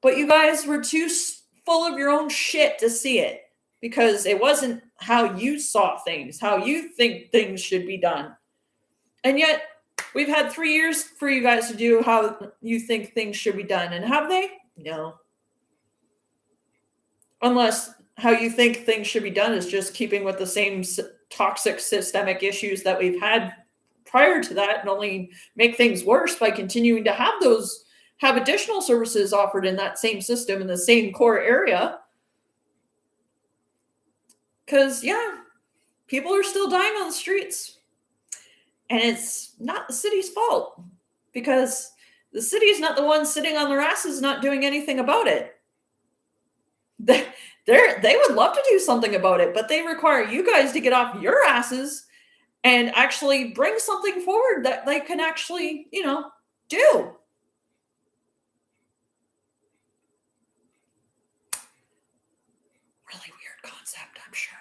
But you guys were too full of your own shit to see it, because it wasn't how you saw things, how you think things should be done. And yet, we've had 3 years for you guys to do how you think things should be done. And have they? No. Unless how you think things should be done is just keeping with the same toxic systemic issues that we've had prior to that, and only make things worse by continuing to have additional services offered in that same system in the same core area. Because, yeah, people are still dying on the streets. And it's not the city's fault, because the city is not the one sitting on their asses not doing anything about it. They would love to do something about it, but they require you guys to get off your asses and actually bring something forward that they can actually, do. Really weird concept, I'm sure.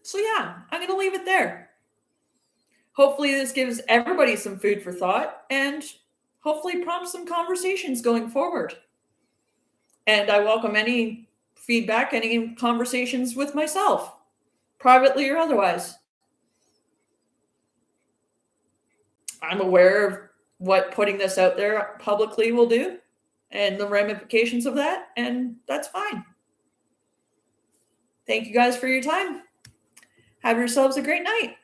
So yeah, I'm going to leave it there. Hopefully this gives everybody some food for thought, and hopefully prompts some conversations going forward. And I welcome any feedback, any conversations with myself, privately or otherwise. I'm aware of what putting this out there publicly will do and the ramifications of that, and that's fine. Thank you guys for your time. Have yourselves a great night.